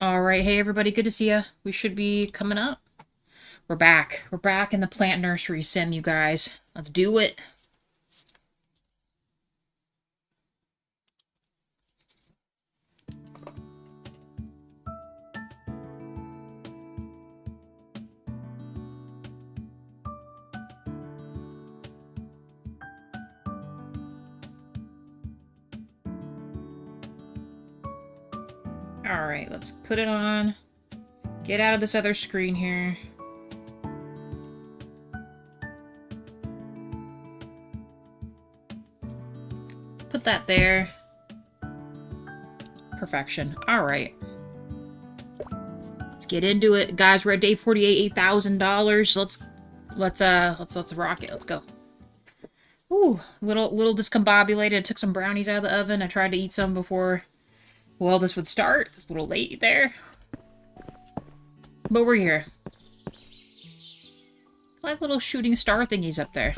All right, hey everybody, good to see you. We should be coming up. We're back. We're back in the plant nursery sim, you guys. Let's do it. All right, let's put it on. Get out of this other screen here. Put that there. Perfection. All right. Let's get into it, guys. We're at day 48, $8,000. Let's rock it. Let's go. Ooh, little discombobulated. I took some brownies out of the oven. I tried to eat some before, well, this would start. It's a little late there. But we're here. Like little shooting star thingies up there.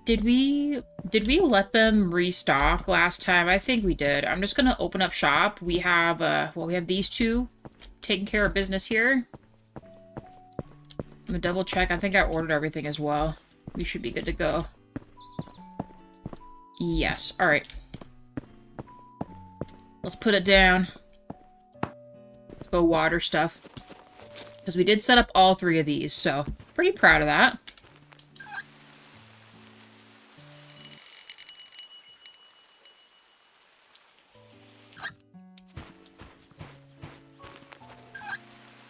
Did we let them restock last time? I think we did. I'm just gonna open up shop. We have, we have these two taking care of business here. I'm gonna double check. I think I ordered everything as well. We should be good to go. Yes. All right. Let's put it down. Let's go water stuff. Because we did set up all three of these, so pretty proud of that.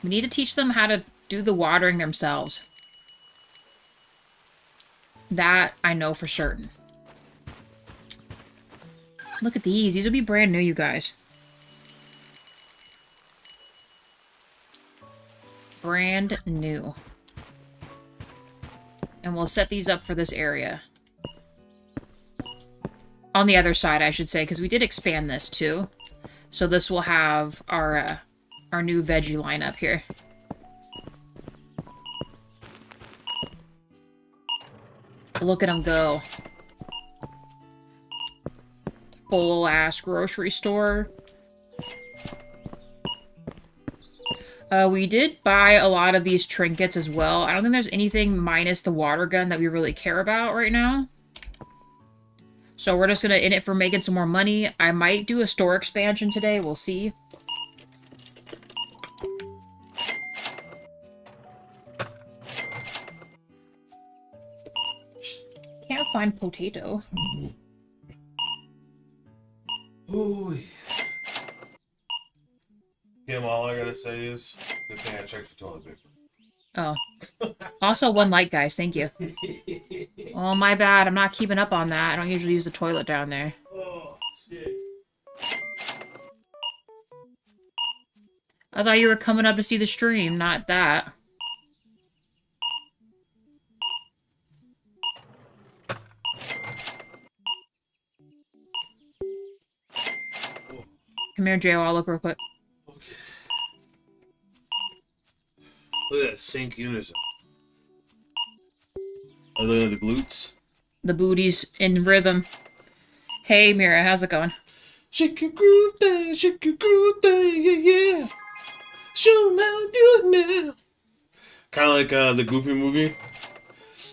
We need to teach them how to do the watering themselves. That I know for certain. Look at these. These will be brand new, you guys. Brand new. And we'll set these up for this area. On the other side, I should say, because we did expand this too. So this will have our new veggie line up here. Look at them go. Full-ass grocery store. We did buy a lot of these trinkets as well. I don't think there's anything minus the water gun that we really care about right now. So we're just gonna in it for making some more money. I might do a store expansion today. We'll see. Can't find potato. Holy. Kim, all I gotta say is, good thing I checked for toilet paper. Oh. Also, one light, guys. Thank you. Oh, my bad. I'm not keeping up on that. I don't usually use the toilet down there. Oh, shit. I thought you were coming up to see the stream, not that. Come here, Joe. I'll look real quick. Okay. Look at that sync unison. Oh, look at the glutes. The booties in rhythm. Hey, Mira, how's it going? Shake your groove thing, yeah, yeah. Show 'em how to do it now. Kind of like the Goofy movie.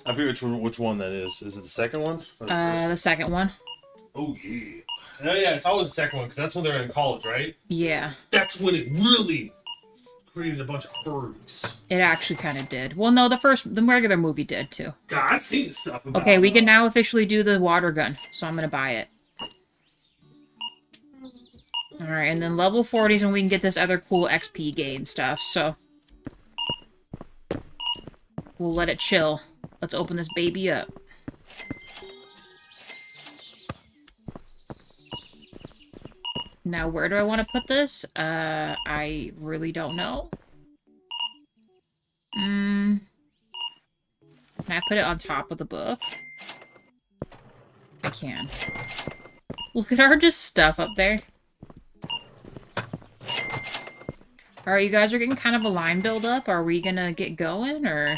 I forget which one that is. Is it the second one? Or The second one. Oh, yeah. Oh, yeah, it's always the second one, because that's when they're in college, right? Yeah. That's when it really created a bunch of furries. It actually kind of did. Well, no, the regular movie did, too. God, I've seen this stuff about Okay, we can now officially do the water gun, so I'm gonna buy it. Alright, and then level 40 is when we can get this other cool XP gain stuff, so... we'll let it chill. Let's open this baby up. Now, where do I want to put this? I really don't know. Can I put it on top of the book? I can. Look at our just stuff up there. Alright, you guys are getting kind of a line build up. Are we gonna get going, or...?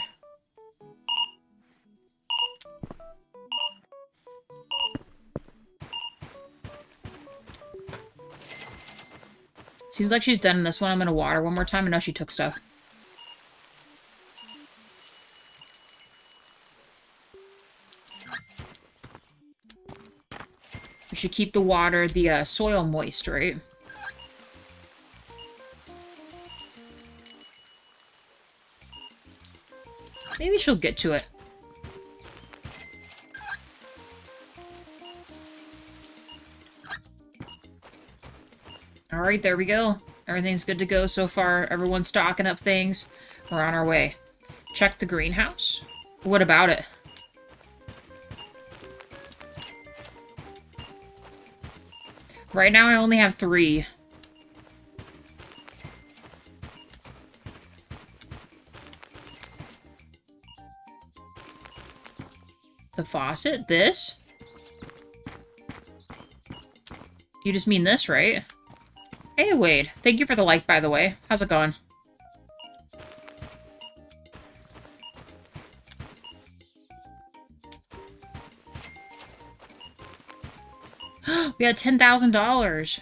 Seems like she's done this one. I'm gonna water one more time. I know she took stuff. We should keep the water, the soil moist, right? Maybe she'll get to it. Alright, there we go. Everything's good to go so far. Everyone's stocking up things. We're on our way. Check the greenhouse. What about it? Right now I only have 3. The faucet? This? You just mean this, right? Hey, Wade. Thank you for the like, by the way. How's it going? We had $10,000.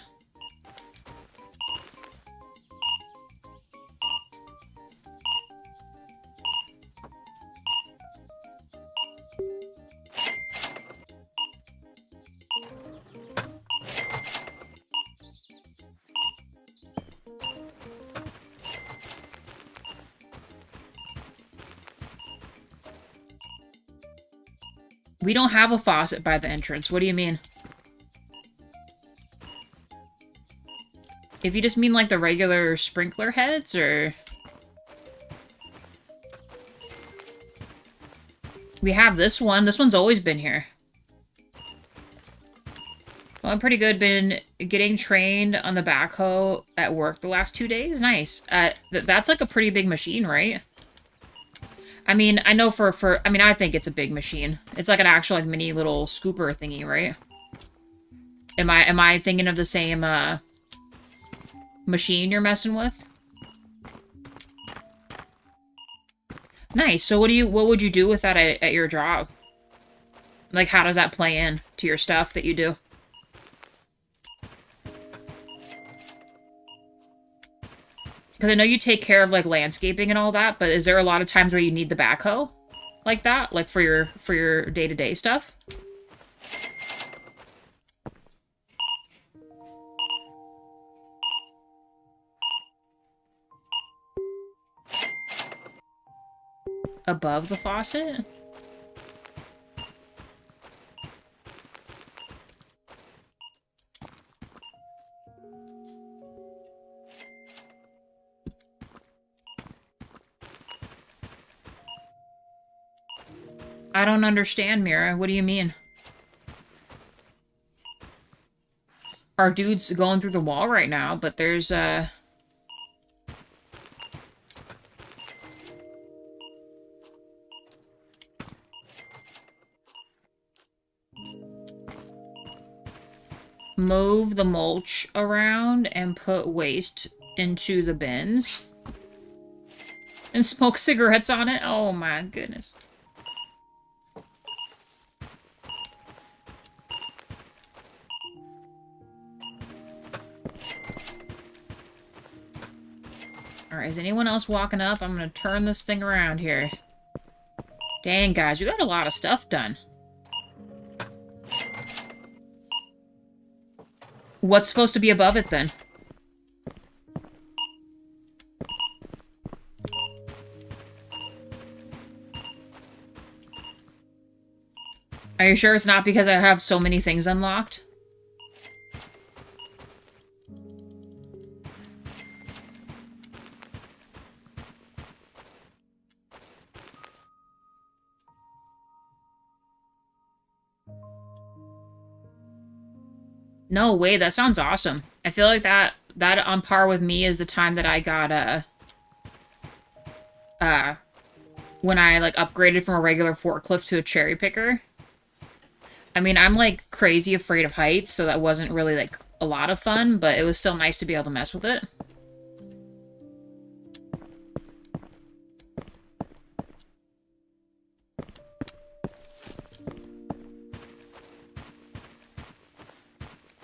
We don't have a faucet by the entrance. What do you mean? If you just mean like the regular sprinkler heads, or... We have this one. This one's always been here. Well, I'm pretty good. Been getting trained on the backhoe at work the last 2 days. Nice. That's like a pretty big machine, right? I mean, I know I mean, I think it's a big machine. It's like an actual like mini little scooper thingy, right? Am I thinking of the same machine you're messing with? Nice. So what would you do with that at your job? Like, how does that play in to your stuff that you do? Because I know you take care of like landscaping and all that, but is there a lot of times where you need the backhoe like that, like for your day-to-day stuff? Above the faucet? I don't understand, Mira. What do you mean? Our dude's going through the wall right now, but there's move the mulch around and put waste into the bins. And smoke cigarettes on it? Oh my goodness. Alright, is anyone else walking up? I'm gonna turn this thing around here. Dang, guys, we got a lot of stuff done. What's supposed to be above it, then? Are you sure it's not because I have so many things unlocked? No way, that sounds awesome. I feel like that on par with me is the time that I got when I like upgraded from a regular forklift to a cherry picker. I mean, I'm like crazy afraid of heights, so that wasn't really like a lot of fun, but it was still nice to be able to mess with it.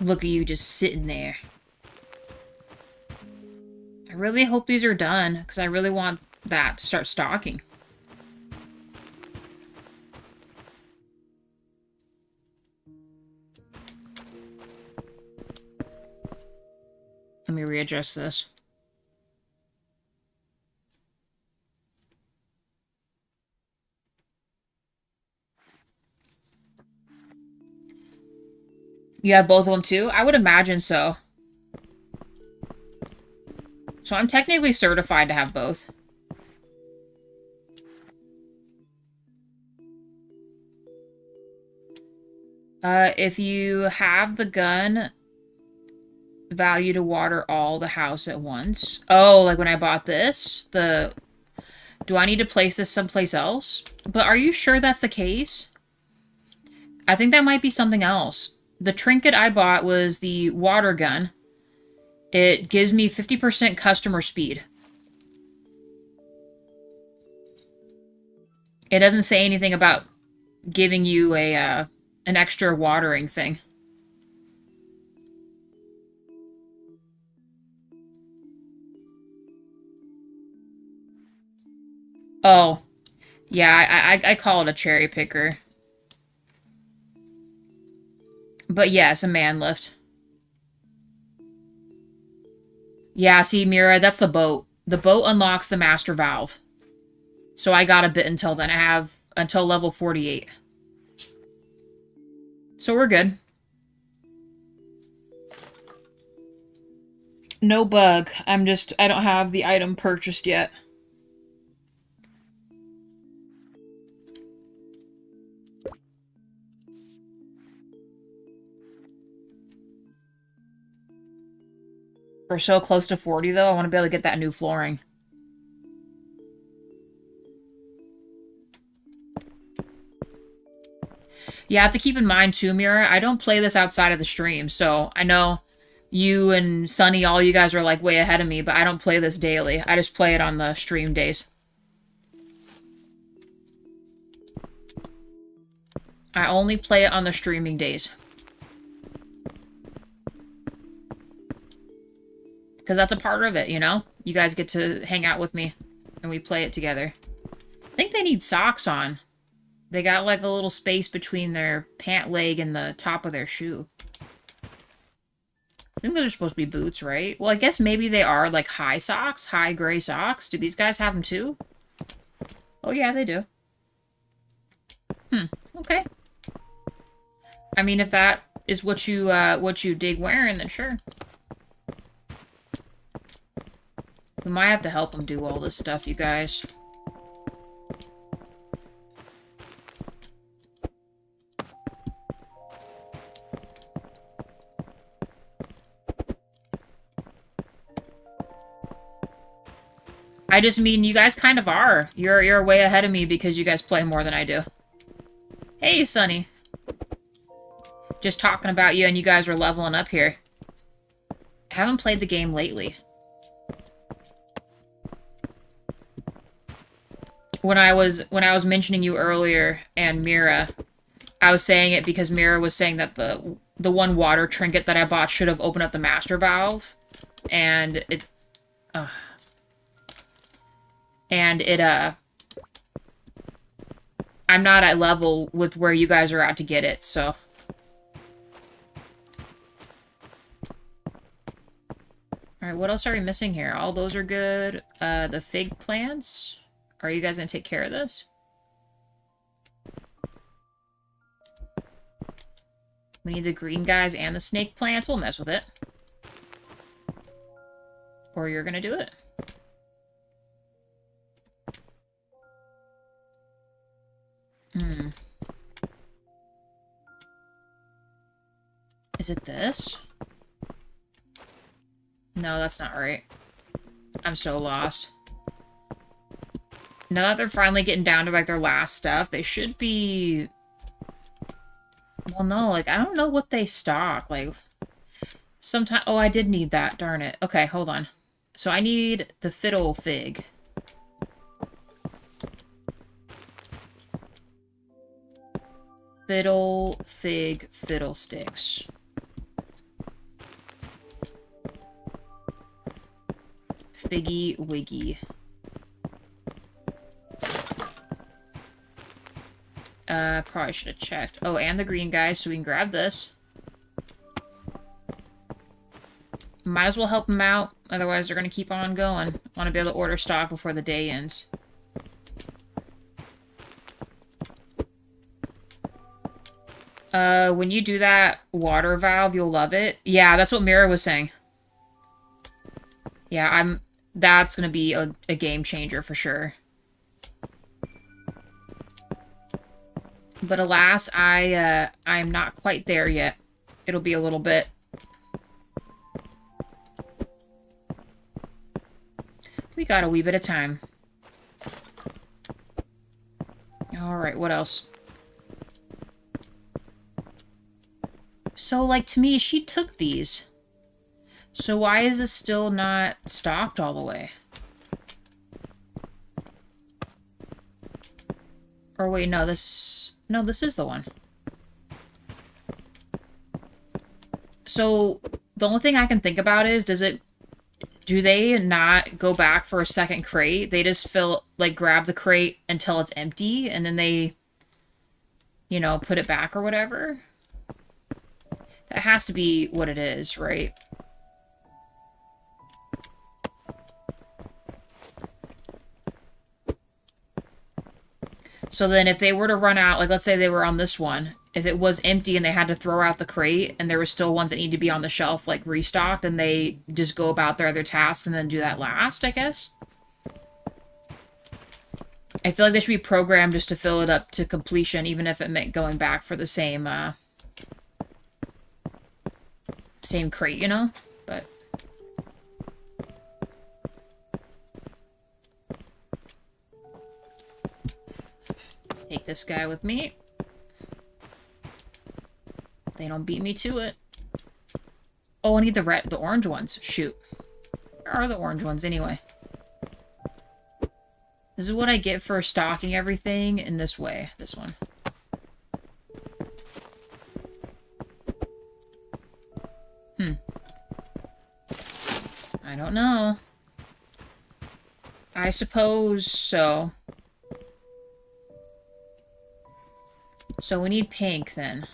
Look at you just sitting there. really hope these are done, because I really want that to start stocking. Let me readjust this. You have both of them too? I would imagine so. So I'm technically certified to have both. If you have the gun, value to water all the house at once. Oh, like when I bought this? Do I need to place this someplace else? But are you sure that's the case? I think that might be something else. The trinket I bought was the water gun. It gives me 50% customer speed. It doesn't say anything about giving you an extra watering thing. Oh, yeah, I call it a cherry picker. But yes, a man lift. Yeah, see, Mira, that's the boat. The boat unlocks the master valve. So I got a bit until then. I have until level 48. So we're good. No bug. I don't have the item purchased yet. We're so close to 40, though. I want to be able to get that new flooring. You have to keep in mind, too, Mira, I don't play this outside of the stream, so I know you and Sunny, all you guys are, like, way ahead of me, but I don't play this daily. I just play it on the stream days. I only play it on the streaming days. Because that's a part of it, you know? You guys get to hang out with me, and we play it together. I think they need socks on. They got, like, a little space between their pant leg and the top of their shoe. I think those are supposed to be boots, right? Well, I guess maybe they are, like, high socks, high gray socks. Do these guys have them, too? Oh, yeah, they do. Okay. I mean, if that is what you dig wearing, then sure. We might have to help them do all this stuff, you guys. I just mean, you guys kind of are. You're way ahead of me because you guys play more than I do. Hey, Sunny. Just talking about you and you guys are leveling up here. I haven't played the game lately. When I was mentioning you earlier and Mira, I was saying it because Mira was saying that the one water trinket that I bought should have opened up the master valve, and it I'm not at level with where you guys are at to get it, so. Alright, what else are we missing here? All those are good. The fig plants. Are you guys gonna take care of this? We need the green guys and the snake plants. We'll mess with it. Or you're gonna do it. Is it this? No, that's not right. I'm so lost. Now that they're finally getting down to, like, their last stuff, they should be... Well, no, like, I don't know what they stock. Like, sometimes... Oh, I did need that. Darn it. Okay, hold on. So I need the fiddle fig. Fiddle fig fiddlesticks. Biggie Wiggy. Probably should have checked. Oh, and the green guys, so we can grab this. Might as well help them out, otherwise they're going to keep on going. Want to be able to order stock before the day ends. When you do that water valve, you'll love it. Yeah, that's what Mira was saying. Yeah, that's gonna be a game changer for sure. But alas, I'm not quite there yet. It'll be a little bit. We got a wee bit of time. Alright, what else? So, like, to me, she took these. So why is this still not stocked all the way? Or wait, no, this is the one. So, the only thing I can think about is, do they not go back for a second crate? They just grab the crate until it's empty, and then they, put it back or whatever? That has to be what it is, right? So then if they were to run out, like let's say they were on this one, if it was empty and they had to throw out the crate and there were still ones that need to be on the shelf, like restocked, and they just go about their other tasks and then do that last, I guess? I feel like they should be programmed just to fill it up to completion, even if it meant going back for the same crate, But take this guy with me. They don't beat me to it. Oh, I need the orange ones. Shoot. Where are the orange ones anyway? This is what I get for stocking everything in this way. This one. I don't know. I suppose so. So we need pink then.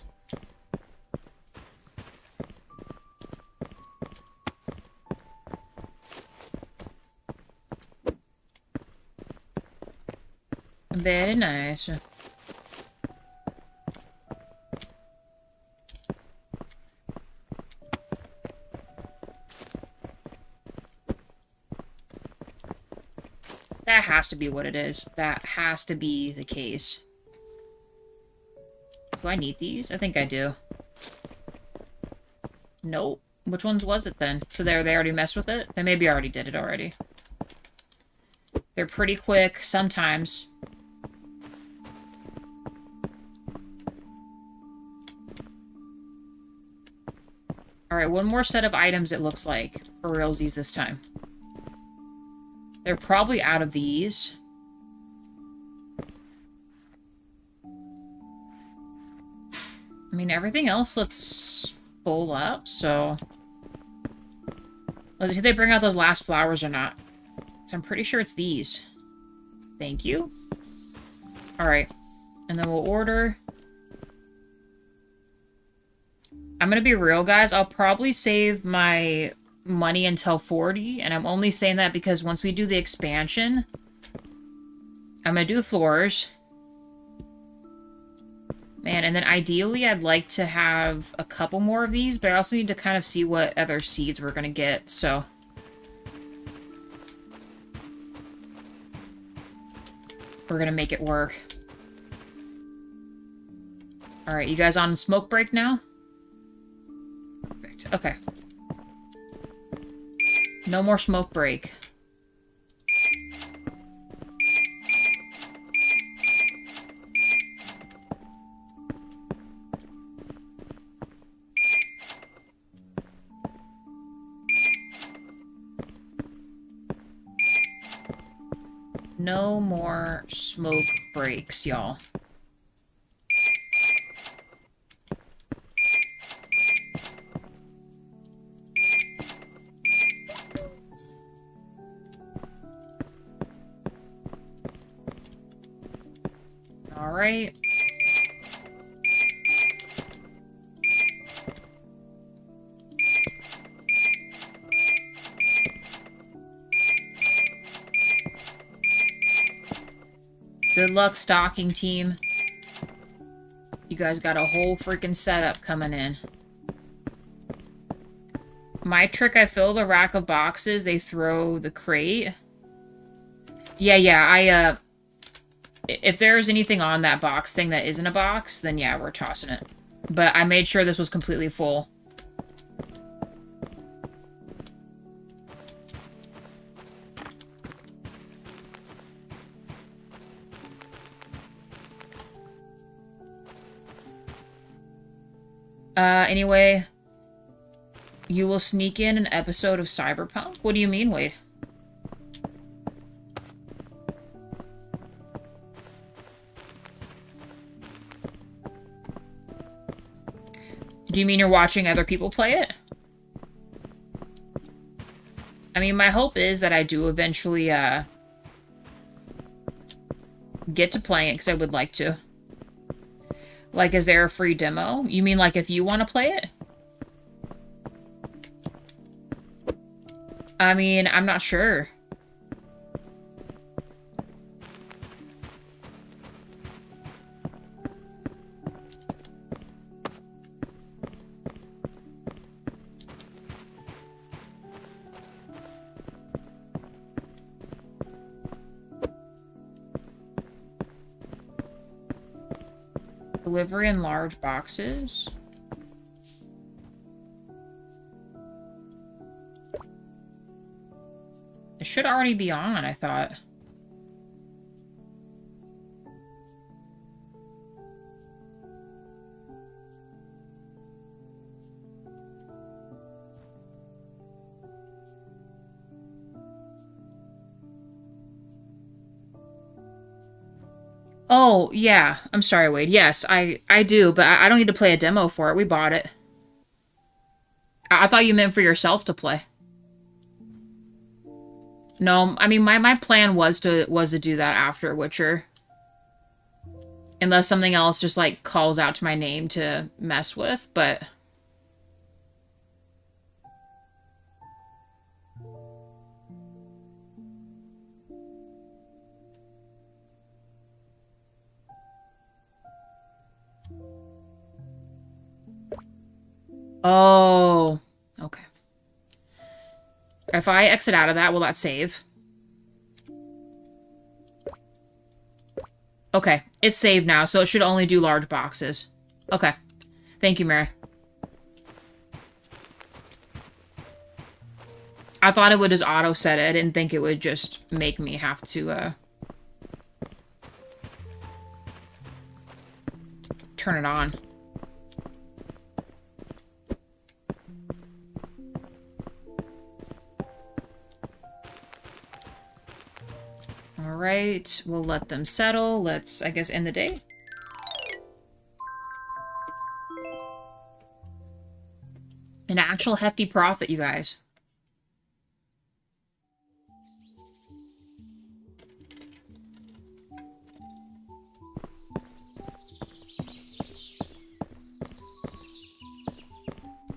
Very nice. That has to be what it is. That has to be the case. Do I need these? I think I do. Nope. Which ones was it then? So they already messed with it? They maybe already did it already. They're pretty quick sometimes. Alright, one more set of items it looks like. For realsies this time. They're probably out of these. I mean, everything else looks full up, so... Let's see if they bring out those last flowers or not. So I'm pretty sure it's these. Thank you. Alright. And then we'll order... I'm gonna be real, guys. I'll probably save my money until 40, and I'm only saying that because once we do the expansion, I'm gonna do floors. Man, and then ideally I'd like to have a couple more of these, but I also need to kind of see what other seeds we're gonna get, so... We're gonna make it work. Alright, you guys on smoke break now? Perfect, okay. No more smoke break. No more smoke breaks, y'all. right. Good luck, stocking team. You guys got a whole freaking setup coming in. My trick, I fill the rack of boxes, they throw the crate. Yeah, if there's anything on that box thing that isn't a box, then yeah, we're tossing it. But I made sure this was completely full. Anyway, you will sneak in an episode of Cyberpunk? What do you mean, Wade? Do you mean you're watching other people play it? I mean, my hope is that I do eventually, get to playing it, because I would like to. Like, is there a free demo? You mean, like, if you want to play it? I mean, I'm not sure. Delivery in large boxes. It should already be on, I thought. Oh, yeah. I'm sorry, Wade. Yes, I do, but I don't need to play a demo for it. We bought it. I thought you meant for yourself to play. No, I mean, my plan was to do that after Witcher. Unless something else just, like, calls out to my name to mess with, but... Oh, okay. If I exit out of that, will that save? Okay, it's saved now, so it should only do large boxes. Okay. Thank you, Mary. I thought it would just auto-set it. I didn't think it would just make me have to, turn it on. Alright, we'll let them settle. Let's, I guess, end the day. An actual hefty profit, you guys.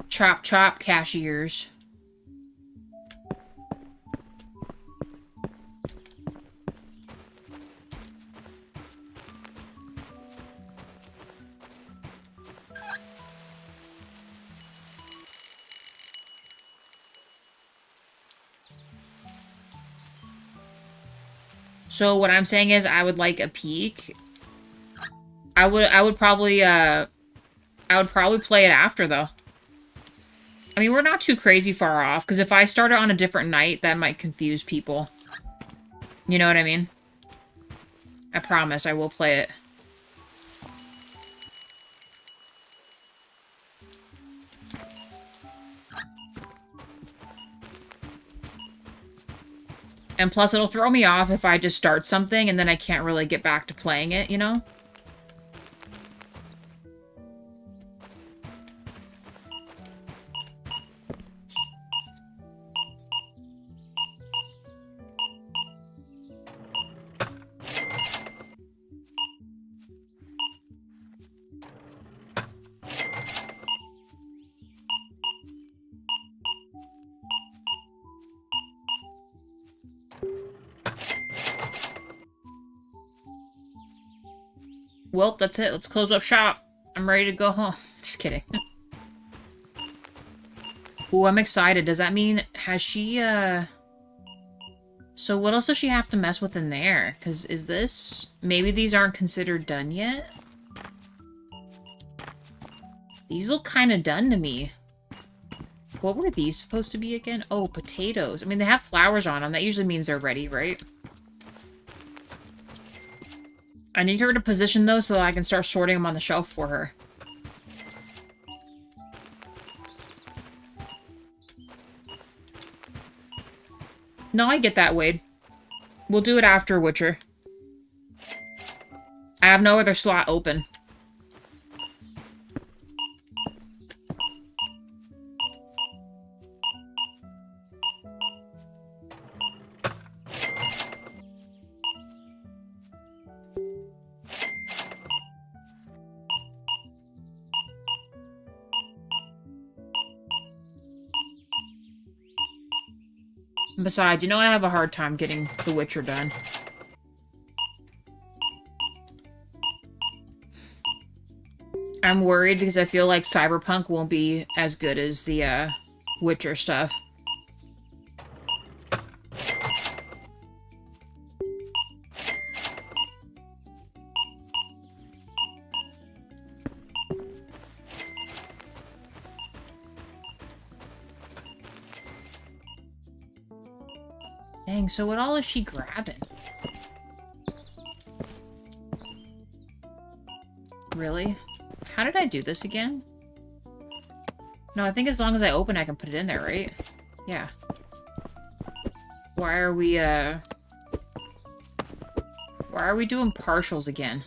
Chop, chop, cashiers. So what I'm saying is I would like a peek. I would probably play it after though. I mean, we're not too crazy far off, because if I start it on a different night, that might confuse people. You know what I mean? I promise I will play it. And plus, it'll throw me off if I just start something and then I can't really get back to playing it, you know? Well, that's it. Let's close up shop. I'm ready to go home. Just kidding. Ooh, I'm excited. Does that mean... Has she, So what else does she have to mess with in there? Because is this... Maybe these aren't considered done yet? These look kind of done to me. What were these supposed to be again? Oh, potatoes. I mean, they have flowers on them. That usually means they're ready, right? I need her to position those so that I can start sorting them on the shelf for her. No, I get that, Wade. We'll do it after Witcher. I have no other slot open. Besides, you know I have a hard time getting The Witcher done. I'm worried because I feel like Cyberpunk won't be as good as the Witcher stuff. Dang, so what all is she grabbing? Really? How did I do this again? No, I think as long as I open, I can put it in there, right? Yeah. Why are we doing partials again?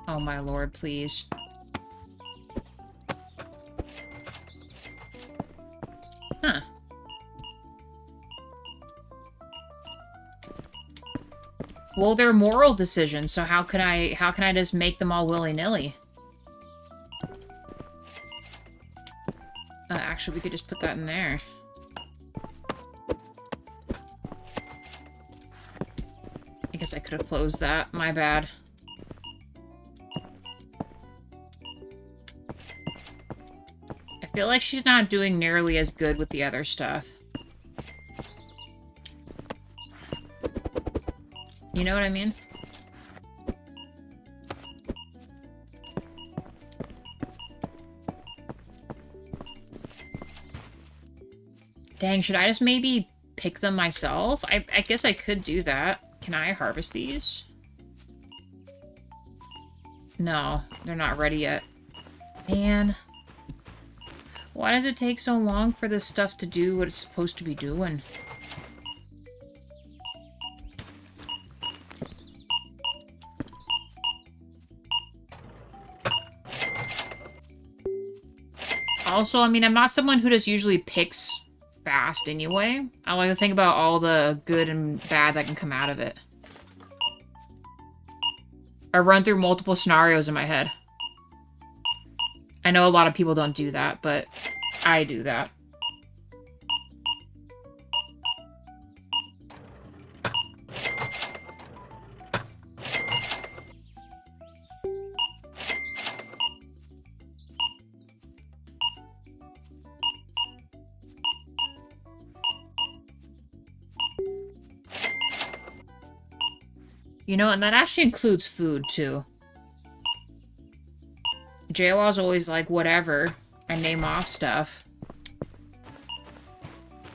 Oh my lord, please. Huh. Well, they're moral decisions, so how can I just make them all willy-nilly? Actually, we could just put that in there. I guess I could have closed that. My bad. I feel like she's not doing nearly as good with the other stuff. You know what I mean? Dang, should I just maybe pick them myself? I guess I could do that. Can I harvest these? No, they're not ready yet. Man. Why does it take so long for this stuff to do what it's supposed to be doing? Also, I mean, I'm not someone who just usually picks fast anyway. I like to think about all the good and bad that can come out of it. I run through multiple scenarios in my head. I know a lot of people don't do that, but I do that. You know, and that actually includes food, too. JWoww's always like, whatever, I name off stuff.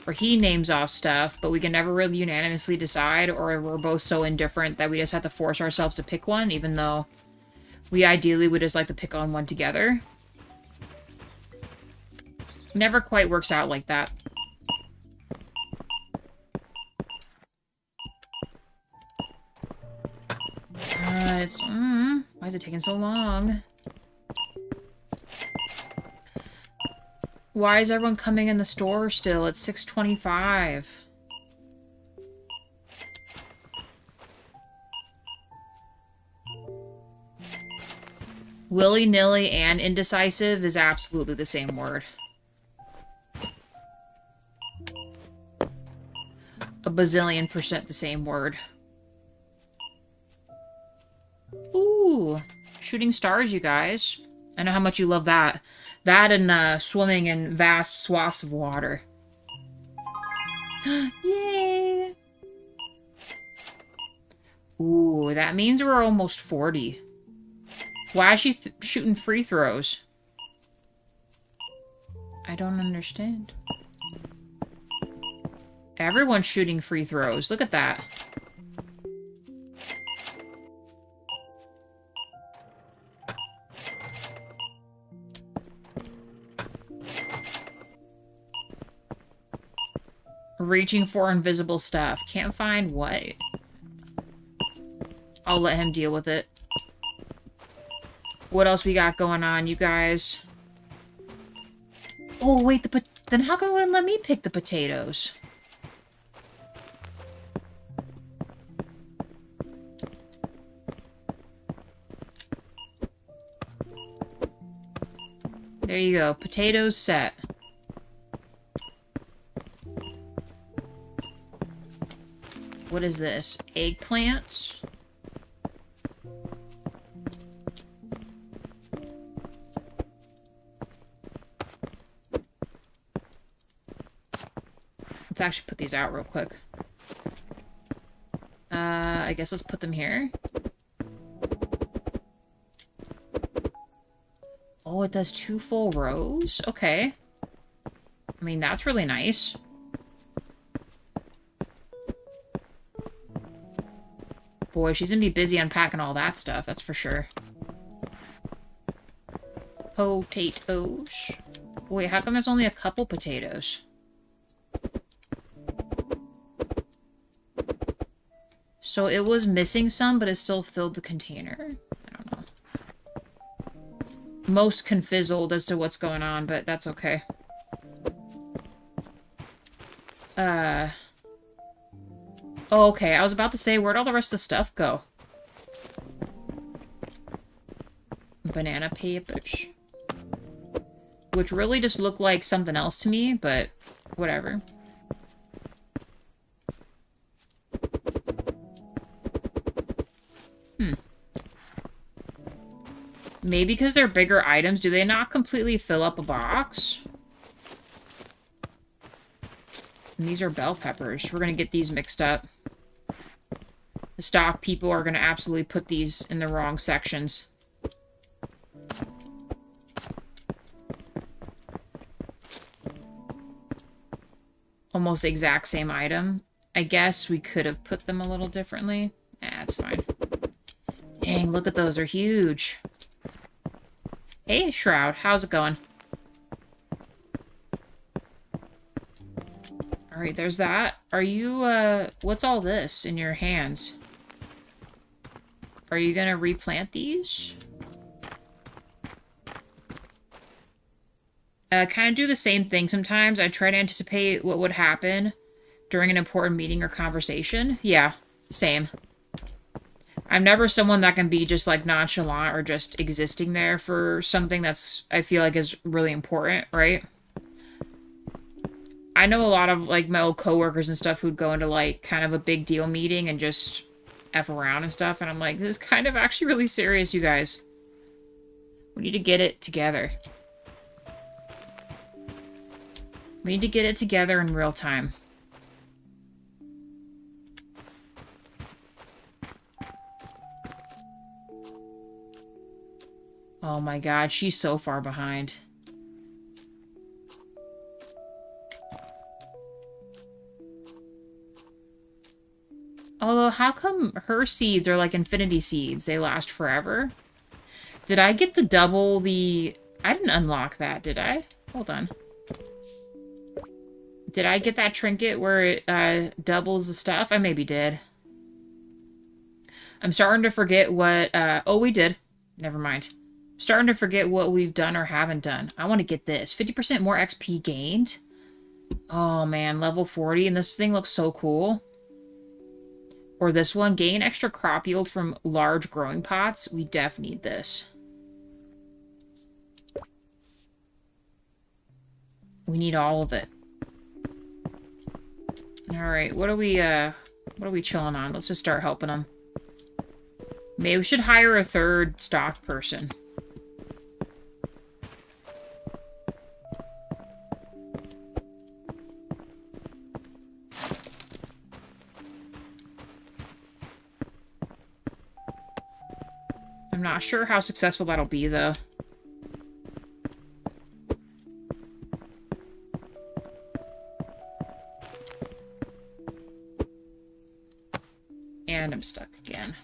Or he names off stuff, but we can never really unanimously decide, or we're both so indifferent that we just have to force ourselves to pick one, even though we ideally would just like to pick on one together. Never quite works out like that. Why is it taking so long? Why is everyone coming in the store still? It's 6:25. Willy-nilly and indecisive is absolutely the same word. A bazillion% the same word. Ooh, shooting stars, you guys. I know how much you love that. That and swimming in vast swaths of water. Yay! Ooh, that means we're almost 40. Why is she shooting free throws? I don't understand. Everyone's shooting free throws. Look at that. Reaching for invisible stuff. Can't find what? I'll let him deal with it. What else we got going on, you guys? Oh, wait, then how come it wouldn't let me pick the potatoes? There you go. Potatoes set. What is this? Eggplants? Let's actually put these out real quick. I guess let's put them here. Oh, it does 2 full rows? Okay. I mean, that's really nice. Boy, she's gonna be busy unpacking all that stuff, that's for sure. Potatoes. Wait, how come there's only a couple potatoes? So it was missing some, but it still filled the container. I don't know. Most confizzled as to what's going on, but that's okay. Oh, okay, I was about to say, where'd all the rest of the stuff go? Banana papers. Which really just look like something else to me, but whatever. Maybe because they're bigger items, do they not completely fill up a box? And these are bell peppers. We're gonna get these mixed up. The stock people are gonna absolutely put these in the wrong sections. Almost the exact same item. I guess we could have put them a little differently. It's fine. Dang, look at those. They're huge. Hey, Shroud. How's it going? Alright, there's that. Are you, what's all this in your hands? Are you gonna replant these? Kind of do the same thing sometimes. I try to anticipate what would happen during an important meeting or conversation. Yeah, same. I'm never someone that can be just, like, nonchalant or just existing there for something that's, I feel like, is really important, right? I know a lot of, like, my old coworkers and stuff who'd go into, like, kind of a big deal meeting and just F around and stuff, and I'm like, this is kind of actually really serious, you guys. We need to get it together. We need to get it together in real time. Oh my god, she's so far behind. Although, how come her seeds are like infinity seeds? They last forever? Did I get the double the... I didn't unlock that, did I? Hold on. Did I get that trinket where it doubles the stuff? I maybe did. I'm starting to forget what... oh, we did. Never mind. Starting to forget what we've done or haven't done. I want to get this. 50% more XP gained. Oh, man. Level 40. And this thing looks so cool. Or this one. Gain extra crop yield from large growing pots. We def need this. We need all of it. Alright, what are we chilling on? Let's just start helping them. Maybe we should hire a third stock person. I'm not sure how successful that'll be, though. And I'm stuck again.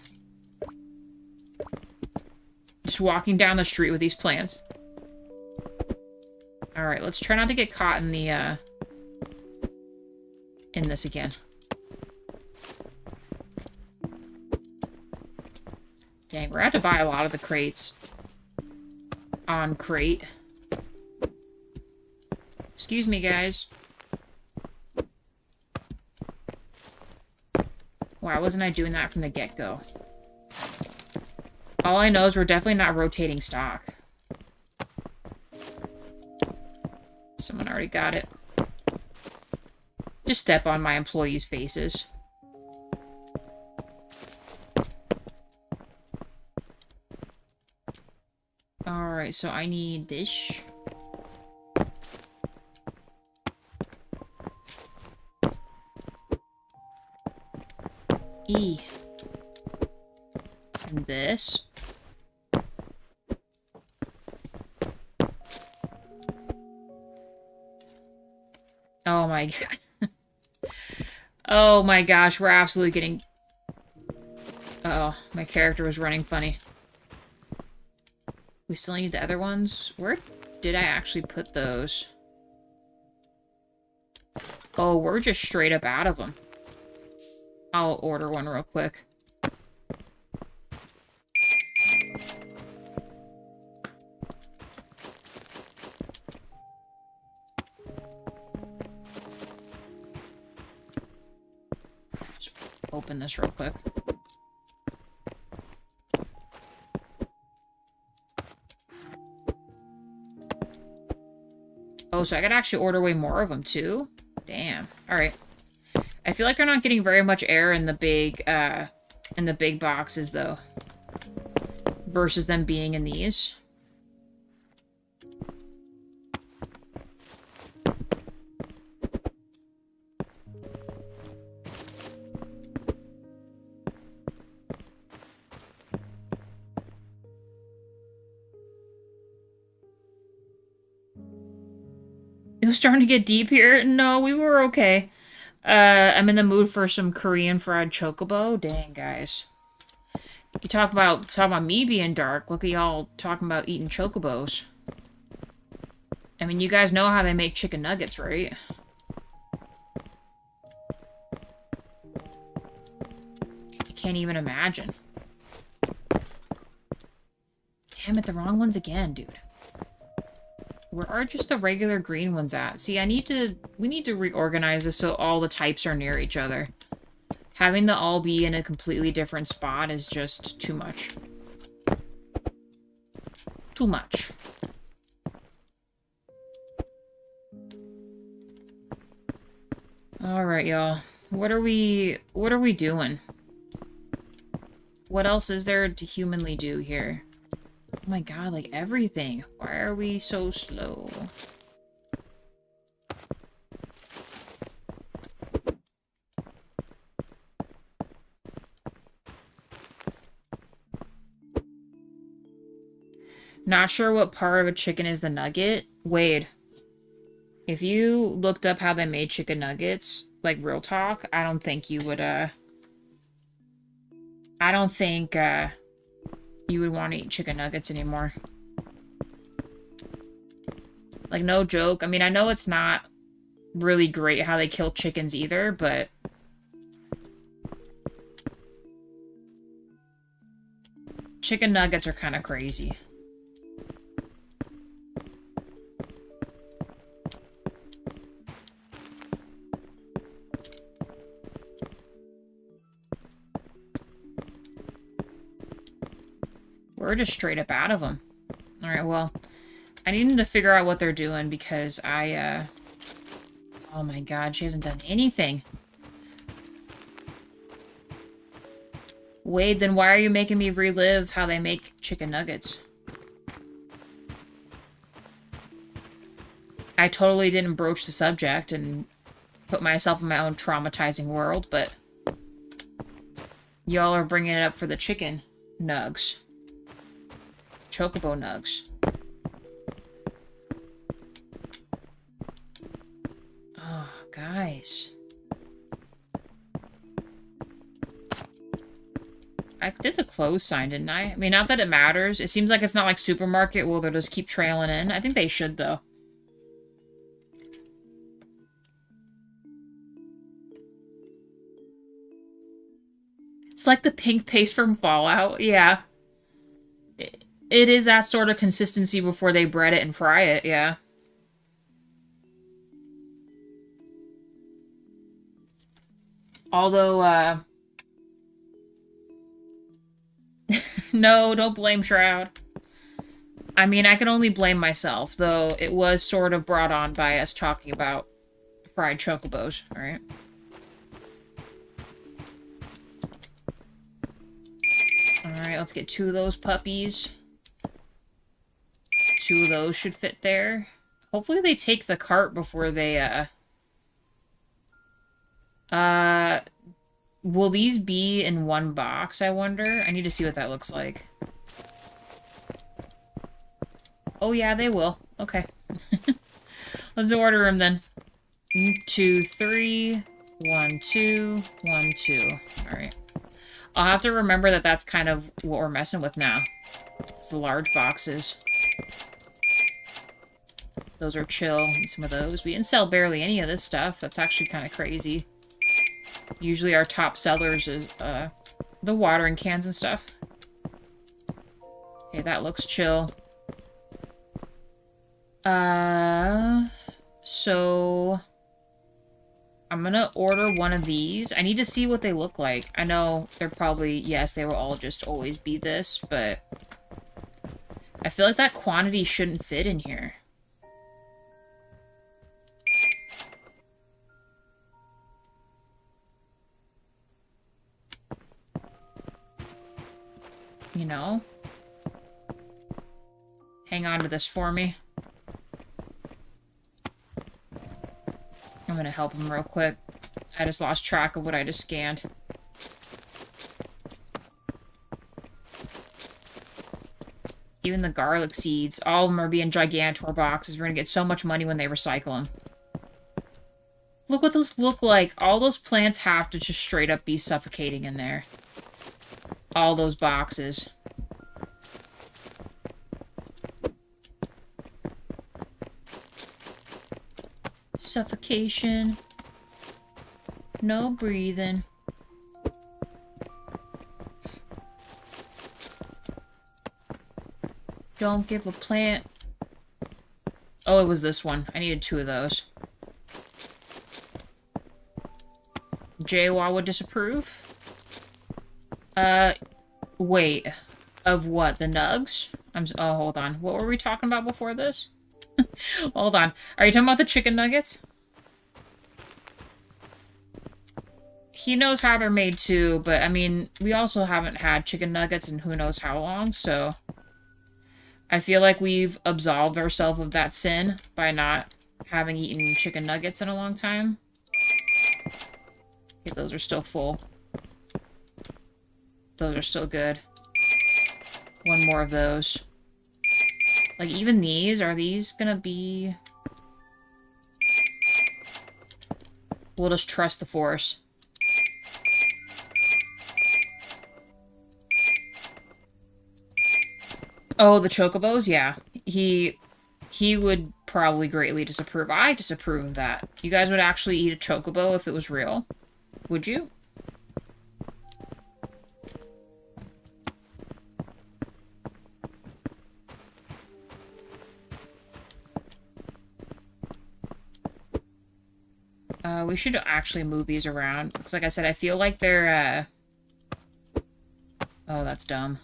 Just walking down the street with these plants. Alright, let's try not to get caught in the, in this again. Dang, we're gonna have to buy a lot of the crates. On crate. Excuse me, guys. Why wasn't I doing that from the get-go? All I know is we're definitely not rotating stock. Someone already got it. Just step on my employees' faces. Alright, so I need this. E. And this. Oh my god. Oh my gosh, we're absolutely getting... Uh-oh, my character was running funny. We still need the other ones. Where did I actually put those? Oh, we're just straight up out of them. I'll order one real quick. Just open this real quick. Oh, so I could actually order way more of them, too? Damn. Alright. I feel like they're not getting very much air in the big boxes, though. Versus them being in these. It was starting to get deep here. No, we were okay. I'm in the mood for some Korean fried chocobo. Dang, guys. You talk about me being dark. Look at y'all talking about eating chocobos. I mean, you guys know how they make chicken nuggets, right? I can't even imagine. Damn it, the wrong ones again, dude. Where are just the regular green ones at? See, we need to reorganize this so all the types are near each other. Having them all be in a completely different spot is just too much. Too much. Alright, y'all. What are we doing? What else is there to humanly do here? Oh my god, like everything. Why are we so slow? Not sure what part of a chicken is the nugget. Wade, if you looked up how they made chicken nuggets, like real talk, I don't think you would, I don't think, you would want to eat chicken nuggets anymore. Like, no joke. I mean, I know it's not really great how they kill chickens either, but... chicken nuggets are kind of crazy. We're just straight up out of them. Alright, well, I need them to figure out what they're doing because I Oh my god, she hasn't done anything. Wade, then why are you making me relive how they make chicken nuggets? I totally didn't broach the subject and put myself in my own traumatizing world, but y'all are bringing it up for the chicken nugs. Chocobo nugs. Oh, guys. I did the close sign, didn't I? I mean, not that it matters. It seems like it's not like supermarket. Will they just keep trailing in? I think they should, though. It's like the pink paste from Fallout. Yeah. It is that sort of consistency before they bread it and fry it, yeah. Although, no, don't blame Shroud. I mean, I can only blame myself, though it was sort of brought on by us talking about fried chocobos, alright? Alright, let's get 2 of those puppies. 2 of those should fit there. Hopefully they take the cart before they, will these be in one box, I wonder? I need to see what that looks like. Oh yeah, they will. Okay. Let's order them then. 1, 2, 3. 1, 2. 1, 2. Alright. I'll have to remember that that's kind of what we're messing with now. It's the large boxes. Those are chill. Need some of those. We didn't sell barely any of this stuff. That's actually kind of crazy. Usually our top sellers is the watering cans and stuff. Okay, that looks chill. So I'm gonna order one of these. I need to see what they look like. I know they're probably, yes, they will all just always be this, but I feel like that quantity shouldn't fit in here. You know? Hang on to this for me. I'm gonna help him real quick. I just lost track of what I just scanned. Even the garlic seeds, all of them are being Gigantor boxes. We're gonna get so much money when they recycle them. Look what those look like. All those plants have to just straight up be suffocating in there. All those boxes. Suffocation. No breathing. Don't give a plant. Oh, it was this one. I needed 2 of those. Jawa would disapprove. Wait. Of what? The nugs? Oh, hold on. What were we talking about before this? Hold on. Are you talking about the chicken nuggets? He knows how they're made too, but I mean, we also haven't had chicken nuggets in who knows how long, so I feel like we've absolved ourselves of that sin by not having eaten chicken nuggets in a long time. Okay, those are still full. Those are still good. 1 more of those. Like, even these, are these gonna be... We'll just trust the Force. Oh, the chocobos? Yeah. He would probably greatly disapprove. I disapprove of that. You guys would actually eat a chocobo if it was real? Would you? We should actually move these around. Because like I said, I feel like they're, Oh, that's dumb.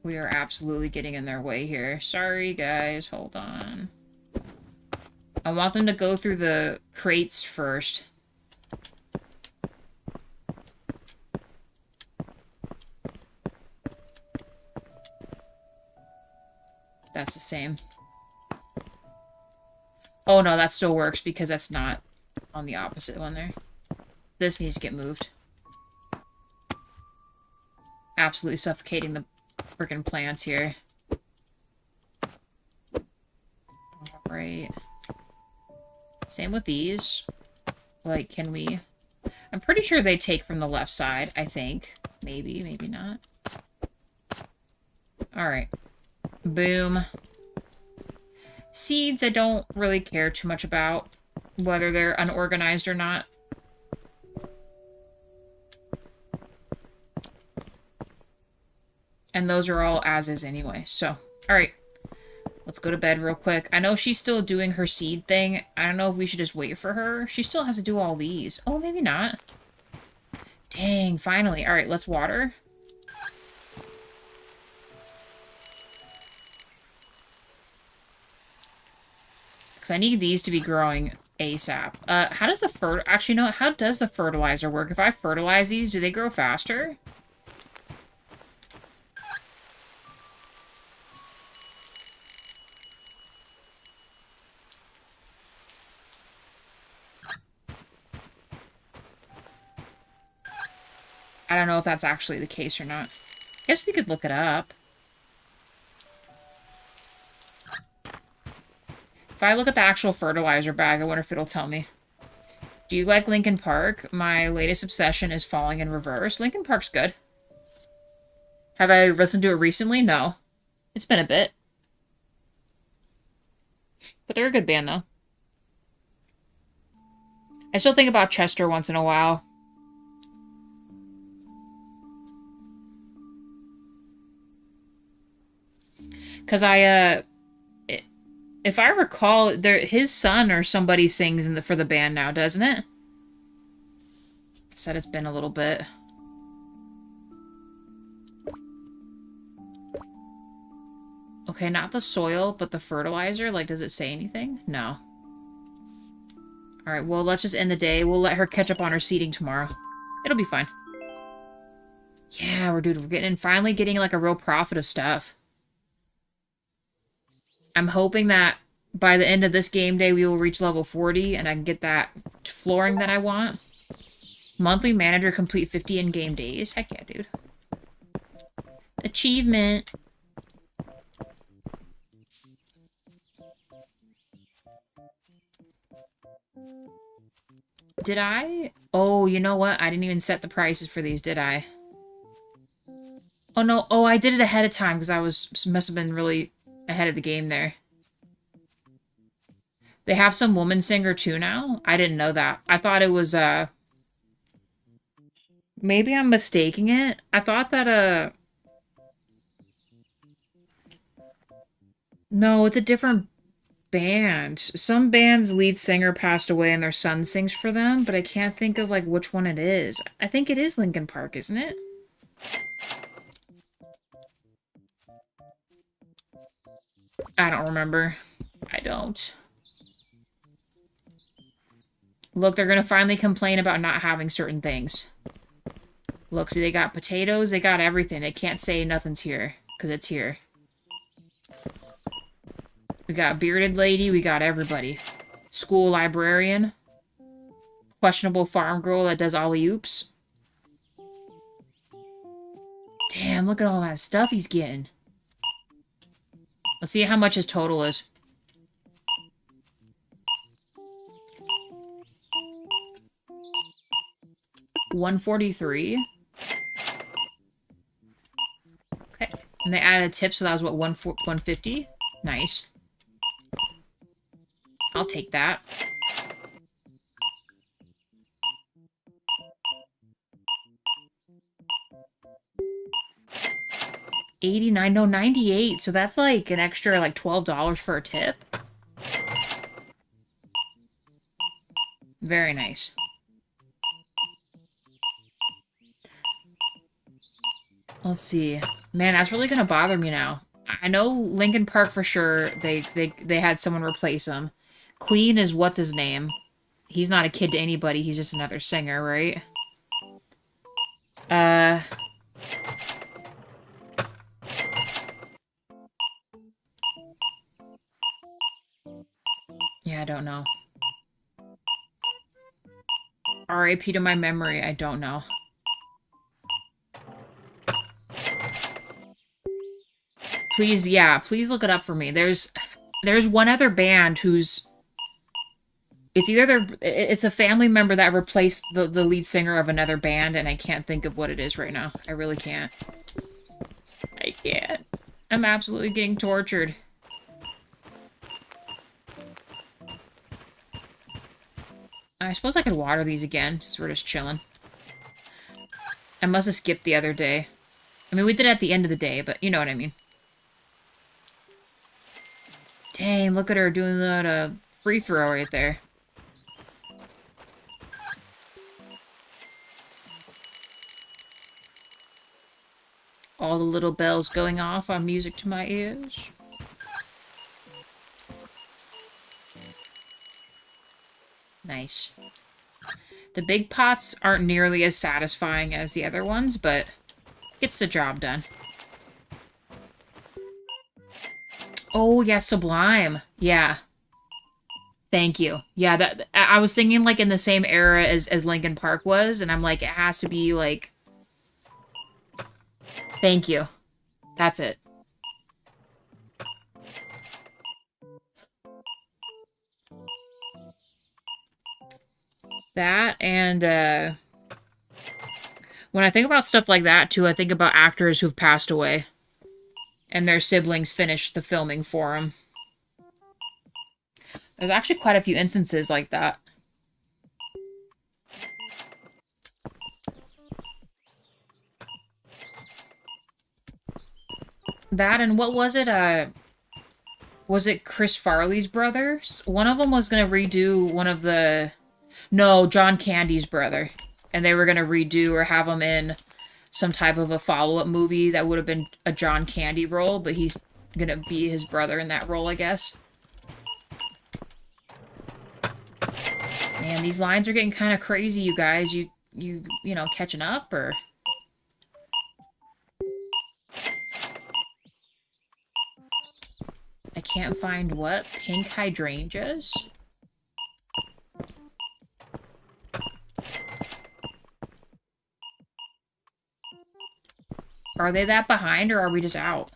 We are absolutely getting in their way here. Sorry, guys. Hold on. I want them to go through the crates first. That's the same. Oh no, that still works because that's not on the opposite one there. This needs to get moved. Absolutely suffocating the freaking plants here. Alright. Same with these. Like, can we... I'm pretty sure they take from the left side, I think. Maybe, maybe not. Alright. Boom. Seeds I don't really care too much about, whether they're unorganized or not. And those are all as is anyway, so. Alright. Let's go to bed real quick. I know she's still doing her seed thing. I don't know if we should just wait for her. She still has to do all these. Oh, maybe not. Dang, finally. Alright, let's water. Because I need these to be growing ASAP. How does the actually, no, how does the fertilizer work? If I fertilize these, do they grow faster? I don't know if that's actually the case or not. Guess we could look it up. If I look at the actual fertilizer bag, I wonder if it'll tell me. Do you like Linkin Park? My latest obsession is Falling in Reverse. Linkin Park's good. Have I listened to it recently? No. It's been a bit. But they're a good band, though. I still think about Chester once in a while. Because if I recall, his son or somebody sings for the band now, doesn't it? I said it's been a little bit. Okay, not the soil, but the fertilizer. Like, does it say anything? No. Alright, well, let's just end the day. We'll let her catch up on her seeding tomorrow. It'll be fine. Yeah, we're finally getting, like, a real profit of stuff. I'm hoping that by the end of this game day, we will reach level 40, and I can get that flooring that I want. Monthly manager complete 50 in-game days. Heck yeah, dude. Achievement. Did I? Oh, you know what? I didn't even set the prices for these, did I? Oh, no. Oh, I did it ahead of time because I must have been really ahead of the game there. They have some woman singer too now? I didn't know that. I thought it was, maybe I'm mistaking it. I thought that, no, it's a different band. Some band's lead singer passed away and their son sings for them, but I can't think of, like, which one it is. I think it is Linkin Park, isn't it? I don't remember. I don't. Look, they're gonna finally complain about not having certain things. Look, see, they got potatoes, they got everything. They can't say nothing's here, because it's here. We got bearded lady, we got everybody. School librarian. Questionable farm girl that does alley-oops. Damn, look at all that stuff he's getting. Let's see how much his total is. $143. Okay. And they added a tip, so that was what, $150? Nice. I'll take that. $89, no, $98. So that's like an extra like $12 for a tip. Very nice. Let's see. Man, that's really gonna bother me now. I know Linkin Park for sure. They had someone replace them. Queen is what's his name? He's not a kid to anybody. He's just another singer, right? Yeah, I don't know. R.I.P. to my memory, I don't know. Please, yeah, please look it up for me. There's one other band who's... It's a family member that replaced the lead singer of another band, and I can't think of what it is right now. I really can't. I can't. I'm absolutely getting tortured. I suppose I could water these again, since we're just chilling. I must have skipped the other day. I mean, we did it at the end of the day, but you know what I mean. Dang, look at her doing that free throw right there. All the little bells going off on music to my ears. Nice. The big pots aren't nearly as satisfying as the other ones, but gets the job done. Oh, yeah, Sublime. Yeah. Thank you. Yeah, that I was thinking, like, in the same era as Linkin Park was, and I'm like, it has to be, like... Thank you. That's it. That, and, when I think about stuff like that, too, I think about actors who've passed away. And their siblings finished the filming for them. There's actually quite a few instances like that. That, and what was it, was it Chris Farley's brothers? One of them was gonna redo one of the... No, John Candy's brother. And they were gonna redo or have him in some type of a follow-up movie that would have been a John Candy role, but he's gonna be his brother in that role, I guess. Man, these lines are getting kind of crazy, you guys. You know, catching up, or... I can't find what? Pink hydrangeas? Are they that behind, or are we just out?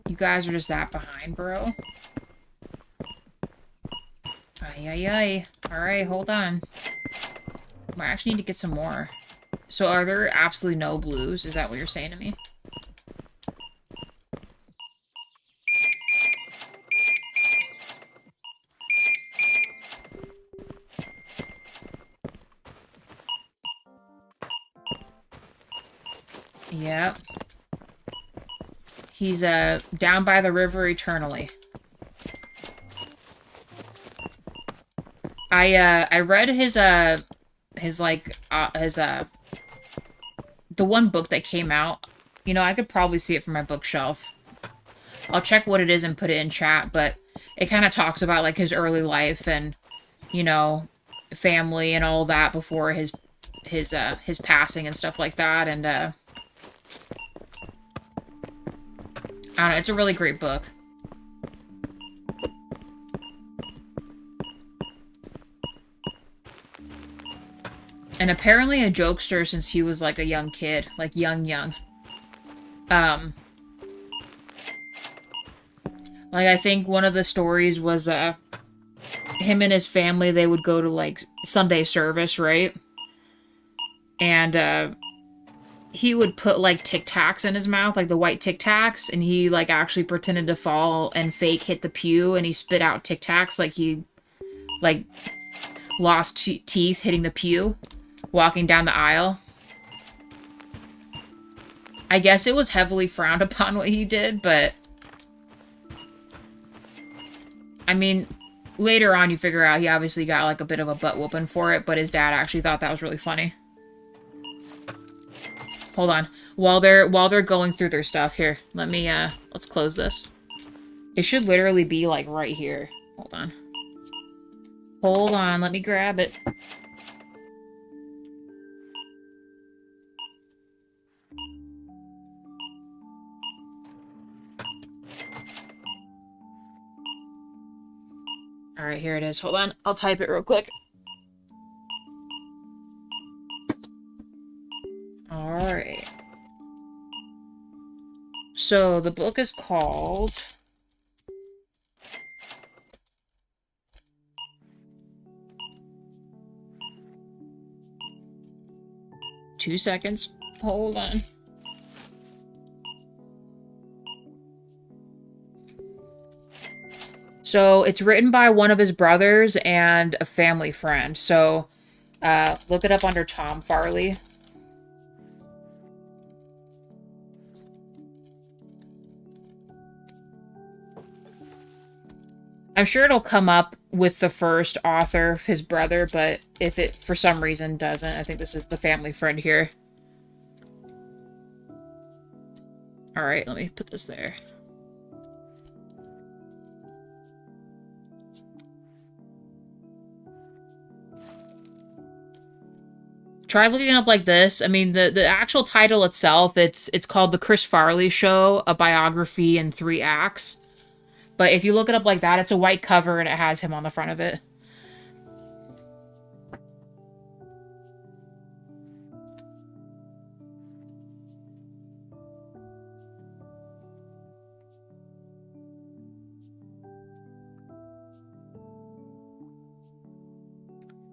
You guys are just that behind, bro? Ay, ay, ay. Alright, hold on. I actually need to get some more. So are there absolutely no blues? Is that what you're saying to me? Yep. He's, down by the river eternally. I read the one book that came out. You know, I could probably see it from my bookshelf. I'll check what it is and put it in chat, but it kind of talks about, like, his early life and, you know, family and all that before his passing and stuff like that, and, I don't know, it's a really great book. And apparently a jokester since he was, like, a young kid. Like, young. Like, I think one of the stories was, him and his family, they would go to, like, Sunday service, right? And, he would put, like, Tic Tacs in his mouth, like the white Tic Tacs, and he, like, actually pretended to fall and fake hit the pew, and he spit out Tic Tacs like he, like, lost teeth hitting the pew, walking down the aisle. I guess it was heavily frowned upon what he did, but... I mean, later on you figure out he obviously got, like, a bit of a butt whooping for it, but his dad actually thought that was really funny. Hold on. While they're going through their stuff here, let me, let's close this. It should literally be like right here. Hold on. Hold on, let me grab it. All right, here it is. Hold on, I'll type it real quick. All right. So the book is called... 2 seconds. Hold on. So it's written by one of his brothers and a family friend. So look it up under Tom Farley. I'm sure it'll come up with the first author, his brother, but if it for some reason doesn't, I think this is the family friend here. All right, let me put this there. Try looking it up like this. I mean, the actual title itself, it's called The Chris Farley Show, a biography in 3 acts. But if you look it up like that, it's a white cover and it has him on the front of it.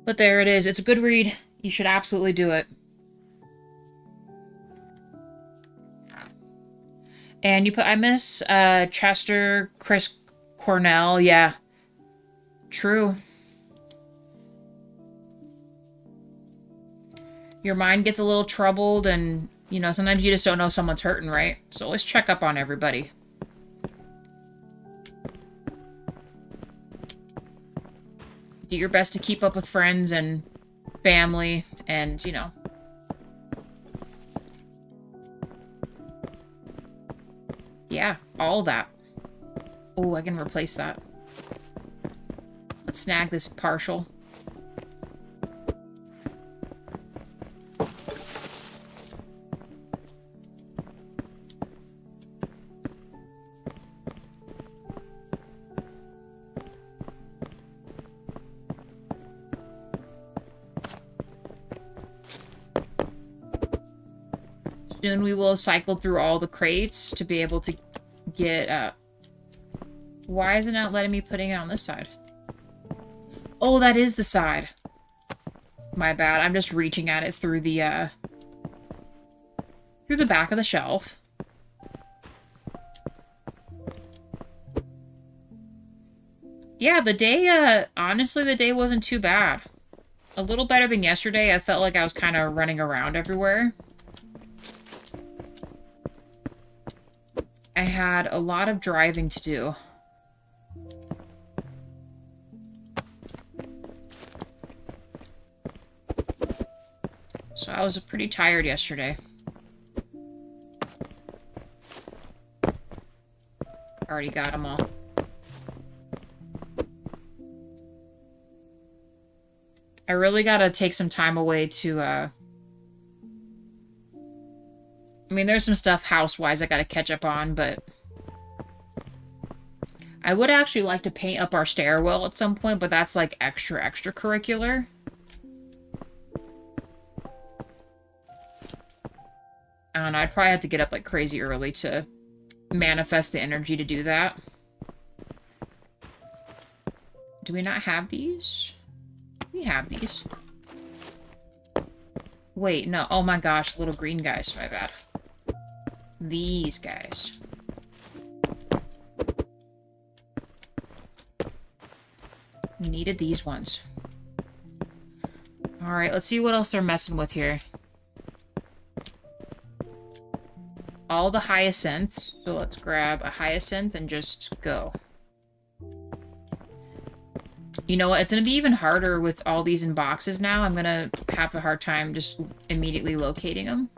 But there it is. It's a good read. You should absolutely do it. And you put, I miss Chester, Chris Cornell. Yeah. True. Your mind gets a little troubled and, you know, sometimes you just don't know someone's hurting, right? So always check up on everybody. Do your best to keep up with friends and family and, you know. Yeah, all that. Oh, I can replace that. Let's snag this partial. Soon we will have cycled through all the crates to be able to get, why is it not letting me putting it on this side? Oh, that is the side. My bad. I'm just reaching at it through the back of the shelf. Yeah, the day, honestly, the day wasn't too bad. A little better than yesterday. I felt like I was kind of running around everywhere. I had a lot of driving to do. So I was pretty tired yesterday. Already got them all. I really gotta take some time away to, I mean, there's some stuff house-wise I gotta catch up on, but I would actually like to paint up our stairwell at some point, but that's like extracurricular. I don't know, I'd probably have to get up like crazy early to manifest the energy to do that. Do we not have these? We have these. Wait, no. Oh my gosh, little green guys. My bad. These guys. We needed these ones. Alright, let's see what else they're messing with here. All the hyacinths. So let's grab a hyacinth and just go. You know what? It's going to be even harder with all these in boxes now. I'm going to have a hard time just immediately locating them.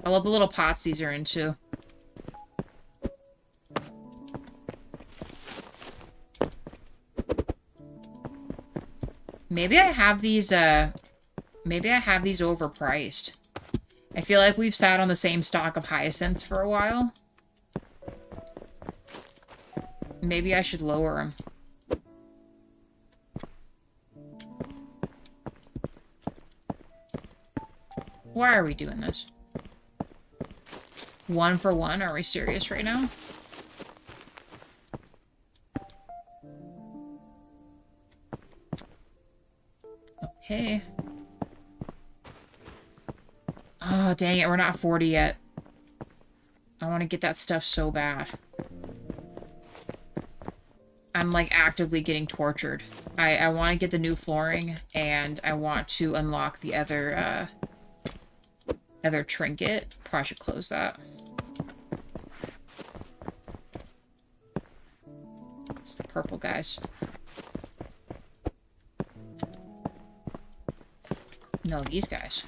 I love the little pots these are into. Maybe I have these, maybe I have these overpriced. I feel like we've sat on the same stock of hyacinths for a while. Maybe I should lower them. Why are we doing this? 1 for 1? Are we serious right now? Okay. Oh, dang it. We're not 40 yet. I want to get that stuff so bad. I'm, like, actively getting tortured. I want to get the new flooring, and I want to unlock the other trinket. Probably should close that. It's the purple guys. No, these guys.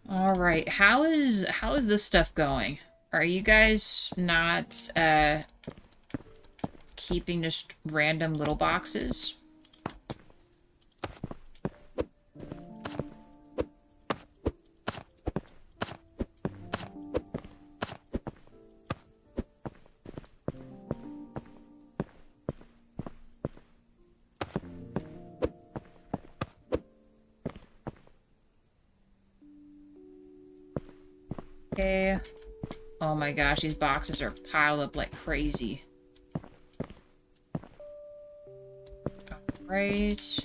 All right, how is this stuff going? Are you guys not keeping just random little boxes? Okay. Oh my gosh, these boxes are piled up like crazy. Alright.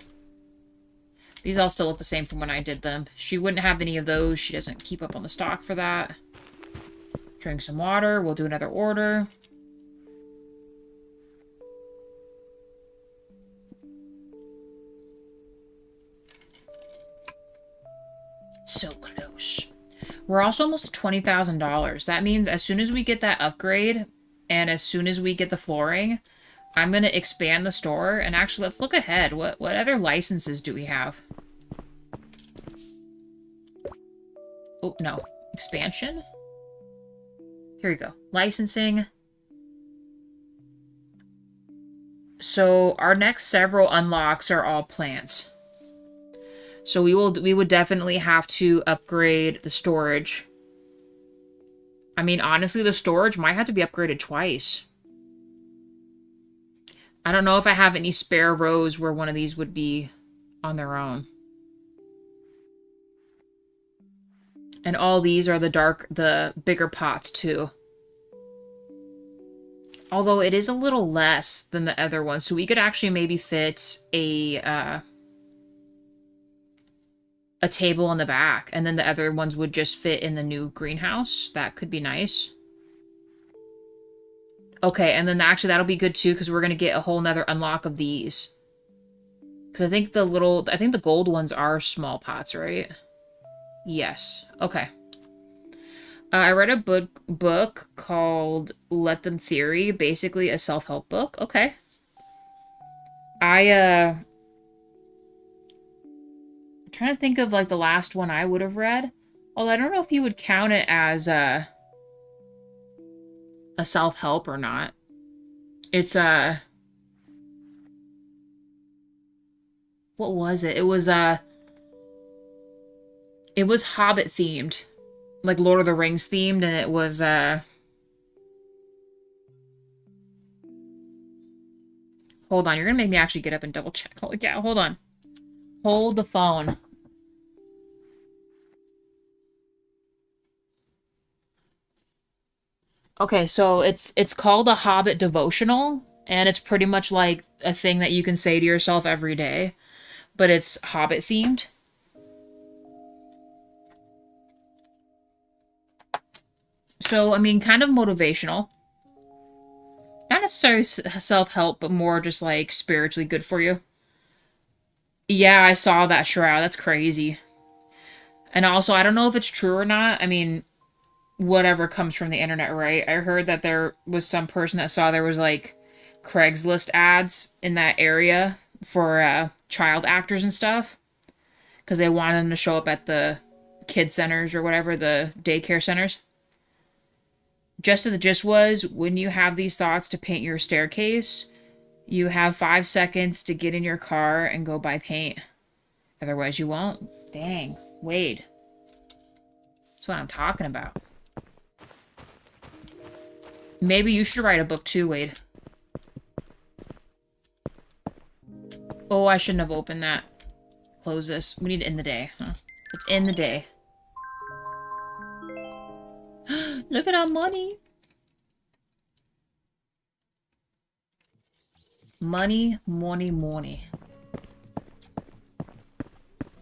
These all still look the same from when I did them. She wouldn't have any of those. She doesn't keep up on the stock for that. Drink some water. We'll do another order. So close. We're also almost at $20,000. That means as soon as we get that upgrade, and as soon as we get the flooring, I'm going to expand the store. And actually, let's look ahead. What other licenses do we have? Oh, no. Expansion? Here we go. Licensing. So our next several unlocks are all plants. So we would definitely have to upgrade the storage. I mean, honestly, the storage might have to be upgraded twice. I don't know if I have any spare rows where one of these would be on their own. And all these are the bigger pots too. Although it is a little less than the other ones, so we could actually maybe fit a table on the back, and then the other ones would just fit in the new greenhouse. That could be nice. Okay, and then actually that'll be good too, because we're gonna get a whole nother unlock of these. Because I think the gold ones are small pots, right? Yes. Okay. I read a book called Let Them Theory, basically a self-help book. Okay. I'm trying to think of like the last one I would have read. Although I don't know if you would count it as a self-help or not. It's what was it? It was Hobbit themed. Like Lord of the Rings themed, and it was hold on, you're gonna make me actually get up and double check. Yeah, hold on. Hold the phone. Okay, so it's called a Hobbit devotional, and it's pretty much like a thing that you can say to yourself every day, but it's Hobbit themed. So, I mean, kind of motivational. Not necessarily self-help, but more just, like, spiritually good for you. Yeah, I saw that shroud. That's crazy. And also, I don't know if it's true or not. I mean, whatever comes from the internet, right? I heard that there was some person that saw there was, like, Craigslist ads in that area for child actors and stuff because they wanted them to show up at the kid centers or whatever, the daycare centers. Just the gist was, when you have these thoughts to paint your staircase, you have 5 seconds to get in your car and go buy paint. Otherwise you won't. Dang, Wade. That's what I'm talking about. Maybe you should write a book too, Wade. Oh, I shouldn't have opened that. Close this. We need to end the day, huh? Let's end the day. Look at our money. Money, money, money.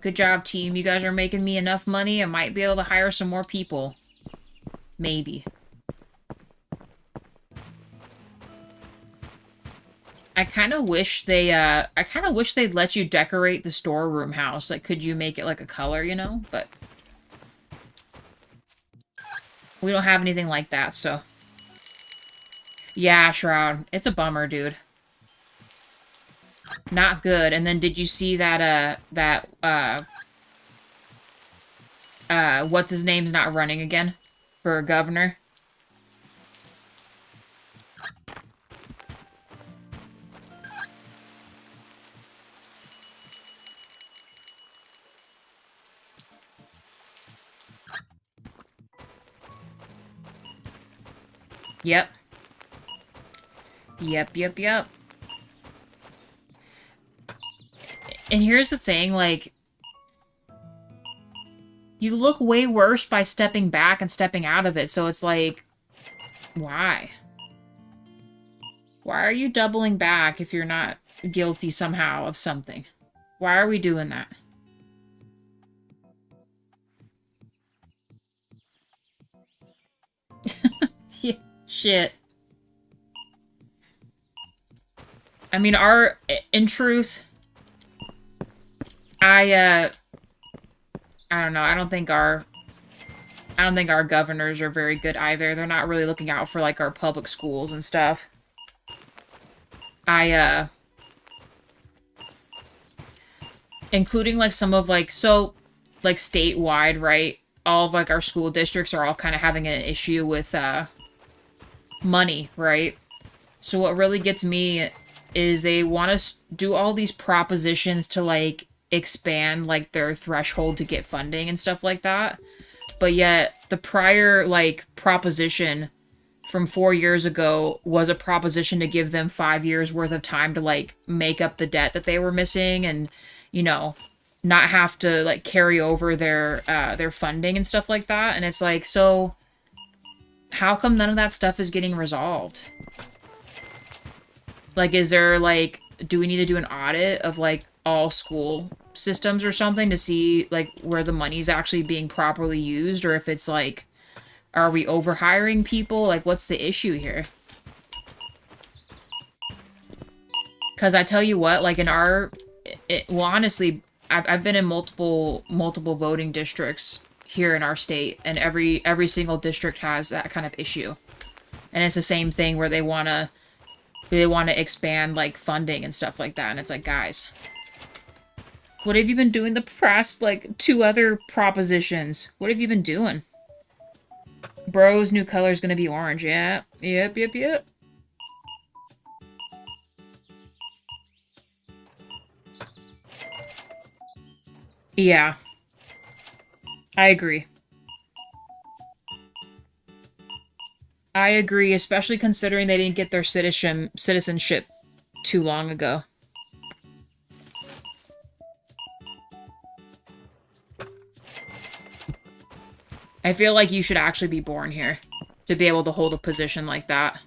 Good job, team. You guys are making me enough money. I might be able to hire some more people. Maybe. I kind of wish they'd let you decorate the storeroom house. Like, could you make it like a color, you know? But we don't have anything like that, so. Yeah, Shroud. It's a bummer, dude. Not good. And then did you see that, what's his name's not running again for governor? Yep. Yep. And here's the thing, like, you look way worse by stepping back and stepping out of it, so it's like, why? Why are you doubling back if you're not guilty somehow of something? Why are we doing that? Yeah, shit. I mean, in truth, I don't know. I don't think our governors are very good either. They're not really looking out for, like, our public schools and stuff. Including, like, some of, like, so, like, statewide, right? All of, like, our school districts are all kind of having an issue with, money, right? So what really gets me is they want to do all these propositions to, like, expand, like, their threshold to get funding and stuff like that. But yet, the prior, like, proposition from 4 years ago was a proposition to give them 5 years worth of time to, like, make up the debt that they were missing and, you know, not have to, like, carry over their funding and stuff like that. And it's like, so how come none of that stuff is getting resolved? Like, is there, like, do we need to do an audit of, like, all school systems or something to see, like, where the money's actually being properly used? Or if it's, like, are we overhiring people? Like, what's the issue here? Because I tell you what, like, in our... well, honestly, I've been in multiple voting districts here in our state, and every single district has that kind of issue. And it's the same thing where they want to expand, like, funding and stuff like that. And it's like, guys, what have you been doing the past, like, 2 other propositions? What have you been doing? Bro's new color is going to be orange. Yeah. Yep. Yeah. I agree. I agree, especially considering they didn't get their citizenship too long ago. I feel like you should actually be born here to be able to hold a position like that.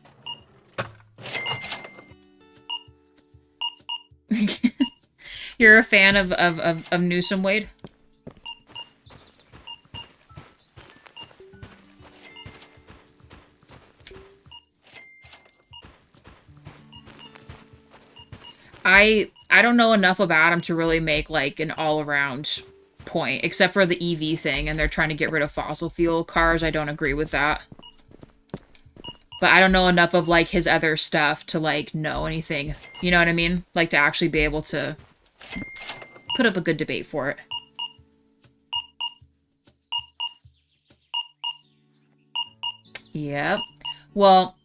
You're a fan of Newsom, Wade? I don't know enough about him to really make, like, an all-around point, except for the EV thing, and they're trying to get rid of fossil fuel cars. I don't agree with that. But I don't know enough of, like, his other stuff to, like, know anything. You know what I mean? Like, to actually be able to put up a good debate for it. Yep. Well,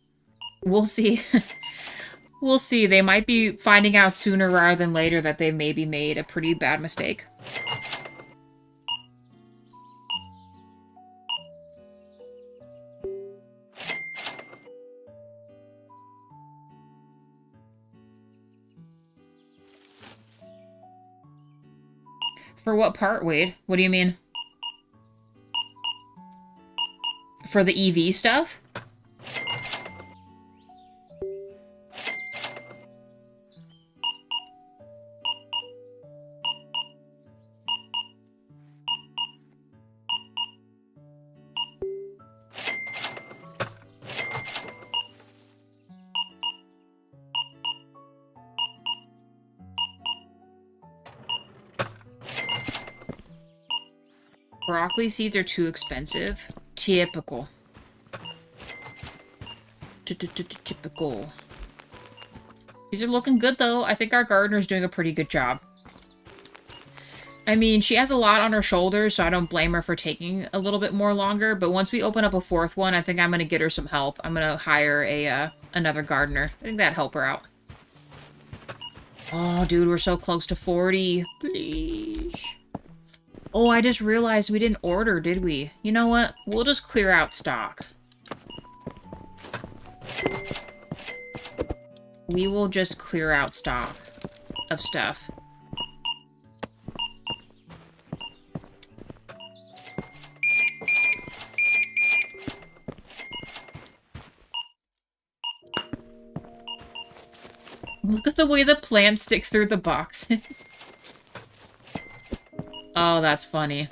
we'll see. We'll see. They might be finding out sooner rather than later that they maybe made a pretty bad mistake. For what part, Wade? What do you mean? For the EV stuff? Broccoli seeds are too expensive. Typical. Typical. These are looking good, though. I think our gardener's doing a pretty good job. I mean, she has a lot on her shoulders, so I don't blame her for taking a little bit more longer. But once we open up a fourth one, I think I'm going to get her some help. I'm going to hire another gardener. I think that'd help her out. Oh, dude, we're so close to 40. Please. Oh, I just realized we didn't order, did we? You know what? We'll just clear out stock. We will just clear out stock of stuff. Look at the way the plants stick through the boxes. Oh, that's funny.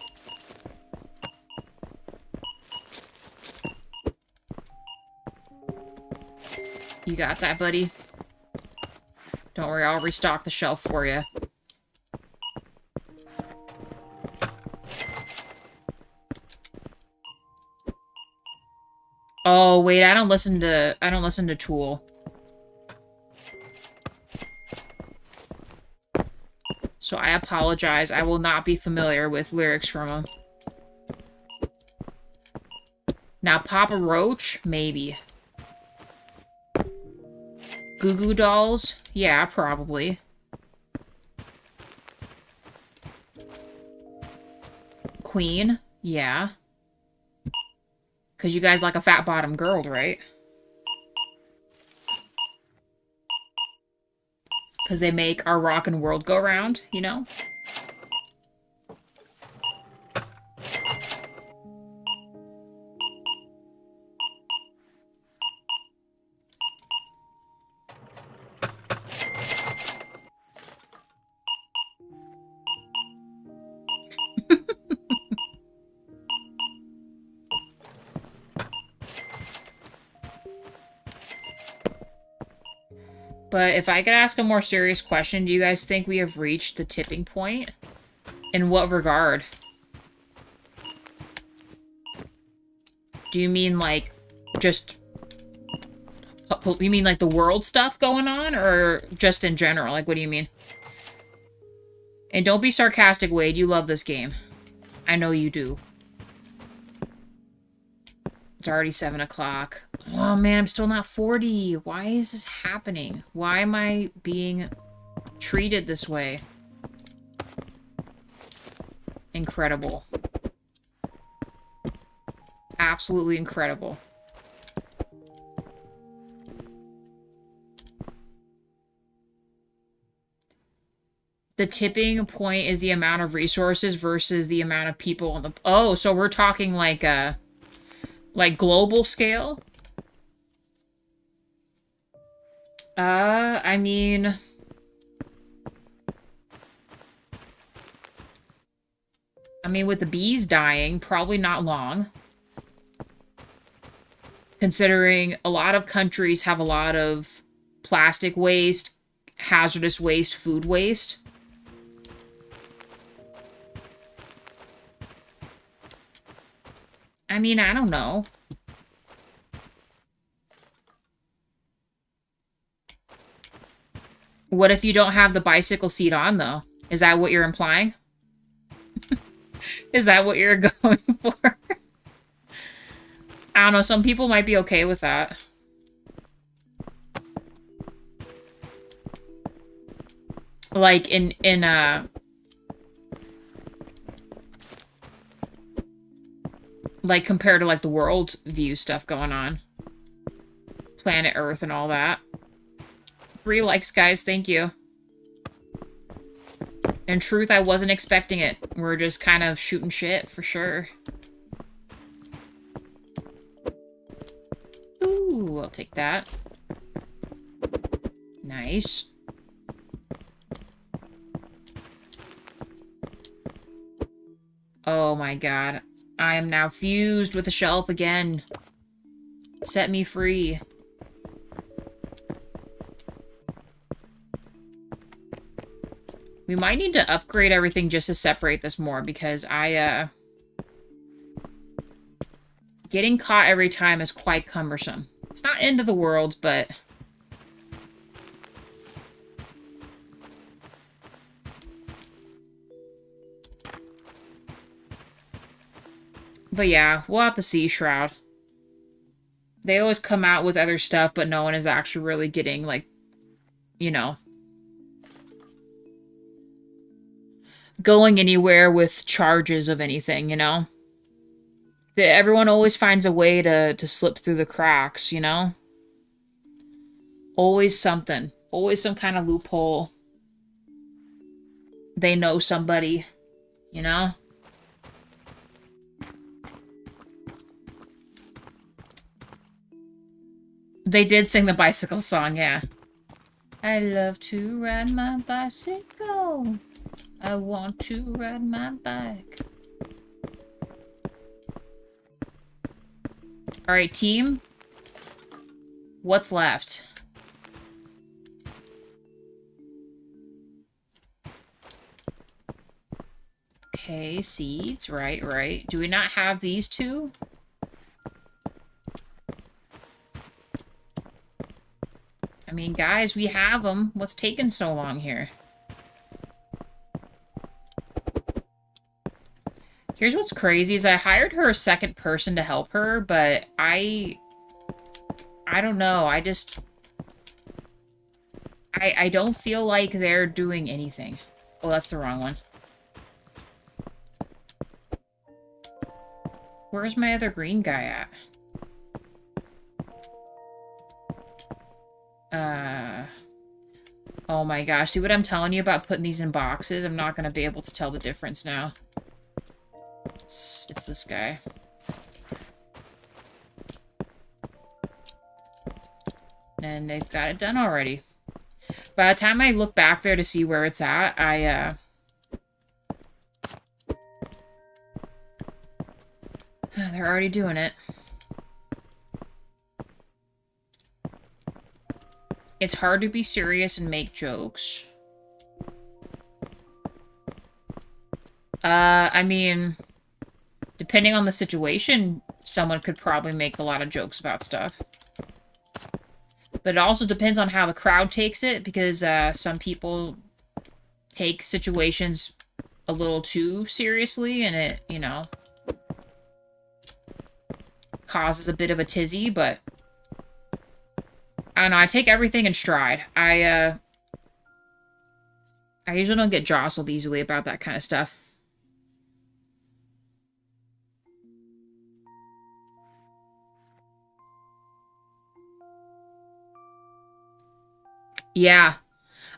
You got that, buddy? Don't worry, I'll restock the shelf for you. Oh, wait, I don't listen to Tool. So I apologize. I will not be familiar with lyrics from him. Now, Papa Roach? Maybe. Goo Goo Dolls? Yeah, probably. Queen? Yeah. Because you guys like a fat bottom girl, right? Because they make our rockin' world go round, you know? But if I could ask a more serious question, do you guys think we have reached the tipping point? In what regard? Do you mean, like, just... You mean, like, the world stuff going on? Or just in general? Like, what do you mean? And don't be sarcastic, Wade. You love this game. I know you do. It's already 7 o'clock. Oh, man, I'm still not 40. Why is this happening? Why am I being treated this way? Incredible. Absolutely incredible. The tipping point is the amount of resources versus the amount of people on the... Oh, so we're talking like global scale? I mean... with the bees dying, probably not long. Considering a lot of countries have a lot of plastic waste, hazardous waste, food waste. I mean, I don't know. What if you don't have the bicycle seat on, though? Is that what you're implying? Is that what you're going for? I don't know, some people might be okay with that. Like, like, compared to, like, the world view stuff going on. Planet Earth and all that. 3 likes, guys, thank you. In truth, I wasn't expecting it. We're just kind of shooting shit, for sure. Ooh, I'll take that. Nice. Oh my god. I am now fused with the shelf again. Set me free. We might need to upgrade everything just to separate this more, because getting caught every time is quite cumbersome. It's not end of the world, but... But yeah, we'll have to see Shroud. They always come out with other stuff, but no one is actually really getting, like, you know, going anywhere with charges of anything, you know? Everyone always finds a way to slip through the cracks, you know? Always something. Always some kind of loophole. They know somebody, you know? They did sing the bicycle song, yeah. I love to ride my bicycle. I want to ride my bike. Alright, team. What's left? Okay, seeds. Right. Do we not have these two? I mean, guys, we have them. What's taking so long here? Here's what's crazy is I hired her a second person to help her, but I don't know. I don't feel like they're doing anything. Oh, that's the wrong one. Where's my other green guy at? Oh my gosh. See what I'm telling you about putting these in boxes? I'm not going to be able to tell the difference now. It's this guy. And they've got it done already. By the time I look back there to see where it's at, they're already doing it. It's hard to be serious and make jokes. I mean, depending on the situation, someone could probably make a lot of jokes about stuff. But it also depends on how the crowd takes it, because some people take situations a little too seriously, and it, you know, causes a bit of a tizzy, but I don't know, I take everything in stride. I usually don't get jostled easily about that kind of stuff. Yeah,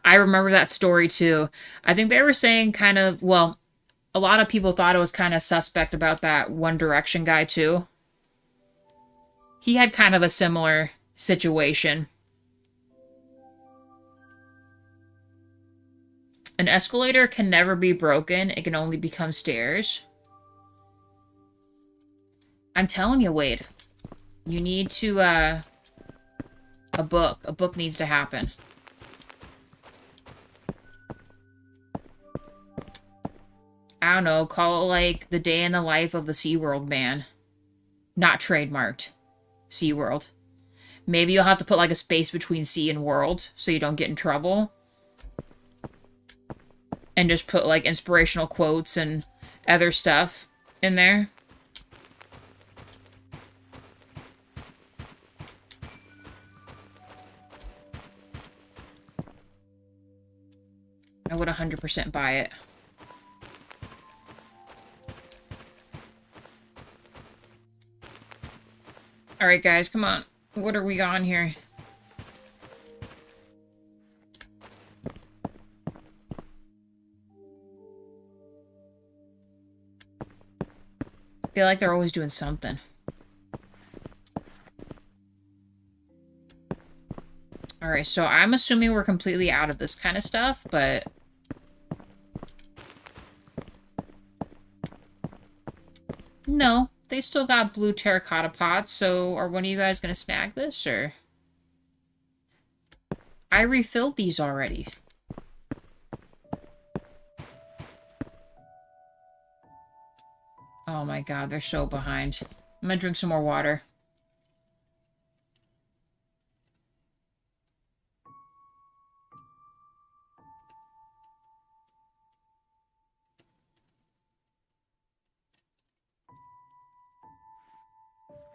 I remember that story too. I think they were saying kind of, well, a lot of people thought it was kind of suspect about that One Direction guy too. He had kind of a similar situation. An escalator can never be broken. It can only become stairs. I'm telling you, Wade. You need to, a book. A book needs to happen. I don't know, call it like the day in the life of the SeaWorld man. Not trademarked. SeaWorld. Maybe you'll have to put like a space between sea and world so you don't get in trouble. and just put like inspirational quotes and other stuff in there. I would 100% buy it. Alright guys, come on. What are we on here? I feel like they're always doing something. Alright, so I'm assuming we're completely out of this kind of stuff, but... No, they still got blue terracotta pots, so are one of you guys gonna snag this, or... I refilled these already. Oh my god, they're so behind. I'm gonna drink some more water.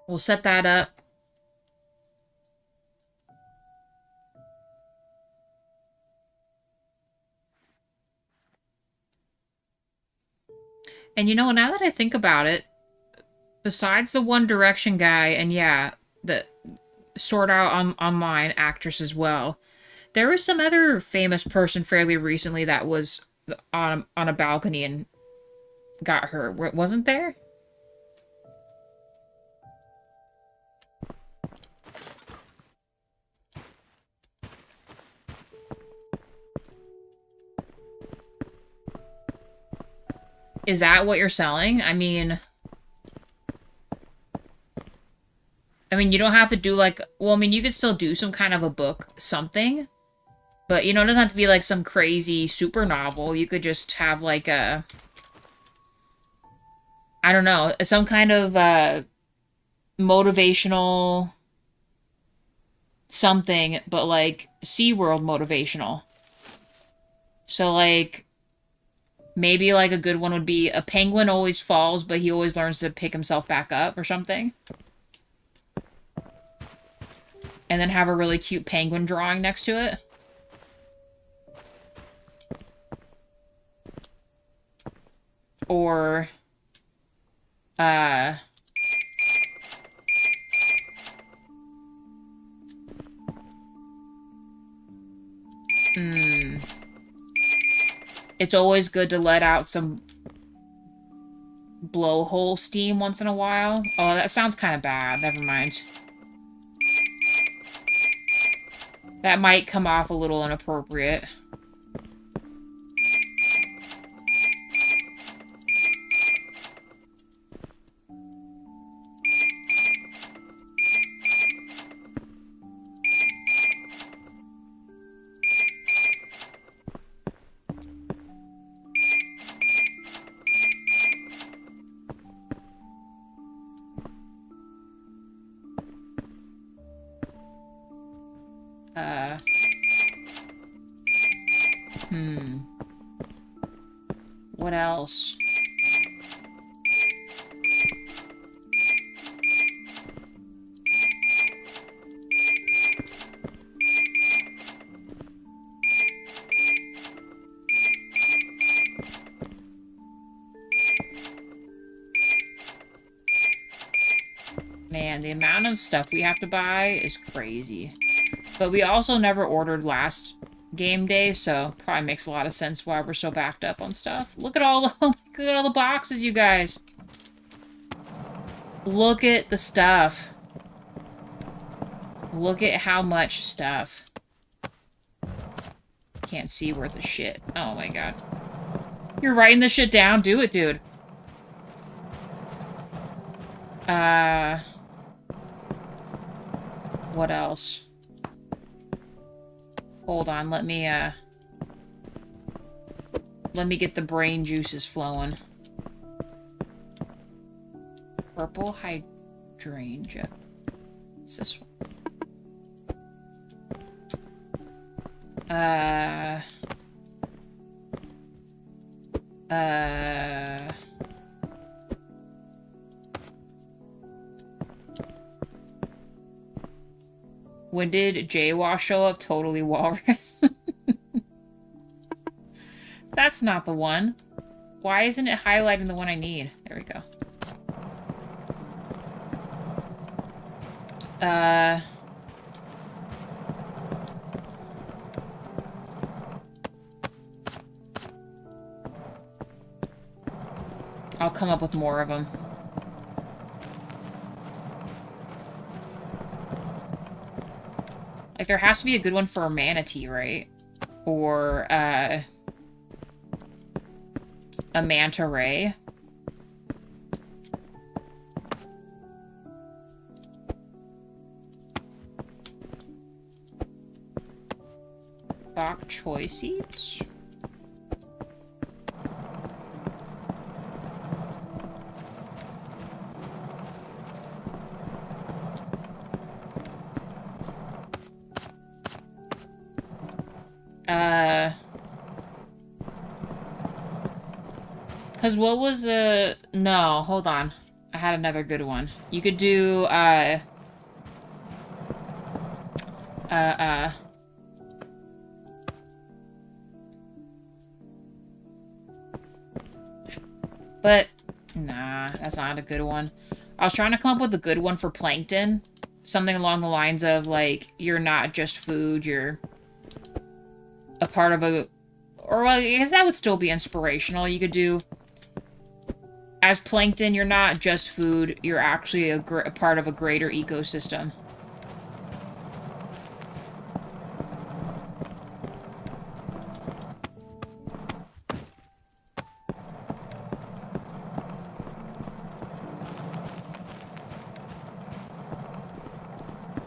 We'll set that up. And you know, now that I think about it, besides the One Direction guy, and yeah, the Sword Art Online actress as well, there was some other famous person fairly recently that was on a balcony and got hurt. Wasn't there? Is that what you're selling? I mean, you don't have to do like, well, I mean, you could still do some kind of a book, something. But, you know, it doesn't have to be like some crazy super novel. You could just have like a, I don't know, some kind of motivational something, but like SeaWorld motivational. So like, maybe like a good one would be a penguin always falls, but he always learns to pick himself back up or something. And then have a really cute penguin drawing next to it. Or, it's always good to let out some blowhole steam once in a while. Oh, that sounds kind of bad. Never mind. That might come off a little inappropriate. What else? Man, the amount of stuff we have to buy is crazy. But we also never ordered last game day, so probably makes a lot of sense why we're so backed up on stuff. Look at all the look at all the boxes, you guys. Look at the stuff. Look at how much stuff. Can't see worth a shit. Oh my god. You're writing this shit down? Do it, dude. What else? Hold on, let me get the brain juices flowing. Purple hydrangea. What's this one? When did Jaywa show up? Totally walrus. That's not the one. Why isn't it highlighting the one I need? There we go. I'll come up with more of them. Like, there has to be a good one for a manatee, right? Or, a manta ray. Bok choy seeds? Because what was the... No, hold on. I had another good one. You could do, But, nah, that's not a good one. I was trying to come up with a good one for plankton. Something along the lines of, like, you're not just food, you're a part of a... Or, well, I guess that would still be inspirational. You could do... As plankton, you're not just food, you're actually a part of a greater ecosystem.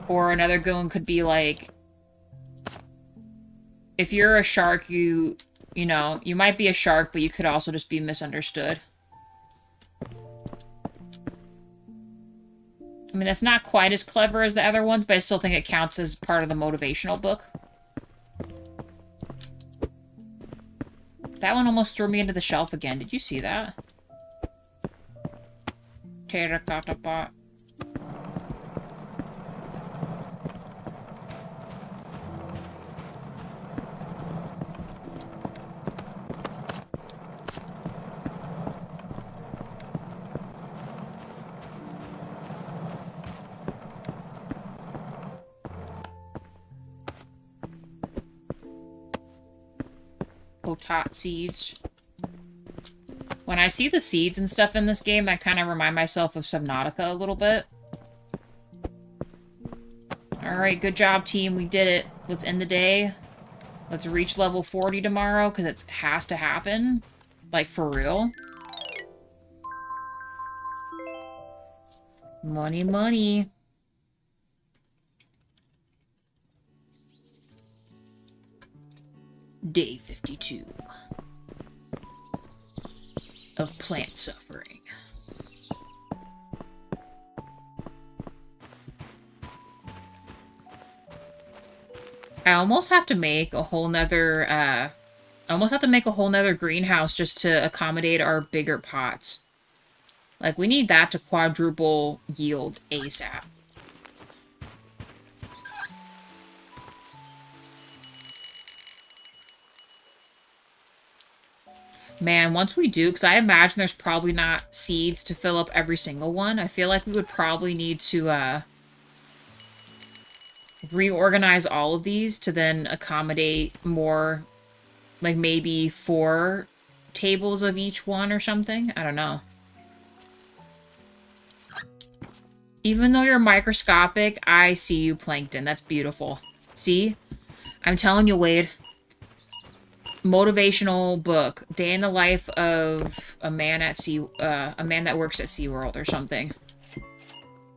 Or another good one could be like, if you're a shark, you know, you might be a shark, but you could also just be misunderstood. I mean, that's not quite as clever as the other ones, but I still think it counts as part of the motivational book. That one almost threw me into the shelf again. Did you see that? Terracotta pot. Potat seeds. When I see the seeds and stuff in this game, I kind of remind myself of Subnautica a little bit. Alright, good job, team. We did it. Let's end the day. Let's reach level 40 tomorrow, because it has to happen. Like, for real. Money, money. Day 52 of plant suffering. I almost have to make a whole nother, greenhouse just to accommodate our bigger pots. Like, we need that to quadruple yield ASAP. Man, once we do, because I imagine there's probably not seeds to fill up every single one, I feel like we would probably need to, reorganize all of these to then accommodate more, like maybe 4 tables of each one or something. I don't know. Even though you're microscopic, I see you, Plankton. That's beautiful. See? I'm telling you, Wade. Motivational book. Day in the life of a man at sea, a man that works at SeaWorld or something.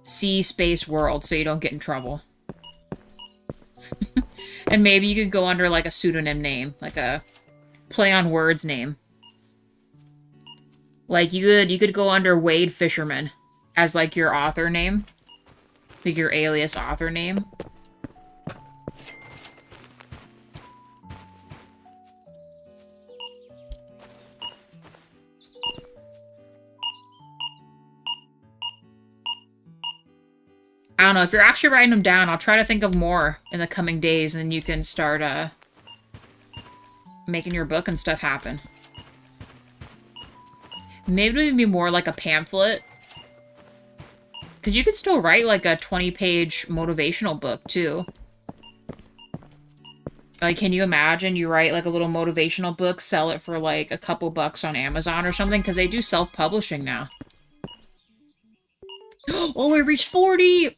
Sea Space World, so you don't get in trouble. And maybe you could go under, like, a pseudonym name. Like a play-on-words name. Like, you could go under Wade Fisherman as, like, your author name. Like, your alias author name. know. If you're actually writing them down, I'll try to think of more in the coming days, and then you can start making your book and stuff happen. Maybe it would be more like a pamphlet. Because you could still write like a 20-page motivational book, too. Like, can you imagine you write like a little motivational book, sell it for like a couple bucks on Amazon or something? Because they do self-publishing now. Oh, we reached 40!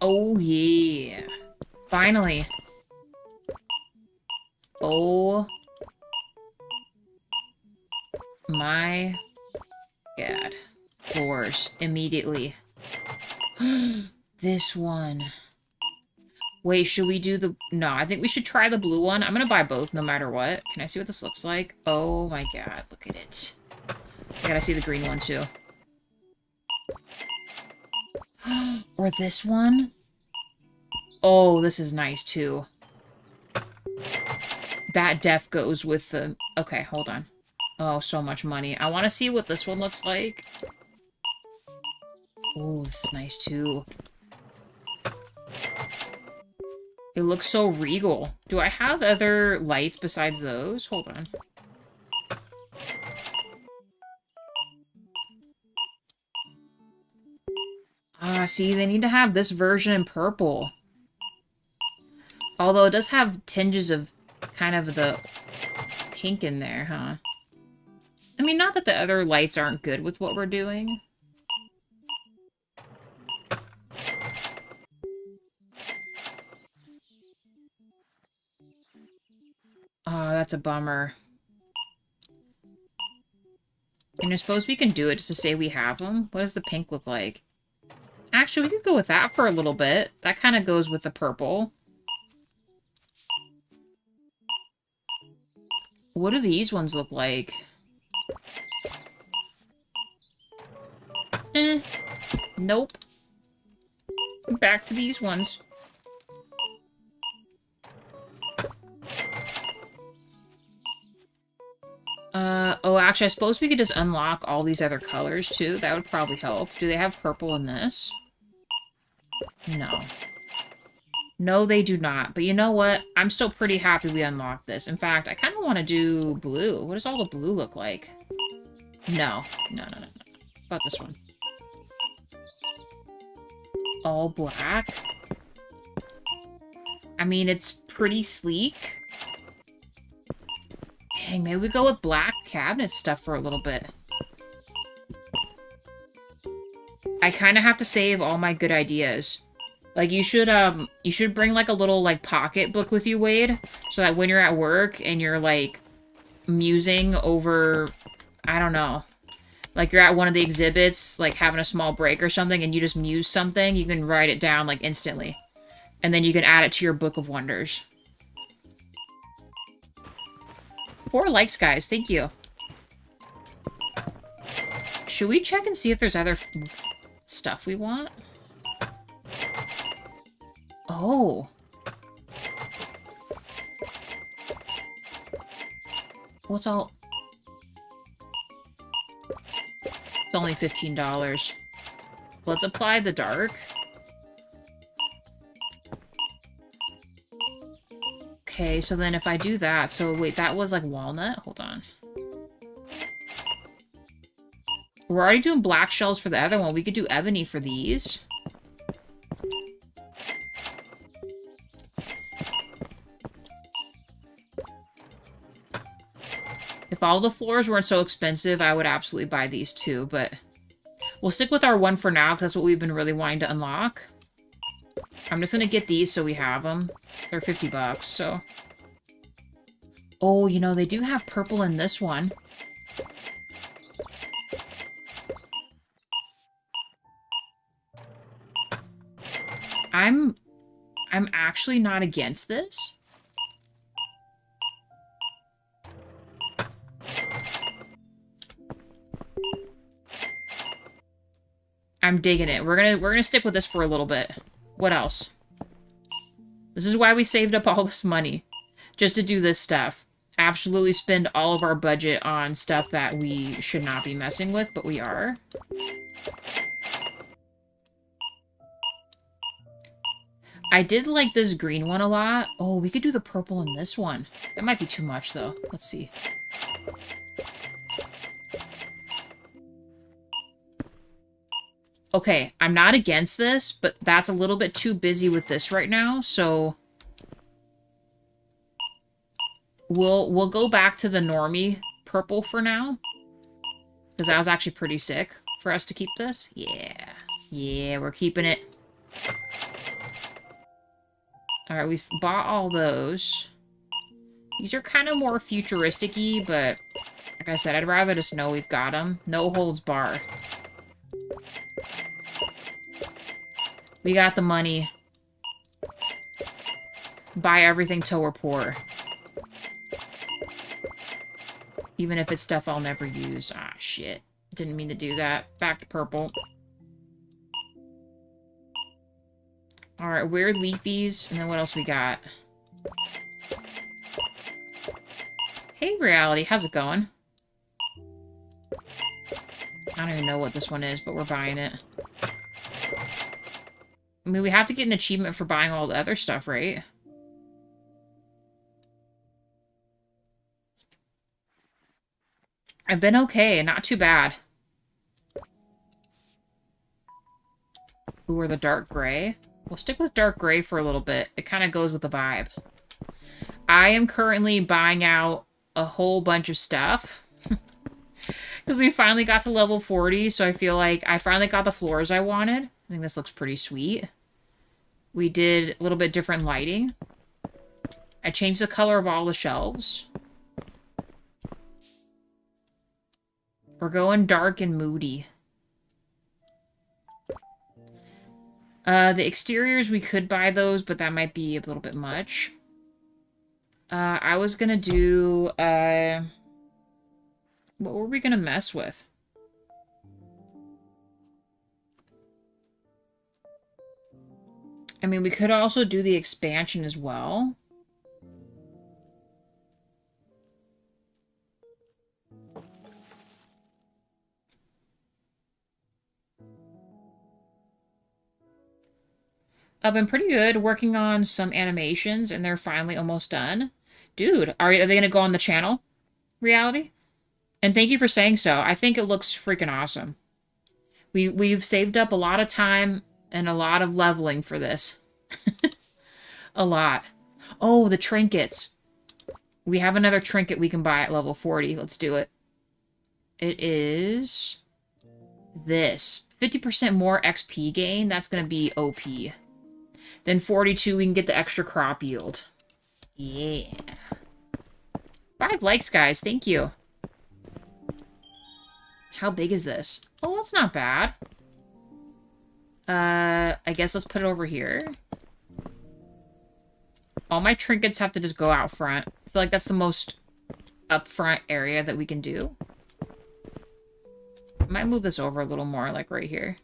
Oh, yeah. Finally. Oh. My God. Floors. Immediately. This one. Wait, should we do the... No, I think we should try the blue one. I'm gonna buy both no matter what. Can I see what this looks like? Oh my God, look at it. I gotta see the green one too. Or this one? Oh, this is nice too. That def goes with the... Okay, hold on. Oh, so much money. I want to see what this one looks like. Oh, this is nice too. It looks so regal. Do I have other lights besides those? Hold on. Ah, see, they need to have this version in purple. Although it does have tinges of kind of the pink in there, huh? I mean, not that the other lights aren't good with what we're doing. Oh, that's a bummer. And I suppose we can do it just to say we have them. What does the pink look like? Actually, we could go with that for a little bit. That kind of goes with the purple. What do these ones look like? Nope. Back to these ones. Oh, actually, I suppose we could just unlock all these other colors, too. That would probably help. Do they have purple in this? No. No, they do not. But you know what? I'm still pretty happy we unlocked this. In fact, I kind of want to do blue. What does all the blue look like? No. No. How about this one? All black? I mean, it's pretty sleek. Dang, maybe we go with black cabinet stuff for a little bit. I kind of have to save all my good ideas. Like, you should bring, like, a little, like, pocket book with you, Wade, so that when you're at work and you're, like, musing over, I don't know, like, you're at one of the exhibits, like, having a small break or something, and you just muse something, you can write it down, like, instantly. And then you can add it to your book of wonders. 4 likes, guys. Thank you. Should we check and see if there's other stuff we want? Oh. What's all... It's only $15. Let's apply the dark. Okay, so then if I do that... So, wait, that was like walnut? Hold on. We're already doing black shells for the other one. We could do ebony for these. If all the floors weren't so expensive, I would absolutely buy these too, but we'll stick with our one for now, because that's what we've been really wanting to unlock. I'm just gonna get these so we have them. They're 50 bucks, so... Oh, you know, they do have purple in this one. I'm actually not against this. I'm digging it. We're gonna stick with this for a little bit. What else? This is why we saved up all this money. Just to do this stuff. Absolutely spend all of our budget on stuff that we should not be messing with, but we are. I did like this green one a lot. Oh, we could do the purple in this one. That might be too much, though. Let's see. Okay, I'm not against this, but that's a little bit too busy with this right now, so... We'll go back to the normie purple for now. Because that was actually pretty sick for us to keep this. Yeah. Yeah, we're keeping it. Alright, we've bought all those. These are kind of more futuristic-y, but like I said, I'd rather just know we've got them. No holds bar. We got the money. Buy everything till we're poor. Even if it's stuff I'll never use. Ah, shit. Didn't mean to do that. Back to purple. Alright, weird leafies. And then what else we got? Hey, Reality. How's it going? I don't even know what this one is, but we're buying it. I mean, we have to get an achievement for buying all the other stuff, right? I've been okay. Not too bad. Ooh, or the dark gray. We'll stick with dark gray for a little bit. It kind of goes with the vibe. I am currently buying out a whole bunch of stuff. Because we finally got to level 40, so I feel like I finally got the floors I wanted. I think this looks pretty sweet. We did a little bit different lighting. I changed the color of all the shelves. We're going dark and moody. The exteriors, we could buy those, but that might be a little bit much. I was gonna do, what were we gonna mess with? I mean, we could also do the expansion as well. I've been pretty good working on some animations, and they're finally almost done. Dude, are they going to go on the channel? Reality? And thank you for saying so. I think it looks freaking awesome. We've saved up a lot of time and a lot of leveling for this. A lot. Oh, the trinkets. We have another trinket we can buy at level 40. Let's do it. It is this. 50% more XP gain. That's going to be OP. Then 42, we can get the extra crop yield. Yeah. 5 likes, guys. Thank you. How big is this? Oh, that's not bad. I guess let's put it over here. All my trinkets have to just go out front. I feel like that's the most upfront area that we can do. I might move this over a little more, like right here.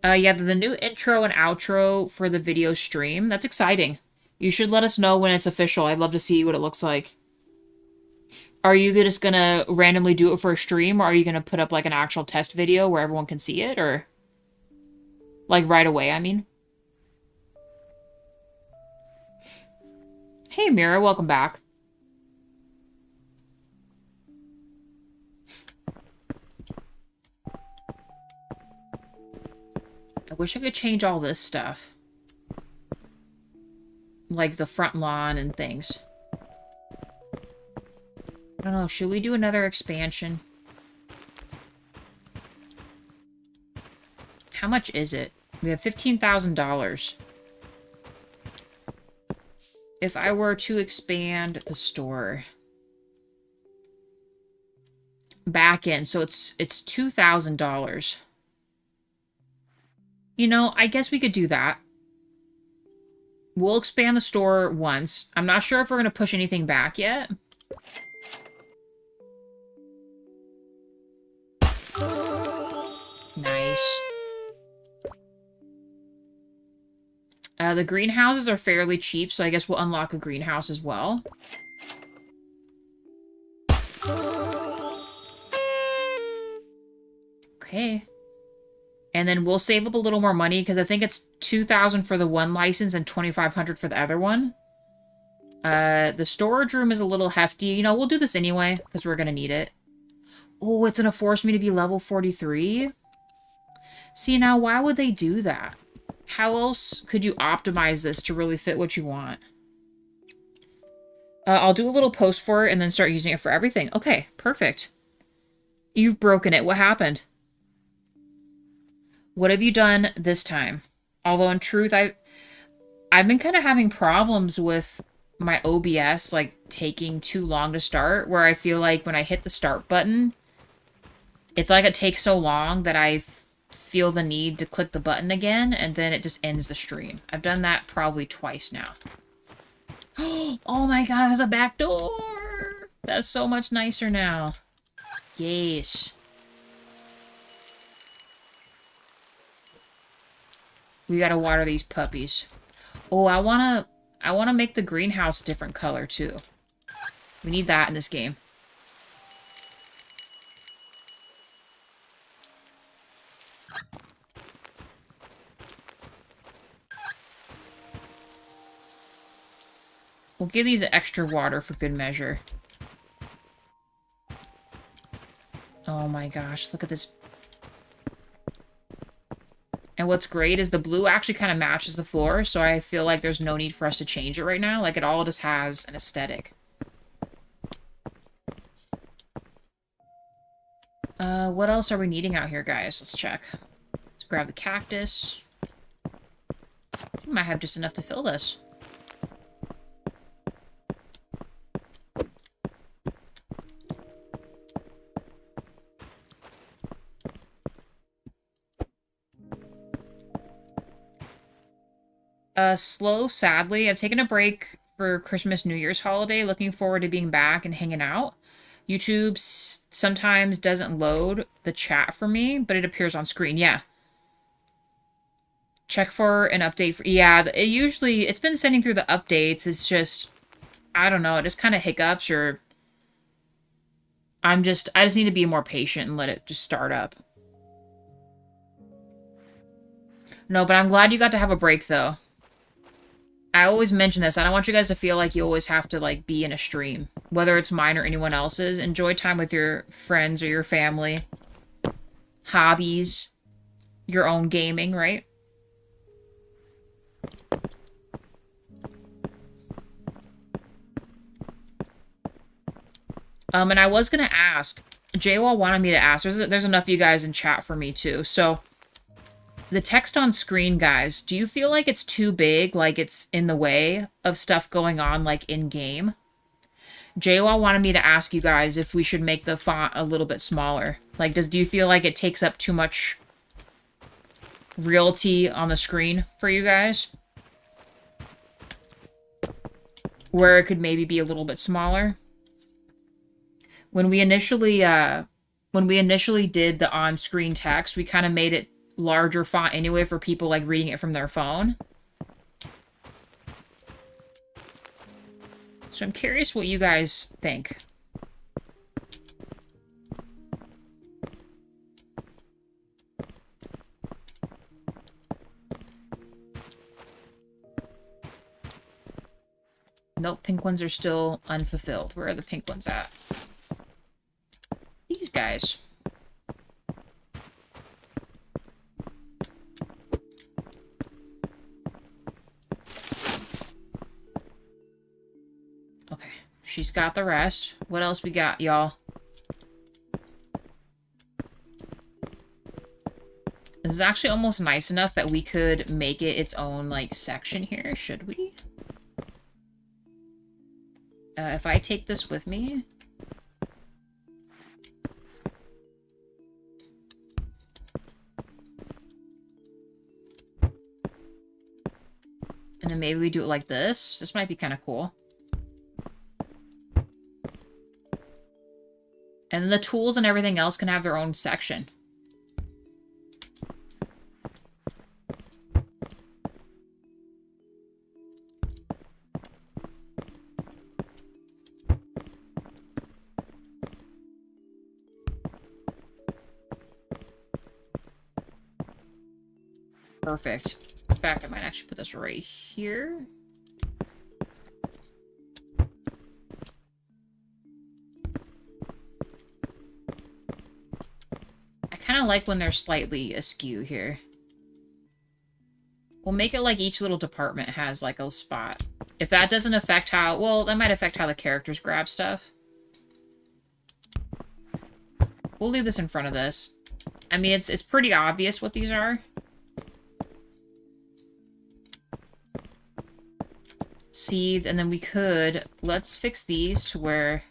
Yeah, the new intro and outro for the video stream. That's exciting. You should let us know when it's official. I'd love to see what it looks like. Are you just gonna randomly do it for a stream, or are you gonna put up like an actual test video where everyone can see it, or like right away, I mean? Hey Mira, welcome back. I wish I could change all this stuff. Like the front lawn and things. I don't know, should we do another expansion? How much is it? We have $15,000. If I were to expand the store back in, so it's $2,000. You know, I guess we could do that. We'll expand the store once. I'm not sure if we're going to push anything back yet. Nice. The greenhouses are fairly cheap, so I guess we'll unlock a greenhouse as well. Okay. And then we'll save up a little more money because I think it's 2,000 for the one license and 2,500 for the other one. The storage room is a little hefty. You know, we'll do this anyway because we're going to need it. Oh, it's going to force me to be level 43? See, now, why would they do that? How else could you optimize this to really fit what you want? I'll do a little post for it and then start using it for everything. Okay, perfect. You've broken it. What happened? What have you done this time? Although, in truth, I've been kind of having problems with my OBS, like, taking too long to start, where I feel like when I hit the start button, it's like it takes so long that I feel the need to click the button again, and then it just ends the stream. I've done that probably twice now. Oh my god, there's a back door! That's so much nicer now. Yes. We gotta water these puppies. Oh, I wanna make the greenhouse a different color too. We need that in this game. We'll give these extra water for good measure. Oh my gosh, look at this. And what's great is the blue actually kind of matches the floor, so I feel like there's no need for us to change it right now. Like, it all just has an aesthetic. What else are we needing out here, guys? Let's check. Let's grab the cactus. We might have just enough to fill this. Slow, sadly. I've taken a break for Christmas, New Year's holiday. Looking forward to being back and hanging out. YouTube sometimes doesn't load the chat for me, but it appears on screen. Yeah. Check for an update for... Yeah, it's been sending through the updates. It's just... I don't know. It just kind of hiccups or... I just need to be more patient and let it just start up. No, but I'm glad you got to have a break, though. I always mention this. I don't want you guys to feel like you always have to, like, be in a stream. Whether it's mine or anyone else's. Enjoy time with your friends or your family. Hobbies. Your own gaming, right? And I was going to ask. Jaywall wanted me to ask. There's enough of you guys in chat for me, too. So... the text on screen, guys, do you feel like it's too big, like it's in the way of stuff going on, like, in-game? Jaywall wanted me to ask you guys if we should make the font a little bit smaller. Like, do you feel like it takes up too much realty on the screen for you guys? Where it could maybe be a little bit smaller? When we initially did the on-screen text, we kind of made it larger font anyway for people like reading it from their phone. So I'm curious what you guys think. Nope, pink ones are still unfulfilled. Where are the pink ones at? These guys. She's got the rest. What else we got, y'all? This is actually almost nice enough that we could make it its own, like, section here. Should we? If I take this with me... and then maybe we do it like this. This might be kind of cool. And then the tools and everything else can have their own section. Perfect. In fact, I might actually put this right here. I kind of like when they're slightly askew here. We'll make it like each little department has like a spot. If that doesn't affect how... Well, that might affect how the characters grab stuff. We'll leave this in front of this. I mean, it's pretty obvious what these are. Seeds, and then we could... Let's fix these to where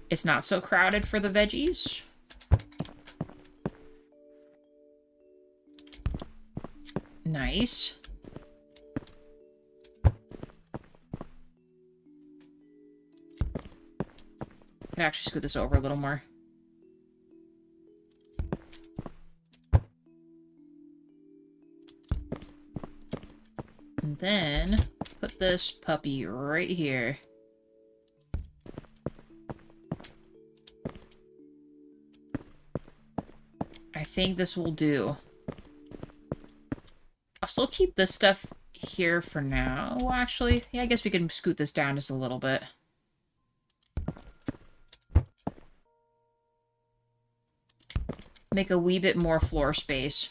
it's not so crowded for the veggies. Nice. Could actually scoot this over a little more. And then put this puppy right here. I think this will do. I'll still keep this stuff here for now. Well, actually, yeah, I guess we can scoot this down just a little bit. Make a wee bit more floor space.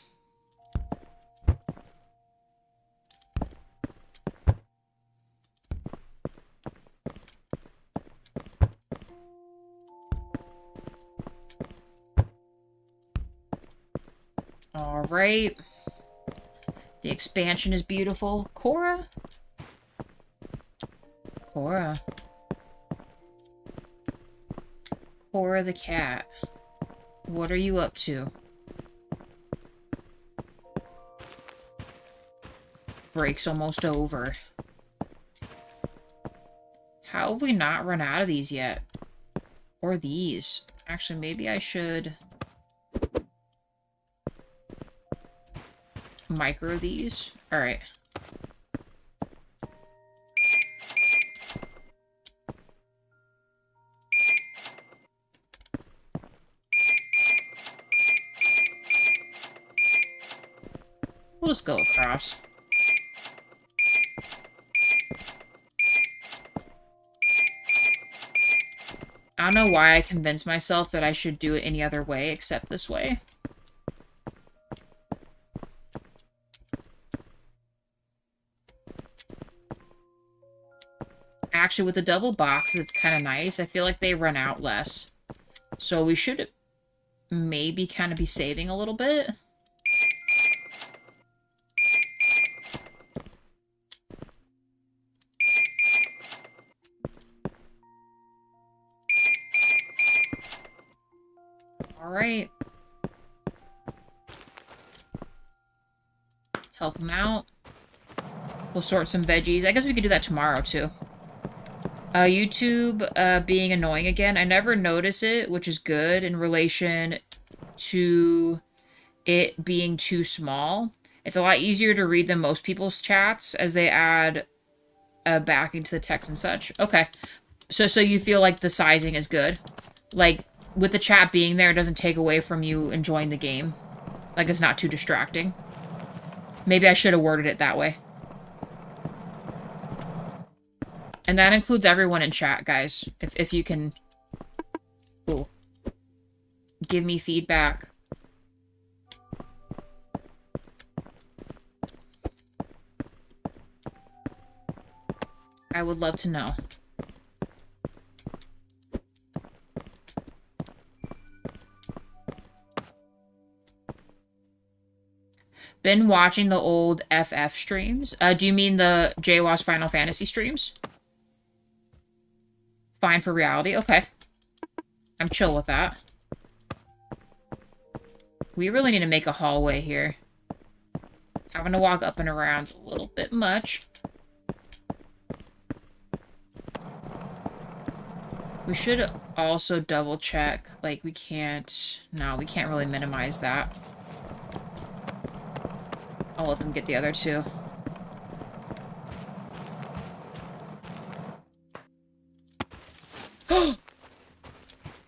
All right. The expansion is beautiful. Cora? Cora. Cora the cat. What are you up to? Break's almost over. How have we not run out of these yet? Or these? Actually, maybe I should... micro these. All right. We'll just go across. I don't know why I convinced myself that I should do it any other way except this way. Actually, with the double boxes, it's kind of nice. I feel like they run out less. So we should maybe kind of be saving a little bit. All right. Let's help them out. We'll sort some veggies. I guess we could do that tomorrow, too. YouTube being annoying again. I never notice it, which is good in relation to it being too small. It's a lot easier to read than most people's chats as they add backing to the text and such. Okay. So you feel like the sizing is good? Like, with the chat being there, it doesn't take away from you enjoying the game? Like, it's not too distracting? Maybe I should have worded it that way. And that includes everyone in chat, guys. If you can... Ooh. Give me feedback. I would love to know. Been watching the old FF streams. Do you mean the JWAS Final Fantasy streams? Fine for reality. Okay. I'm chill with that. We really need to make a hallway here. Having to walk up and around's a little bit much. We should also double check. Like, we can't... No, we can't really minimize that. I'll let them get the other two.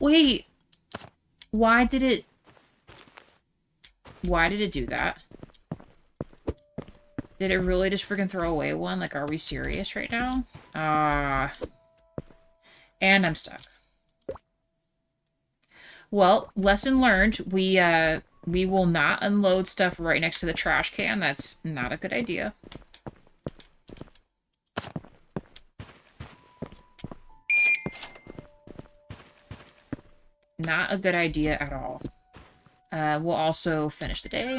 Wait! Why did it do that? Did it really just freaking throw away one? Like, are we serious right now? And I'm stuck. Well, lesson learned. We will not unload stuff right next to the trash can. That's not a good idea. Not a good idea at all. We'll also finish the day.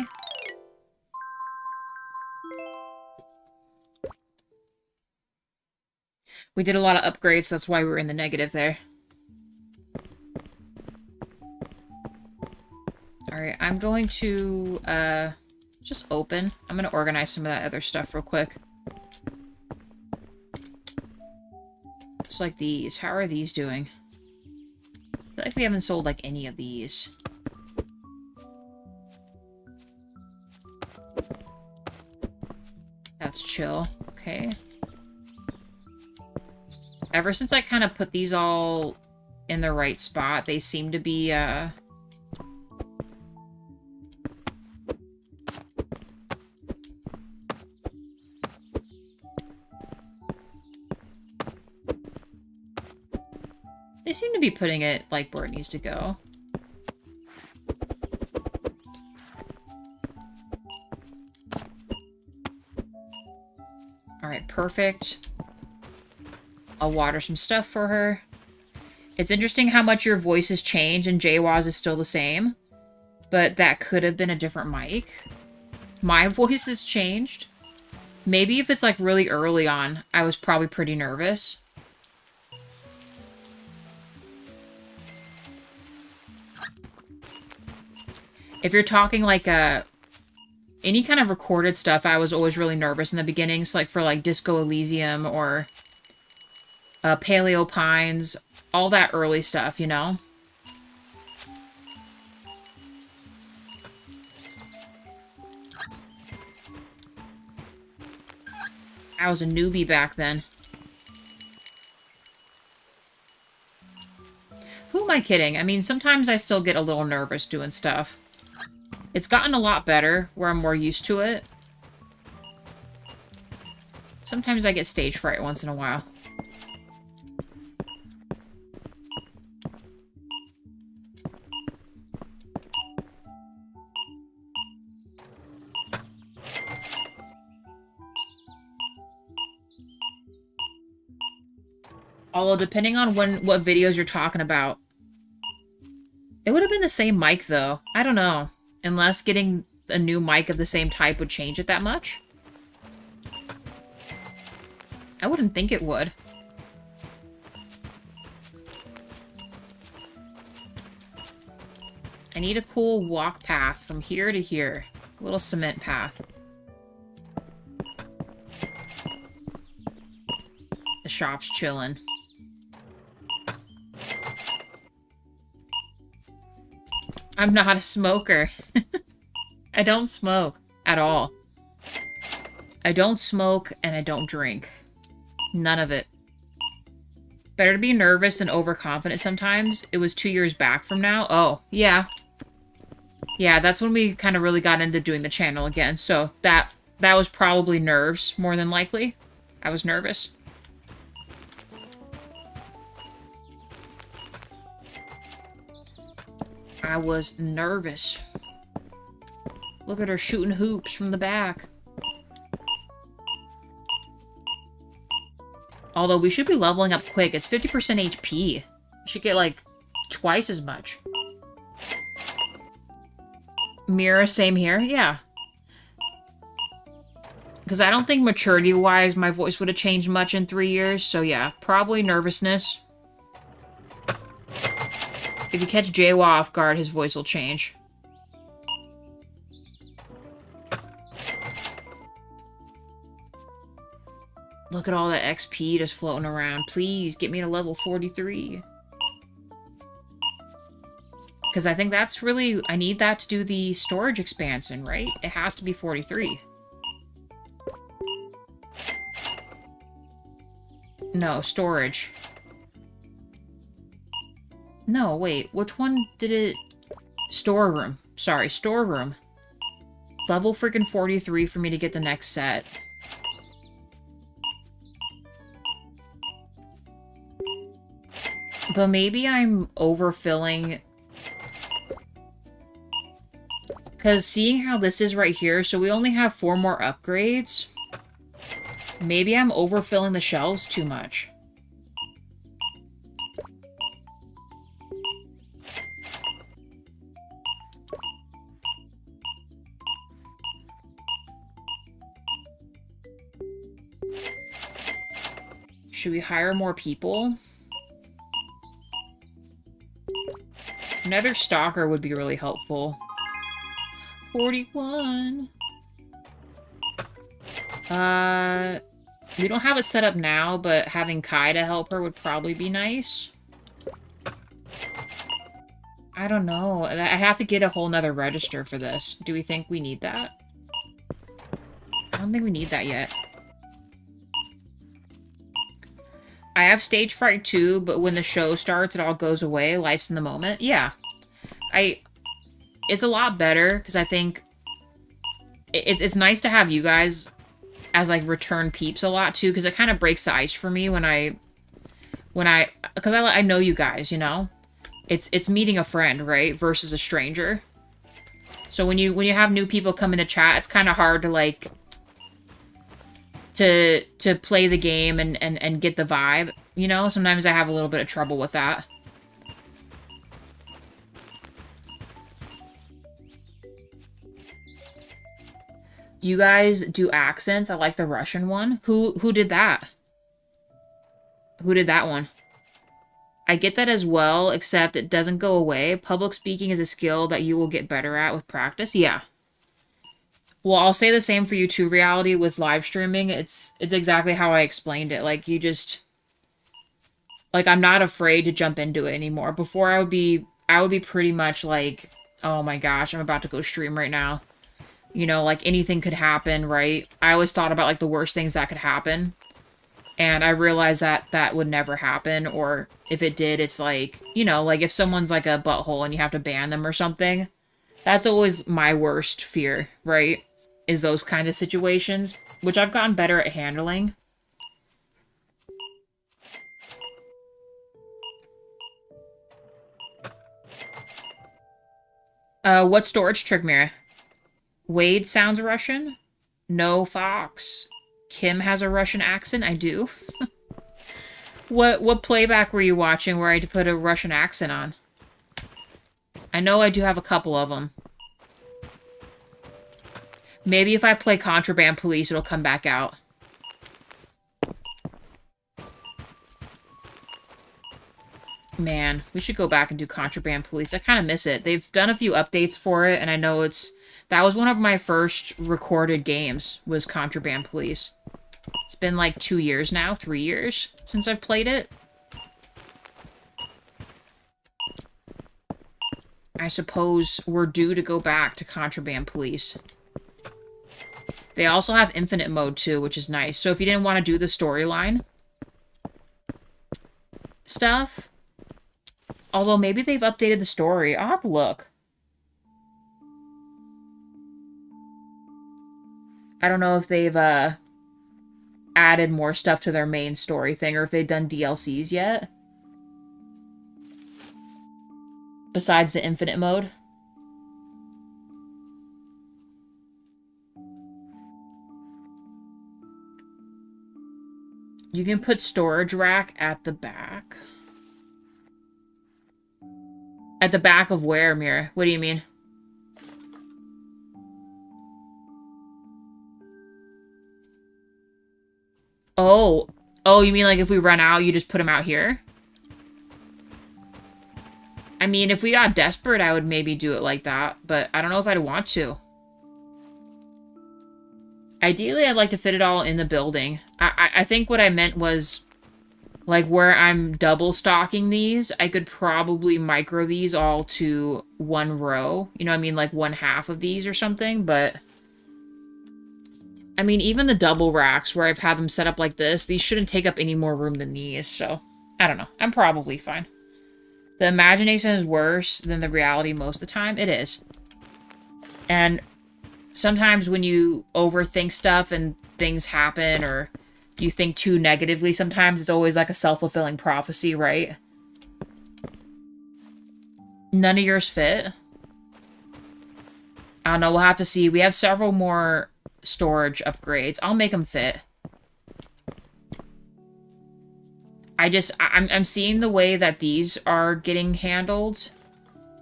We did a lot of upgrades, so that's why we're in the negative there. Alright, I'm going to, just open. I'm going to organize some of that other stuff real quick. Just like these. How are these doing? I feel like we haven't sold, like, any of these. That's chill. Okay. Ever since I kind of put these all in the right spot, they seem to be, they seem to be putting it, like, where it needs to go. Alright, perfect. I'll water some stuff for her. It's interesting how much your voice has changed and Jaywaz is still the same. But that could have been a different mic. My voice has changed. Maybe if it's like really early on, I was probably pretty nervous. If you're talking like any kind of recorded stuff, I was always really nervous in the beginning. So like for like Disco Elysium or Paleo Pines, all that early stuff, you know? I was a newbie back then. Who am I kidding? I mean, sometimes I still get a little nervous doing stuff. It's gotten a lot better where I'm more used to it. Sometimes I get stage fright once in a while. Although, depending on what videos you're talking about. It would have been the same mic, though. I don't know. Unless getting a new mic of the same type would change it that much. I wouldn't think it would. I need a cool walk path from here to here. A little cement path. The shop's chillin'. I'm not a smoker. I don't smoke at all. I don't smoke and I don't drink. None of it. Better to be nervous than overconfident sometimes. It was 2 years back from now. Oh, yeah. Yeah, that's when we kind of really got into doing the channel again. So that was probably nerves, more than likely. I was nervous. I was nervous. Look at her shooting hoops from the back. Although we should be leveling up quick. It's 50% HP. We should get like twice as much. Mira, same here. Yeah. Because I don't think maturity-wise my voice would have changed much in 3 years. So yeah, probably nervousness. If you catch Jawa off guard, his voice will change. Look at all that XP just floating around. Please, get me to level 43. Because I think that's really... I need that to do the storage expansion, right? It has to be 43. No, storage. No, wait. Which one did it... Storeroom. Sorry, storeroom. level freaking 43 for me to get the next set. But maybe I'm overfilling. Because seeing how this is right here, so we only have 4 more upgrades. Maybe I'm overfilling the shelves too much. Should we hire more people? Another stalker would be really helpful. 41. We don't have it set up now, but having Kai to help her would probably be nice. I don't know. I have to get a whole nother register for this. Do we think we need that? I don't think we need that yet. I have stage fright too, but when the show starts, it all goes away. Life's in the moment. Yeah. It's a lot better, because I think it's nice to have you guys as, like, return peeps a lot, too, because it kind of breaks the ice for me because I know you guys, you know? It's meeting a friend, right? Versus a stranger. So when you have new people come into chat, it's kind of hard to, like, to play the game and get the vibe, you know? Sometimes I have a little bit of trouble with that. You guys do accents. I like the Russian one. Who did that? Who did that one? I get that as well, except it doesn't go away. Public speaking is a skill that you will get better at with practice. Yeah. Well, I'll say the same for you too, Reality, with live streaming. It's exactly how I explained it. Like, you just... Like, I'm not afraid to jump into it anymore. Before, I would be pretty much like, oh my gosh, I'm about to go stream right now. You know, like, anything could happen, right? I always thought about, like, the worst things that could happen. And I realized that that would never happen. Or if it did, it's like, you know, like, if someone's, like, a butthole and you have to ban them or something. That's always my worst fear, right? Is those kind of situations. Which I've gotten better at handling. What storage trick, Mira? Wade sounds Russian? No, Fox. Kim has a Russian accent? I do. What playback were you watching where I had to put a Russian accent on? I know I do have a couple of them. Maybe if I play Contraband Police, it'll come back out. Man, we should go back and do Contraband Police. I kind of miss it. They've done a few updates for it, and I know that was one of my first recorded games, was Contraband Police. It's been like 2 years now, 3 years since I've played it. I suppose we're due to go back to Contraband Police. They also have infinite mode too, which is nice. So if you didn't want to do the storyline stuff, although maybe they've updated the story. I'll have to look. I don't know if they've added more stuff to their main story thing, or if they've done DLCs yet. Besides the infinite mode. You can put storage rack at the back. At the back of where, Mira? What do you mean? Oh. Oh, you mean like if we run out, you just put them out here? I mean, if we got desperate, I would maybe do it like that, but I don't know if I'd want to. Ideally, I'd like to fit it all in the building. I think what I meant was, like, where I'm double stocking these, I could probably micro these all to one row. You know what I mean? Like, one half of these or something, but... I mean, even the double racks where I've had them set up like this, these shouldn't take up any more room than these, so... I don't know. I'm probably fine. The imagination is worse than the reality most of the time. It is. And sometimes when you overthink stuff and things happen, or you think too negatively, sometimes it's always like a self-fulfilling prophecy, right? None of yours fit? I don't know, we'll have to see. We have several more storage upgrades. I'll make them fit. I'm seeing the way that these are getting handled,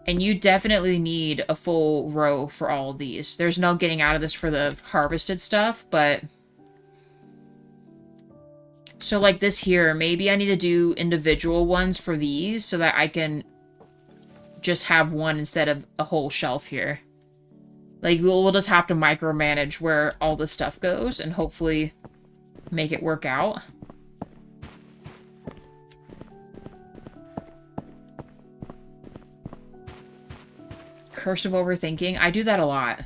and you definitely need a full row for all of these. There's no getting out of this for the harvested stuff, but... So like this here, maybe I need to do individual ones for these so that I can just have one instead of a whole shelf here. Like, we'll just have to micromanage where all this stuff goes and hopefully make it work out. Curse of overthinking. I do that a lot.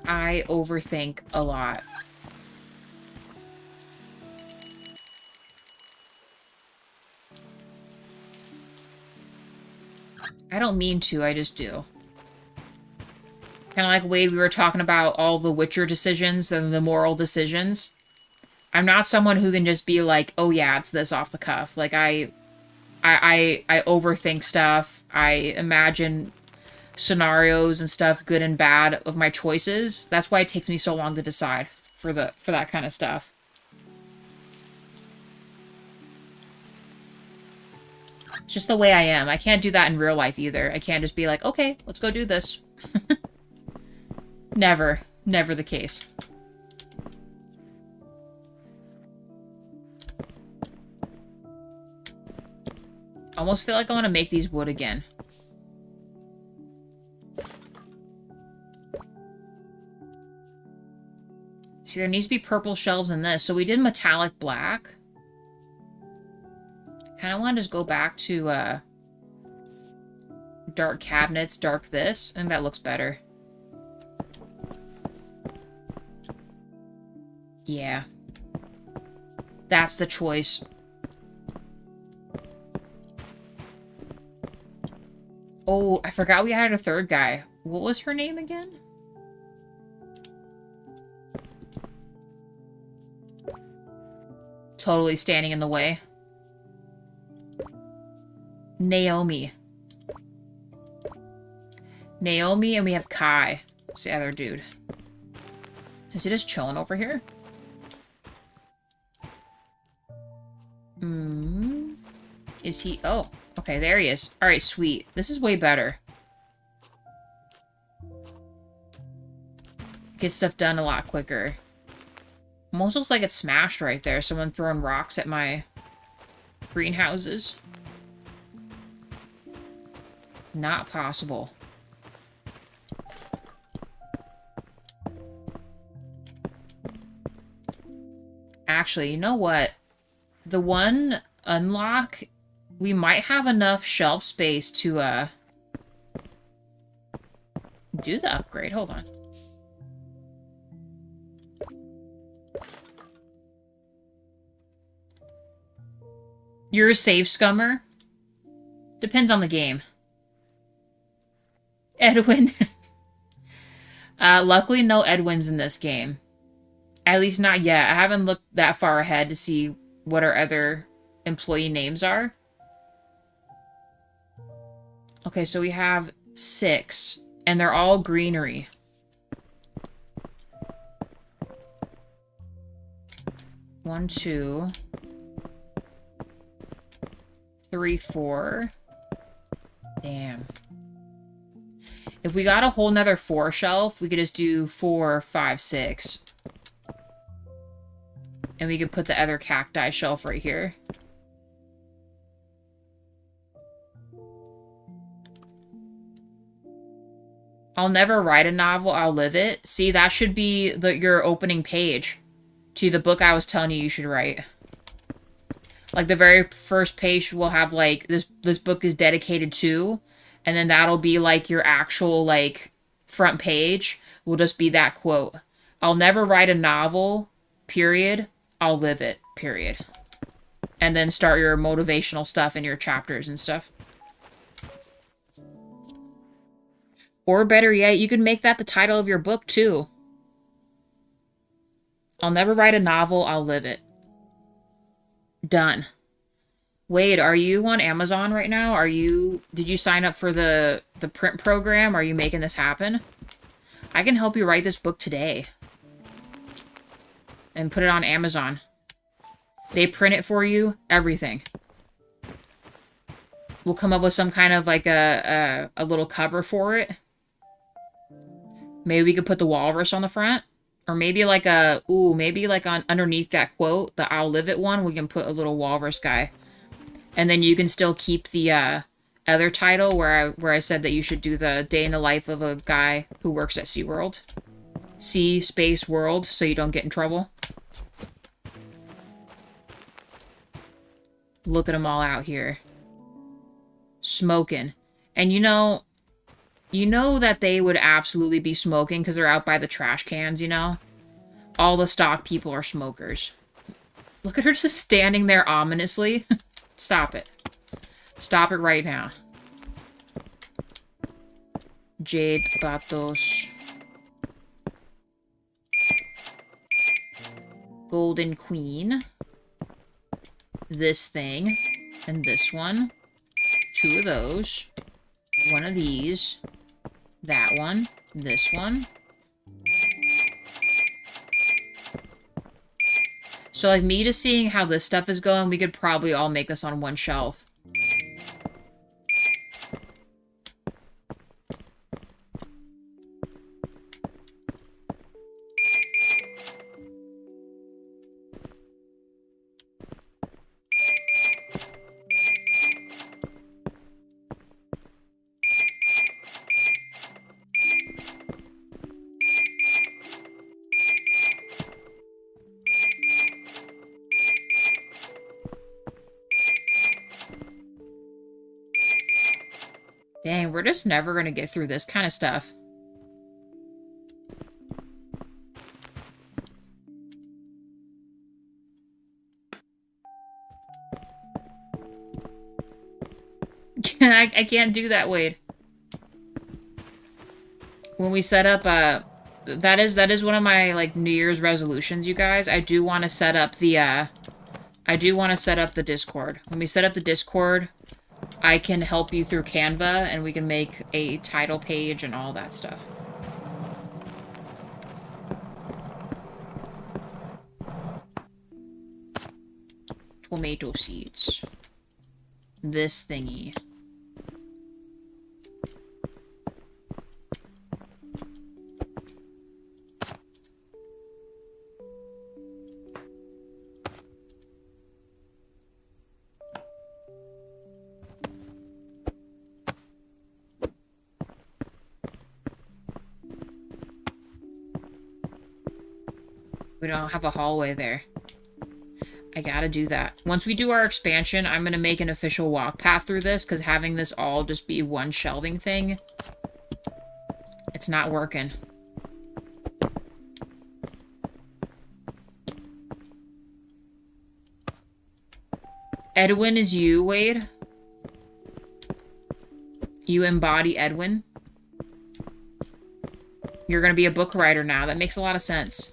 I overthink a lot. I don't mean to, I just do. Kind of like Wade, we were talking about all the Witcher decisions and the moral decisions. I'm not someone who can just be like, oh yeah, it's this off the cuff. Like, I overthink stuff. I imagine scenarios and stuff, good and bad, of my choices. That's why it takes me so long to decide for that kind of stuff. It's just the way I am. I can't do that in real life either. I can't just be like, okay, let's go do this. Never. Never the case. Almost feel like I want to make these wood again. See, there needs to be purple shelves in this. So we did metallic black. I kind of want to just go back to dark cabinets, dark this. I think that looks better. Yeah. That's the choice. Oh, I forgot we had a third guy. What was her name again? Totally standing in the way. Naomi. Naomi, and we have Kai. What's the other dude? Is he just chilling over here? Is he? Oh, okay, there he is. Alright, sweet. This is way better. Get stuff done a lot quicker. Almost looks like it's smashed right there. Someone throwing rocks at my greenhouses. Not possible. Actually, you know what? The one unlock, we might have enough shelf space to do the upgrade. Hold on. You're a safe scummer? Depends on the game. Edwin. Luckily, no Edwins in this game. At least not yet. I haven't looked that far ahead to see what our other employee names are. Okay, so we have 6, and they're all greenery. One, 2, 3, 4. Damn. If we got a whole nother 4 shelf, we could just do 4, 5, 6. And we could put the other cacti shelf right here. I'll never write a novel, I'll live it. See, that should be your opening page to the book I was telling you should write. Like, the very first page will have, like, this book is dedicated to, and then that'll be, like, your actual, like, front page will just be that quote. I'll never write a novel, period. I'll live it, period. And then start your motivational stuff in your chapters and stuff. Or better yet, you could make that the title of your book, too. I'll never write a novel, I'll live it. Done. Wade, are you on Amazon right now? Did you sign up for the print program? Are you making this happen? I can help you write this book today. And put it on Amazon. They print it for you, everything. We'll come up with some kind of like a little cover for it. Maybe we could put the walrus on the front. Or maybe like maybe like on underneath that quote, the I'll live it one, we can put a little walrus guy. And then you can still keep the other title where I said that you should do the day in the life of a guy who works at SeaWorld. Sea, space, world, so you don't get in trouble. Look at them all out here. Smoking. And you know that they would absolutely be smoking because they're out by the trash cans, you know? All the stock people are smokers. Look at her just standing there ominously. Stop it. Stop it right now. Jade Patos. Golden Queen. This thing. And this one. 2 of those. 1 of these. That one. This one. So, like, me just seeing how this stuff is going, we could probably all make this on one shelf. Dang, we're just never gonna get through this kind of stuff. I can't do that, Wade. When we set up, that is one of my, like, New Year's resolutions, you guys. I do want to set up the, Discord. When we set up the Discord, I can help you through Canva, and we can make a title page and all that stuff. Tomato seeds. This thingy. We don't have a hallway there. I gotta do that. Once we do our expansion, I'm gonna make an official walk path through this, because having this all just be one shelving thing, it's not working. Edwin is you, Wade? You embody Edwin? You're gonna be a book writer now. That makes a lot of sense.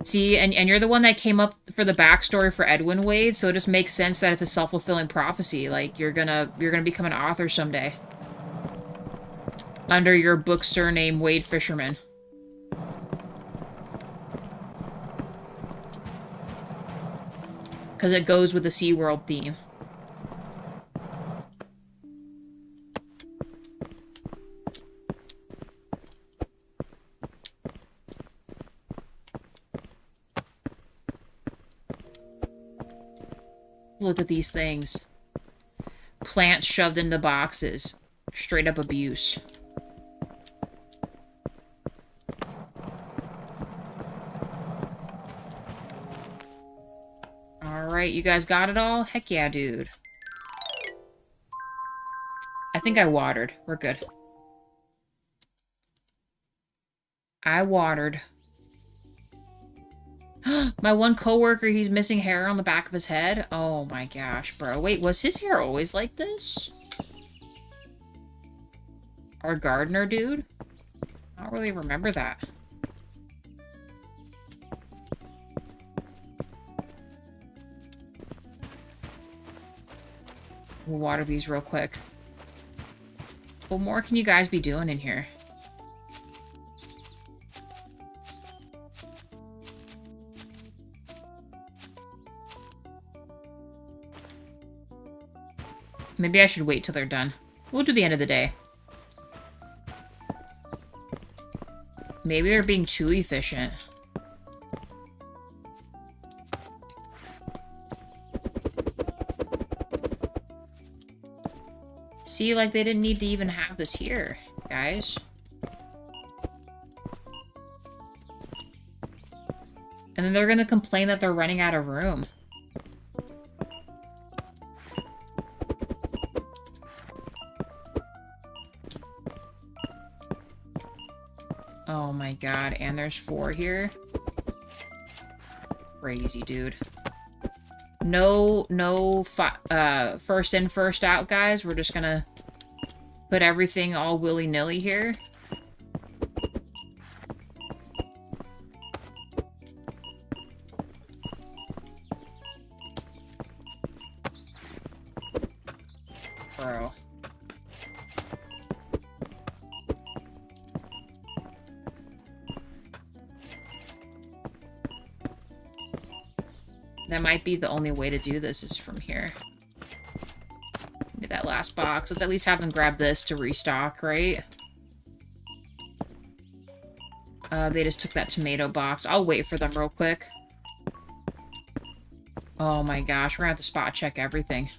See, and you're the one that came up for the backstory for Edwin, Wade, so it just makes sense that it's a self-fulfilling prophecy. Like, you're gonna become an author someday. Under your book surname, Wade Fisherman. Because it goes with the SeaWorld theme. Look at these things. Plants shoved into boxes. Straight up abuse. Alright, you guys got it all? Heck yeah, dude. I think I watered. We're good. I watered. My one coworker, he's missing hair on the back of his head. Oh my gosh, bro. Wait, was his hair always like this? Our gardener dude? I don't really remember that. We'll water these real quick. What more can you guys be doing in here? Maybe I should wait till they're done. We'll do the end of the day. Maybe they're being too efficient. See, like, they didn't need to even have this here, guys. And then they're gonna complain that they're running out of room. Oh my god, and there's 4 here? Crazy, dude. No first in, first out, guys. We're just gonna put everything all willy-nilly here. Bro. That might be the only way to do this is from here. Maybe that last box. Let's at least have them grab this to restock, right? They just took that tomato box. I'll wait for them real quick. Oh my gosh, we're gonna have to spot check everything.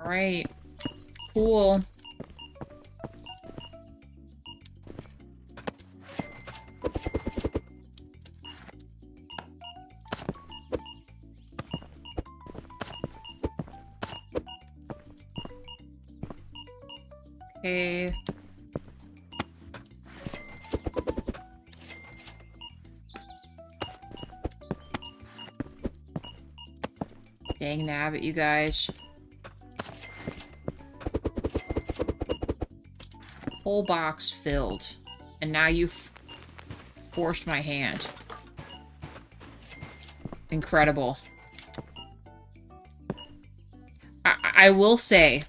Alright. Cool. Okay. Dang nabbit, you guys. Whole box filled. And now you've forced my hand. Incredible. I will say,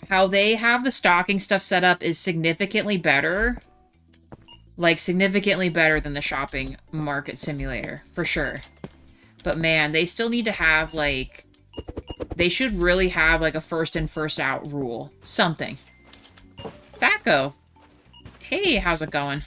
how they have the stocking stuff set up is significantly better. Like, significantly better than the shopping market simulator, for sure. But man, they still need to have, like... They should really have, like, a first in, first out rule. Something. Thaco. Hey, how's it going?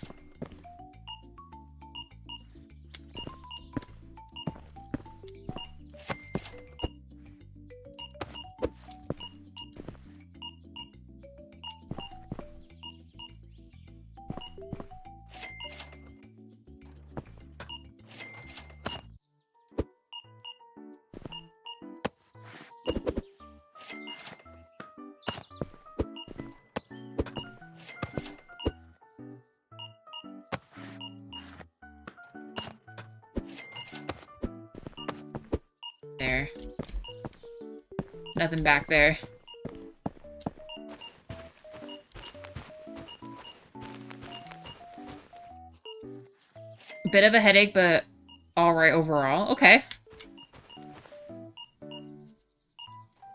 There. Nothing back there. Bit of a headache, but alright overall. Okay.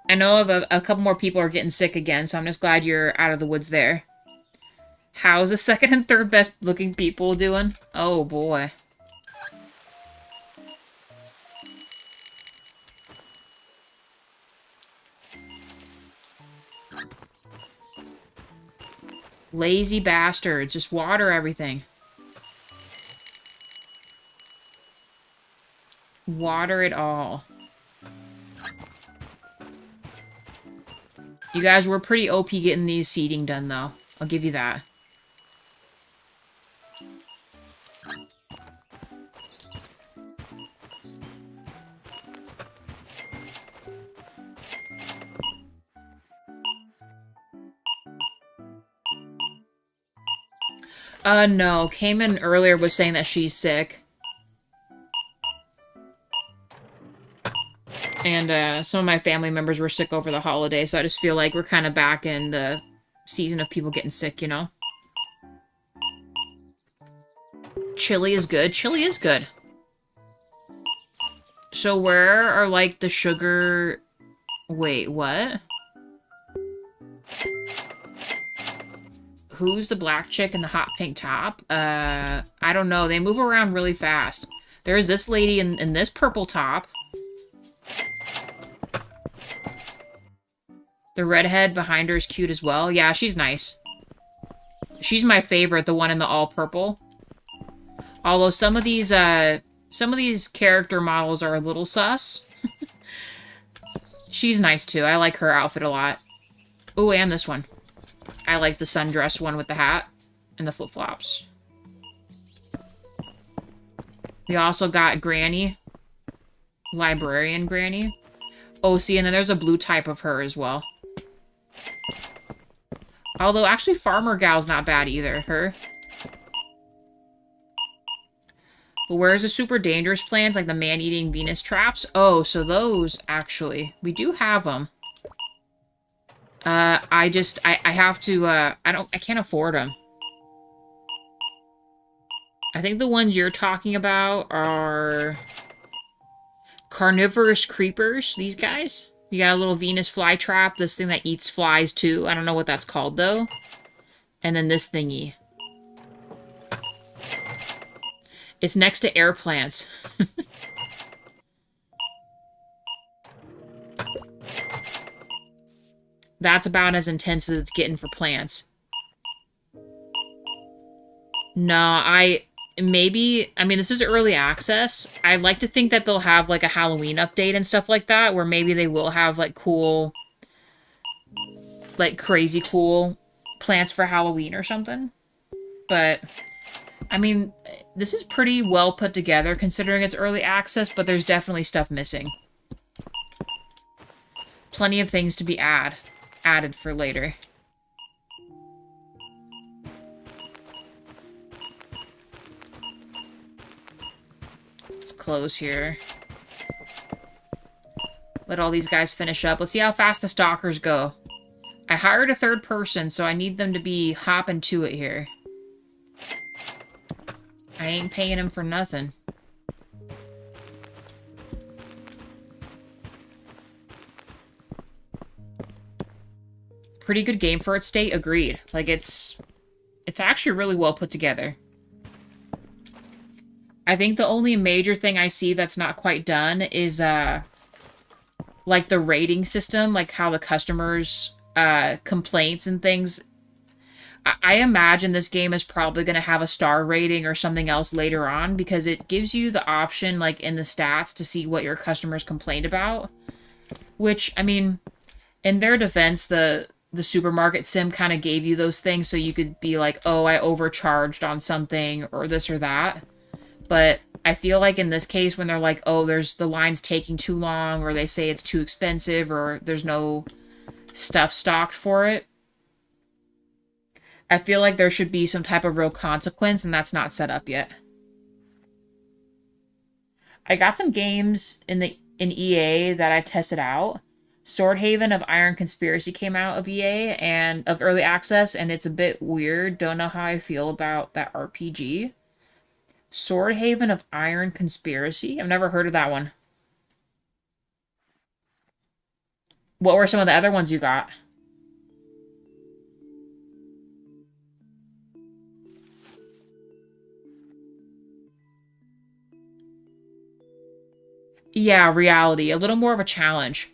I know of a couple more people are getting sick again, so I'm just glad you're out of the woods there. How's the second and third best looking people doing? Oh boy. Lazy bastards. Just water everything. Water it all. You guys were pretty OP getting these seeding done, though. I'll give you that. No. Came in earlier was saying that she's sick. And, some of my family members were sick over the holiday, so I just feel like we're kind of back in the season of people getting sick, you know? Chili is good. Chili is good. So where are, like, the sugar... Wait, what? Who's the black chick in the hot pink top? I don't know. They move around really fast. There's this lady in this purple top. The redhead behind her is cute as well. Yeah, she's nice. She's my favorite, the one in the all purple. Although some of these character models are a little sus. She's nice too. I like her outfit a lot. Ooh, and this one. I like the sundress one with the hat and the flip-flops. We also got Granny. Librarian Granny. Oh, see, and then there's a blue type of her as well. Although, actually, Farmer Gal's not bad either. Her. But where's the super dangerous plants, like the man-eating Venus traps? Oh, so those, actually. We do have them. I have to, I can't afford them. I think the ones you're talking about are... carnivorous creepers, these guys. You got a little Venus flytrap, this thing that eats flies too. I don't know what that's called though. And then this thingy. It's next to air plants. That's about as intense as it's getting for plants. No, maybe, I mean, this is early access. I'd like to think that they'll have, like, a Halloween update and stuff like that, where maybe they will have, like, cool, like, crazy cool plants for Halloween or something. But, I mean, this is pretty well put together, considering it's early access, but there's definitely stuff missing. Plenty of things to be added for later. Close here. Let all these guys finish up. Let's see how fast the stalkers go. I hired a third person, so I need them to be hopping to it here. I ain't paying them for nothing. Pretty good game for its state, agreed. Like, it's actually really well put together. I think the only major thing I see that's not quite done is, like, the rating system, like how the customers, complaints and things. I imagine this game is probably going to have a star rating or something else later on, because it gives you the option, like, in the stats to see what your customers complained about. Which, I mean, in their defense, the supermarket sim kind of gave you those things so you could be like, oh, I overcharged on something or this or that. But I feel like in this case, when they're like, oh, the line's taking too long, or they say it's too expensive, or there's no stuff stocked for it, I feel like there should be some type of real consequence, and that's not set up yet. I got some games in EA that I tested out. Swordhaven of Iron Conspiracy came out of EA and of Early Access, and it's a bit weird. Don't know how I feel about that RPG. Swordhaven of Iron Conspiracy? I've never heard of that one. What were some of the other ones you got? Yeah, reality. A little more of a challenge.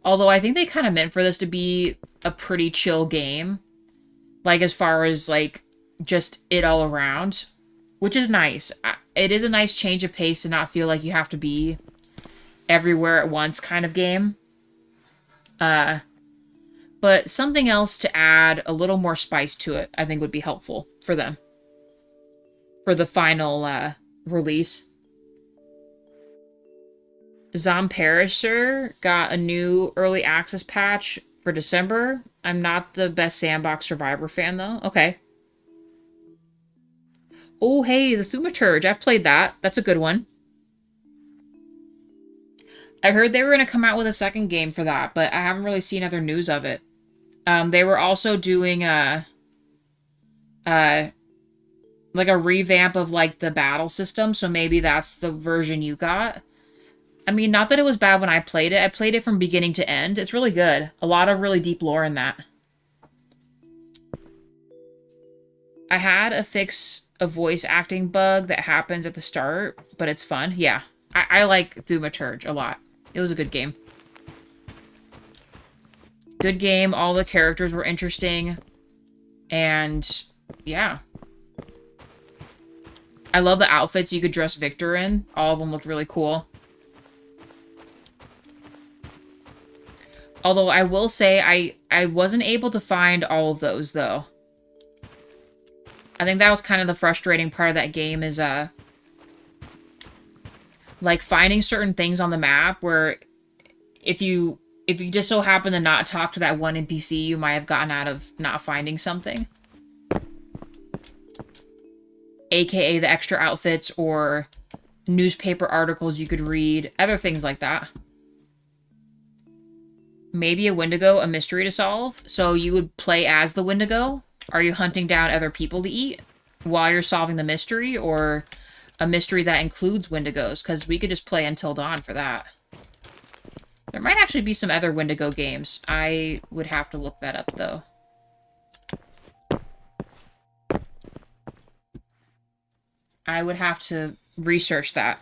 Although I think they kind of meant for this to be a pretty chill game. Like, as far as, like, just it all around. Which is nice. It is a nice change of pace to not feel like you have to be everywhere at once kind of game. But something else to add a little more spice to it, I think would be helpful for them. For the final release. Zomperisher got a new early access patch for December. I'm not the best Sandbox Survivor fan, though. Okay. Oh, hey, the Thaumaturge. I've played that. That's a good one. I heard they were going to come out with a second game for that, but I haven't really seen other news of it. They were also doing a like a revamp of like the battle system, so maybe that's the version you got. I mean, not that it was bad when I played it. I played it from beginning to end. It's really good. A lot of really deep lore in that. I had a fix a voice acting bug that happens at the start, but it's fun. Yeah. I like Thaumaturge a lot. It was a good game. Good game. All the characters were interesting. And yeah. I love the outfits you could dress Victor in. All of them looked really cool. Although I will say I wasn't able to find all of those, though. I think that was kind of the frustrating part of that game is, like, finding certain things on the map where if you just so happen to not talk to that one NPC, you might have gotten out of not finding something. AKA the extra outfits or newspaper articles you could read, other things like that. Maybe a Wendigo, a mystery to solve. So you would play as the Wendigo. Are you hunting down other people to eat while you're solving the mystery? Or a mystery that includes Wendigos? Because we could just play Until Dawn for that. There might actually be some other Wendigo games. I would have to look that up, though. I would have to research that.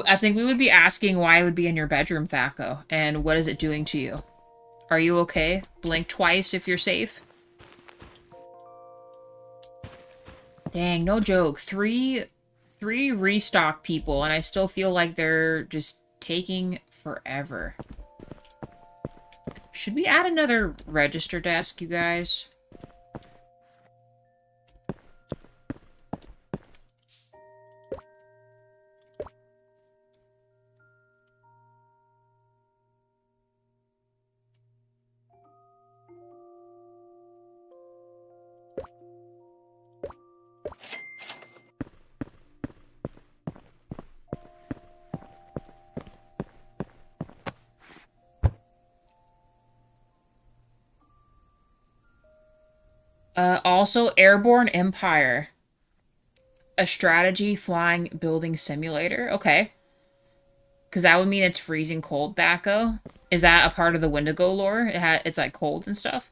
I think we would be asking why it would be in your bedroom, Thaco, and what is it doing to you? Are you okay? Blink twice if you're safe. Dang, no joke. Three restock people, and I still feel like they're just taking forever. Should we add another register desk, you guys? Also, Airborne Empire. A strategy flying building simulator. Okay. Because that would mean it's freezing cold, Thaco. Is that a part of the Wendigo lore? It's like cold and stuff.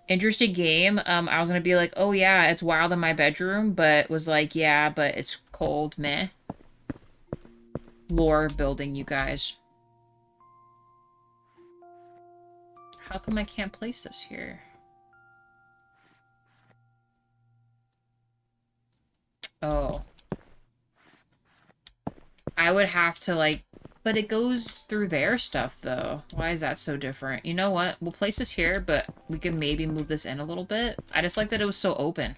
Interesting game. I was gonna be like, oh yeah, it's wild in my bedroom, but was like, yeah, but it's cold, meh. Lore building, you guys. How come I can't place this here? Oh. I would have to, like... But it goes through their stuff, though. Why is that so different? You know what? We'll place this here, but we can maybe move this in a little bit. I just like that it was so open.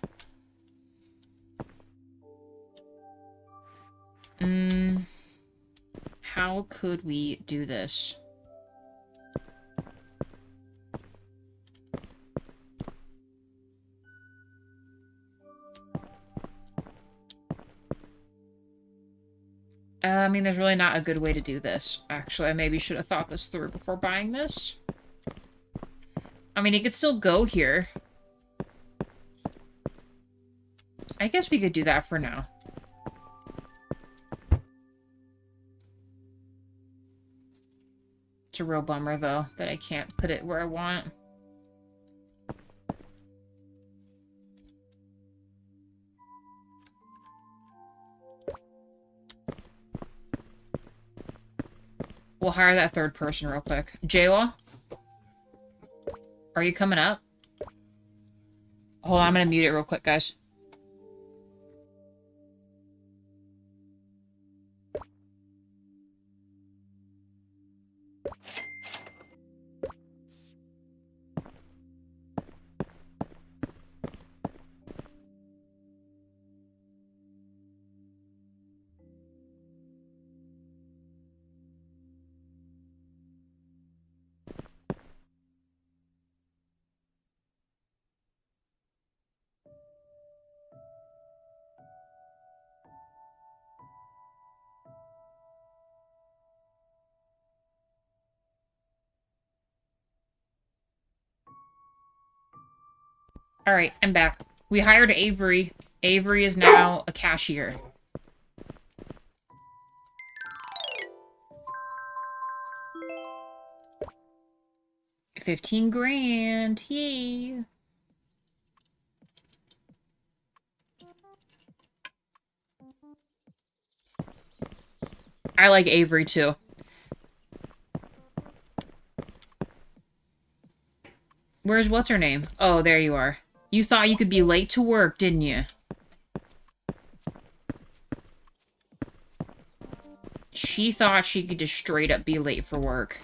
How could we do this? I mean, there's really not a good way to do this. Actually, I maybe should have thought this through before buying this. I mean, it could still go here. I guess we could do that for now. It's a real bummer, though, that I can't put it where I want. We'll hire that third person real quick. Jawa? Are you coming up? Hold on, I'm gonna mute it real quick, guys. Alright, I'm back. We hired Avery. Avery is now a cashier. $15,000. Yay. I like Avery too. Where's what's her name? Oh, there you are. You thought you could be late to work, didn't you? She thought she could just straight up be late for work.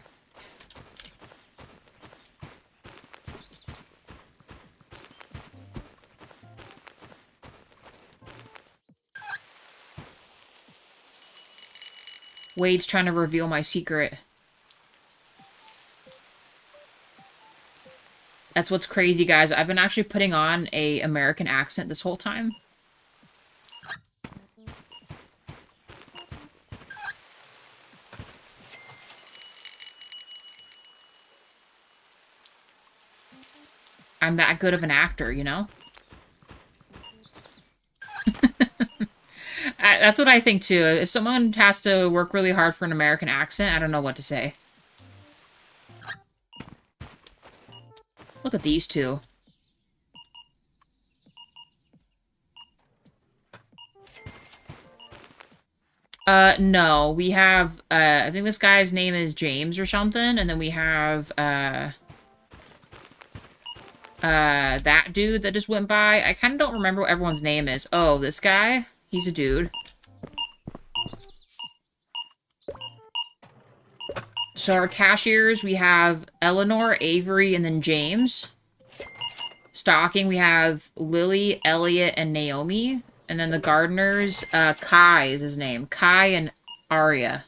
Wade's trying to reveal my secret. That's what's crazy, guys. I've been actually putting on a American accent this whole time. I'm that good of an actor, you know? That's what I think, too. If someone has to work really hard for an American accent, I don't know what to say. Look at these two. No. We have, I think this guy's name is James or something, and then we have, that dude that just went by. I kind of don't remember what everyone's name is. Oh, this guy? He's a dude. So our cashiers, we have Eleanor, Avery, and then James. Stocking, we have Lily, Elliot, and Naomi. And then the gardeners, Kai is his name. Kai and Arya.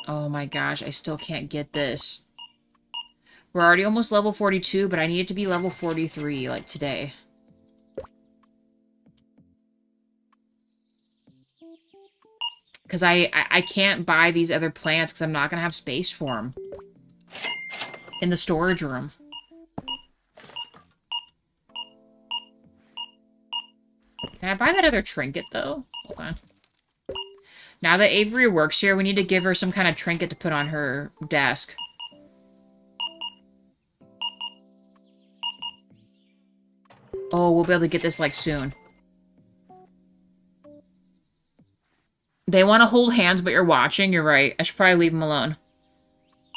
Oh my gosh, I still can't get this. We're already almost level 42, but I need it to be level 43, like today. Because I can't buy these other plants because I'm not going to have space for them. In the storage room. Can I buy that other trinket, though? Hold on. Now that Avery works here, we need to give her some kind of trinket to put on her desk. Oh, we'll be able to get this, like, soon. They want to hold hands, but you're watching. You're right. I should probably leave them alone.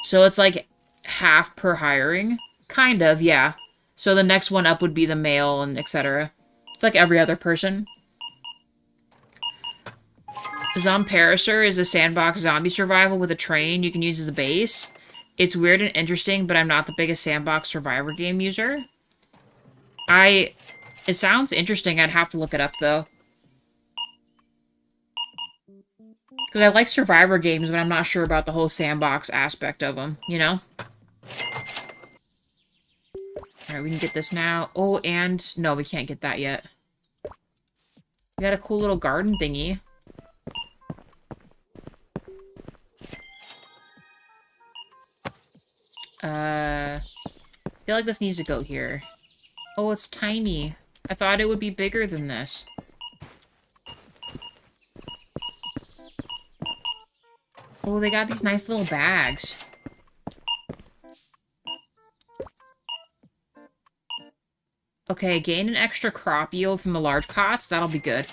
So it's, like, half per hiring? Kind of, yeah. So the next one up would be the male and etc. It's like every other person. Zomparasaur is a sandbox zombie survival with a train you can use as a base. It's weird and interesting, but I'm not the biggest sandbox survivor game user. It sounds interesting. I'd have to look it up, though. Because I like survivor games, but I'm not sure about the whole sandbox aspect of them, you know? Alright, we can get this now. Oh, and... no, we can't get that yet. We got a cool little garden thingy. I feel like this needs to go here. Oh, it's tiny. I thought it would be bigger than this. Oh, they got these nice little bags. Okay, gain an extra crop yield from the large pots. That'll be good.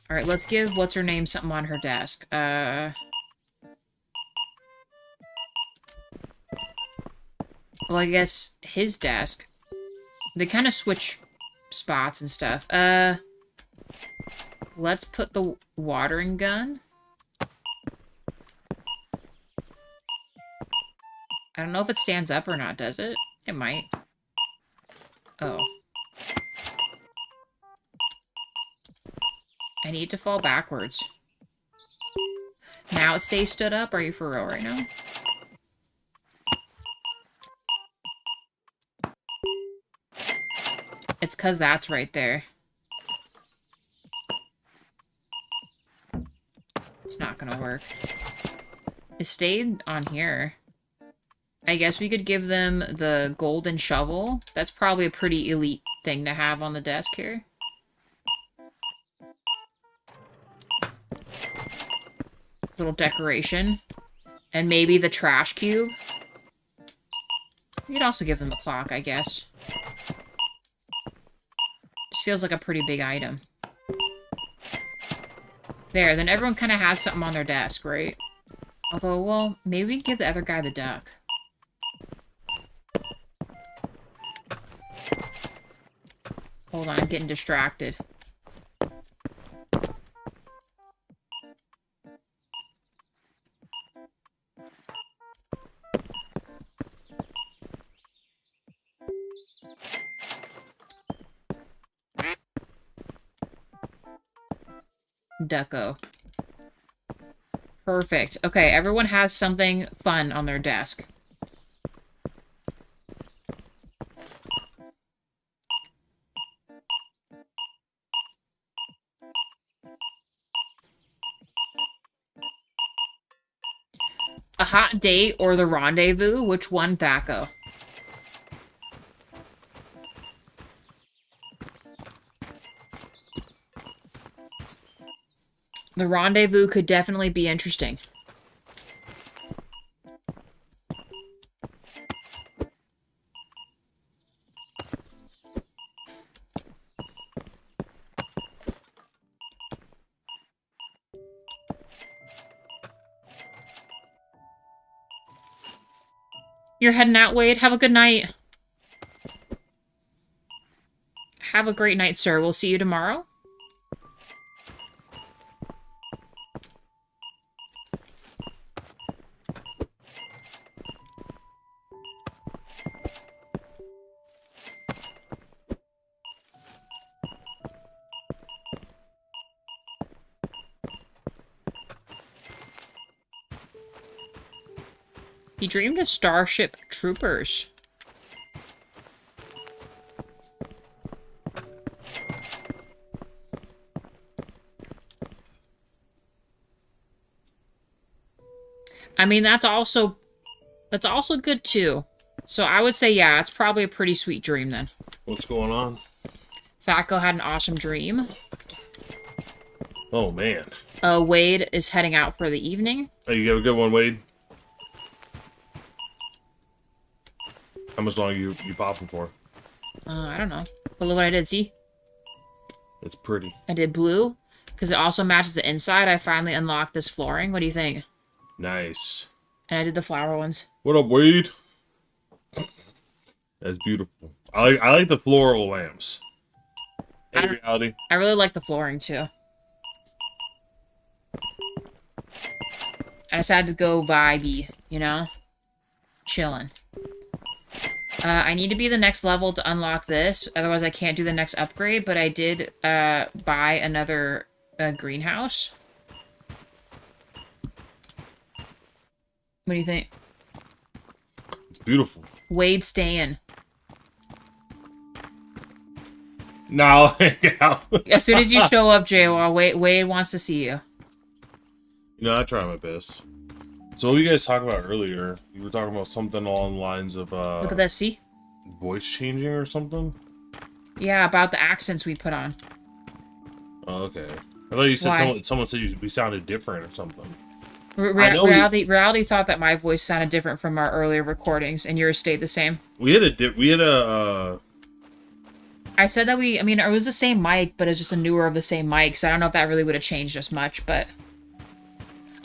Alright, let's give what's-her-name something on her desk. Well, I guess his desk. They kind of switch spots and stuff. Let's put the watering gun. I don't know if it stands up or not, does it? It might. Oh. I need to fall backwards. Now it stays stood up? Are you for real right now? It's because that's right there. It's not gonna work. It stayed on here. I guess we could give them the golden shovel. That's probably a pretty elite thing to have on the desk here. Little decoration. And maybe the trash cube. We could also give them a clock, I guess. This feels like a pretty big item. There, then everyone kind of has something on their desk, right? Although, well, maybe we can give the other guy the duck. Hold on, I'm getting distracted. Ducko. Perfect. Okay, everyone has something fun on their desk. A hot date or the rendezvous? Which one, Thaco? The rendezvous could definitely be interesting. You're heading out, Wade. Have a good night. Have a great night, sir. We'll see you tomorrow. He dreamed of Starship Troopers. I mean, that's also good too. So I would say, yeah, it's probably a pretty sweet dream then. What's going on? Thaco had an awesome dream. Oh, man. Wade is heading out for the evening. Oh, you have a good one, Wade? How much longer you popping for? I don't know. But look what I did, see? It's pretty. I did blue, because it also matches the inside. I finally unlocked this flooring. What do you think? Nice. And I did the flower ones. What up, Wade? That's beautiful. I like the floral lamps. In reality. I really like the flooring, too. I decided to go vibey, you know? Chillin'. I need to be the next level to unlock this, otherwise I can't do the next upgrade, but I did buy another greenhouse. What do you think? It's beautiful. Wade, stay in. No, yeah. As soon as you show up, JWA, Wade wants to see you. You know, I try my best. So what were you guys talking about earlier? You were talking about something along the lines of Look at this, see? voice changing or something? Yeah, about the accents we put on. Oh, okay. I thought you said Why? someone said we sounded different or something. Reality thought that my voice sounded different from our earlier recordings, and yours stayed the same. We had a I said that it was the same mic, but it's just a newer of the same mic, so I don't know if that really would have changed as much, but...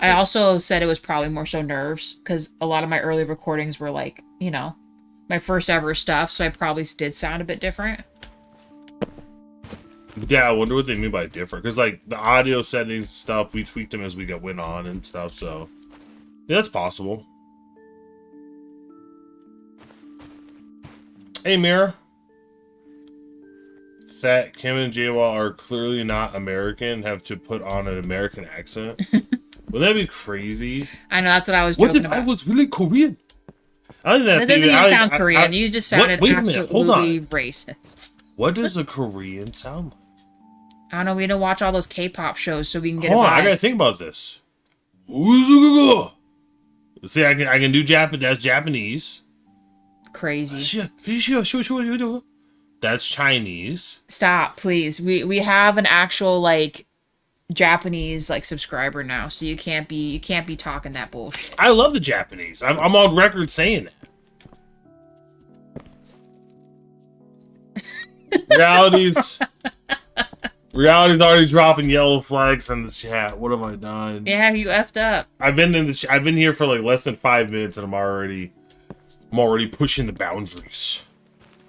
I also said it was probably more so nerves, because a lot of my early recordings were like, you know, my first ever stuff, so I probably did sound a bit different. Yeah, I wonder what they mean by different, because like the audio settings and stuff, we tweaked them as we went on and stuff, so yeah, that's possible. Hey, Mira. That Kim and Jaywall are clearly not American, have to put on an American accent. Wouldn't that be crazy? I know, that's what I was joking about. What if I was really Korean? I think that doesn't even sound Korean. You just sounded absolutely racist. What does a Korean sound like? I don't know. We don't watch all those K-pop shows, so we can get Hold a on, vibe. I gotta think about this. See, I can do Japanese. That's Japanese. Crazy. That's Chinese. Stop, please. We have an actual like Japanese like subscriber now, so you can't be talking that bullshit. I love the Japanese. I'm on record saying that. Reality's already dropping yellow flags in the chat. What have I done? Yeah, you effed up. I've been here for like less than 5 minutes, and I'm already pushing the boundaries.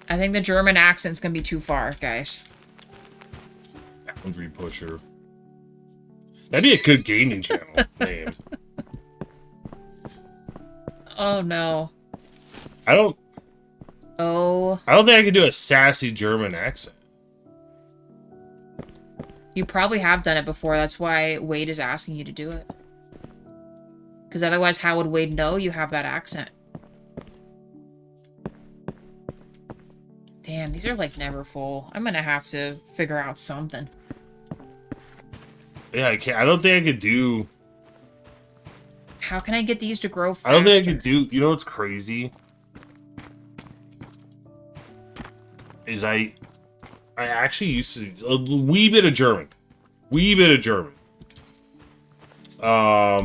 I think the German accent's gonna be too far, guys. Boundary pusher. That'd be a good gaming channel name. Oh no. I don't think I could do a sassy German accent. You probably have done it before. That's why Wade is asking you to do it. Because otherwise, how would Wade know you have that accent? Damn, these are like never full. I'm gonna have to figure out something. Yeah, I can't. I don't think I could do. How can I get these to grow faster? I don't think I could do. You know what's crazy? Is I actually used to a wee bit of German,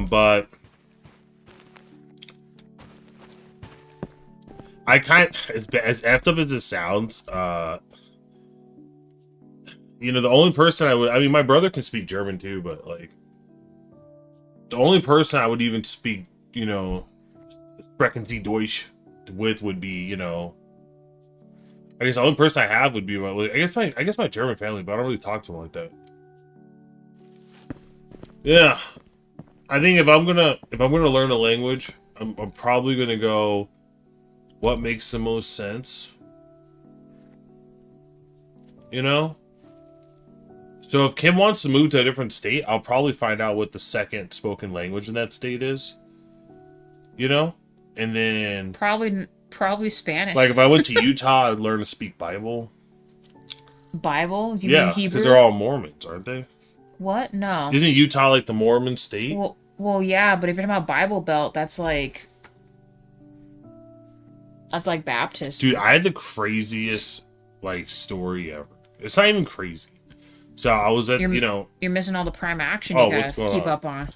but I as effed up as it sounds, you know, the only person I mean, my brother can speak German too, but like, the only person I would even speak, you know, Sprechen Sie Deutsch with would be, you know, I guess the only person I have would be I guess my German family, but I don't really talk to them like that. Yeah, I think if I'm gonna learn a language, I'm probably gonna go what makes the most sense. You know? So if Kim wants to move to a different state, I'll probably find out what the second spoken language in that state is. You know? And then Probably Spanish. like if I went to Utah, I'd learn to speak Bible. Bible? You Yeah, mean Hebrew? because they're all Mormons, aren't they? What? No. Isn't Utah like the Mormon state? Well, yeah, but if you're talking about Bible Belt, that's like Baptist. Dude, I had the craziest like story ever. It's not even crazy. So I was at, you know, you're missing all the prime action Oh, you what's gotta going keep on? up on.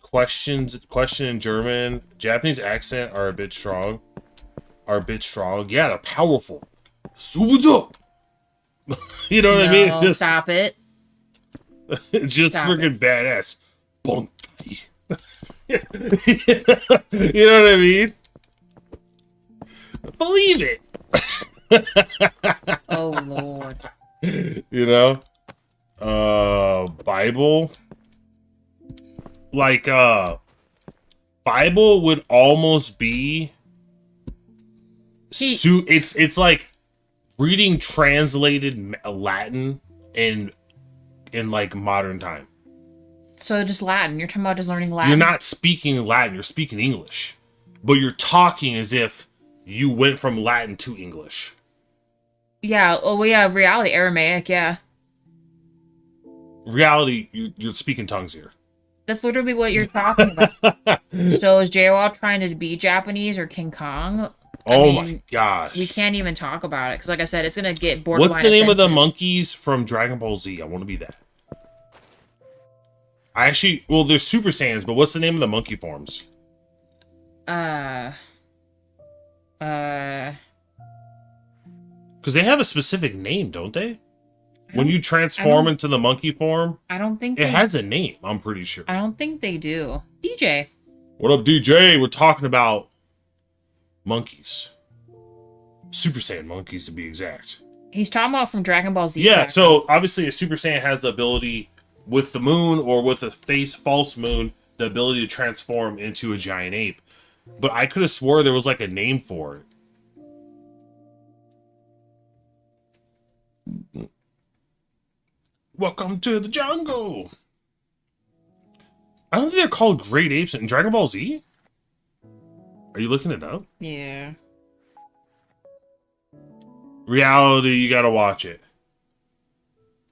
question in German. Japanese accent are a bit strong. Yeah, they're powerful. Subuzo. You know what I mean? It's just Stop it. it's just Stop freaking badass. Bontai. You know what I mean? Believe it. Oh Lord. You know? Bible. Like, Bible would almost be it's like reading translated Latin in like modern time. So just Latin. You're talking about just learning Latin. You're not speaking Latin, you're speaking English. But you're talking as if you went from Latin to English. Yeah. Oh, well, yeah. Reality Aramaic. Yeah. Reality, you're speaking tongues here. That's literally what you're talking about. So is JWoww trying to be Japanese or King Kong? I mean, My gosh. We can't even talk about it because, like I said, it's gonna get borderline. What's the name of the offensive. monkeys from Dragon Ball Z? I want to be that. There's Super Saiyans, but what's the name of the monkey forms? Because Because they have a specific name, don't they? When you transform into the monkey form, I don't think it has a name, I'm pretty sure. I don't think they do. DJ. What up, DJ? We're talking about monkeys. Super Saiyan monkeys, to be exact. He's talking about from Dragon Ball Z. Yeah, so obviously a Super Saiyan has the ability with the moon or with a false moon, the ability to transform into a giant ape. But I could have swore there was like a name for it. Welcome to the jungle. I don't think they're called great apes in Dragon Ball Z. Are you looking it up? Yeah. Reality, you gotta watch it.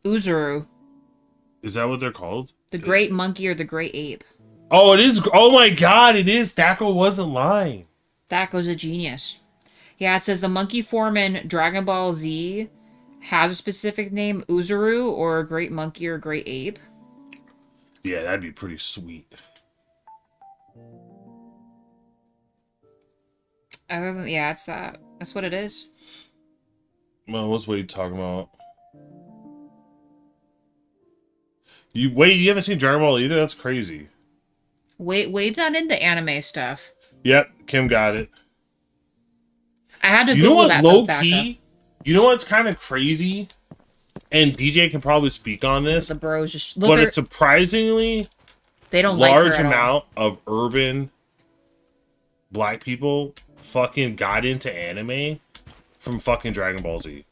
Uzuru. Is that what they're called? The great monkey or the great ape. Oh, it is. Oh my God, it is. Dako wasn't lying. Dako's a genius. Yeah, it says the monkey form in Dragon Ball Z has a specific name, Uzuru, or a great monkey or great ape. Yeah, that'd be pretty sweet. Yeah, it's that. That's what it is. Well, what's Wade talking about? You haven't seen Dragon Ball either? That's crazy. Wade's not into anime stuff. Yep, Kim got it. I had to You know Google what, that. low key? You know what's kind of crazy? And DJ can probably speak on this. The bros just But a surprisingly they don't like her large at amount all. of urban black people fucking got into anime from fucking Dragon Ball Z.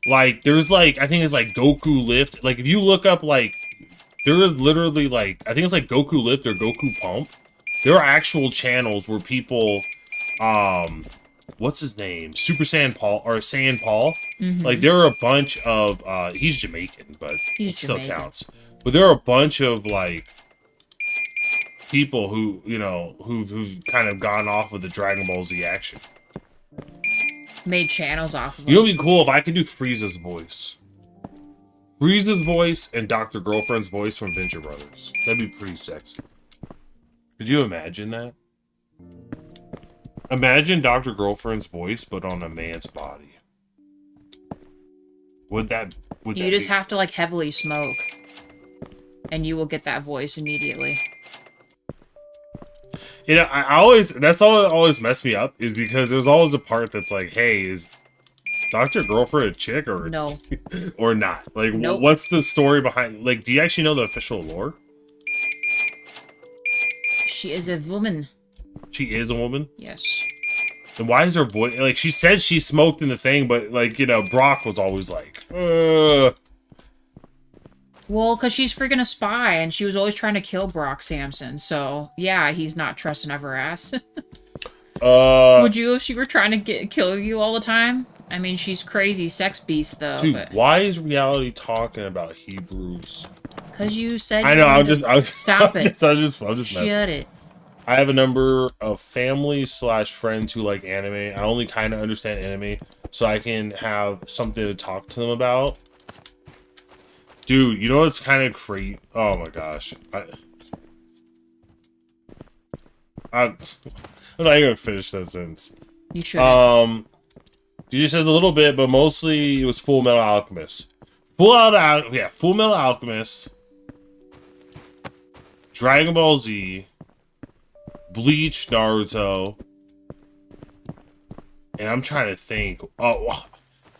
Like, there's like, I think it's like Goku Lift. Like, if you look up, like, there is literally like, I think it's like Goku Lift or Goku Pump. There are actual channels where people, what's his name? Super Saiyan Paul, or Saiyan Paul. Like, there are a bunch of, he's Jamaican, but it still counts. But there are a bunch of, like, people who, you know, who've kind of gone off of the Dragon Ball Z action. Made channels off of them. You know what'd be cool if I could do Frieza's voice. Frieza's voice and Dr. Girlfriend's voice from Venture Brothers. That'd be pretty sexy. Could you imagine that? Imagine Dr. Girlfriend's voice, but on a man's body. Would you just have to like heavily smoke, and you will get that voice immediately. You know, I always, that's all that always messed me up, is because there's always a part that's like, hey, is Dr. Girlfriend a chick or no, or not? Like, nope. What's the story behind? Like, do you actually know the official lore? She is a woman. She is a woman. Yes. Then why is her voice like? She said she smoked in the thing, but like, you know, Brock was always like, Well, because she's freaking a spy, and she was always trying to kill Brock Samson. So yeah, he's not trusting of her ass. Would you if she were trying to kill you all the time? I mean, she's crazy sex beast though. Dude, but... why is reality talking about Hebrews? Because you said. I know. I was stop it. I'm just messing. Shut it. I have a number of family/friends who like anime. I only kind of understand anime, so I can have something to talk to them about. Dude, you know what's kind of crazy? Oh my gosh. I'm not even gonna finish that sentence. You should. You just said a little bit, but mostly it was Full Metal Alchemist. Full Metal Alchemist, Dragon Ball Z, Bleach, Naruto, and I'm trying to think. Oh,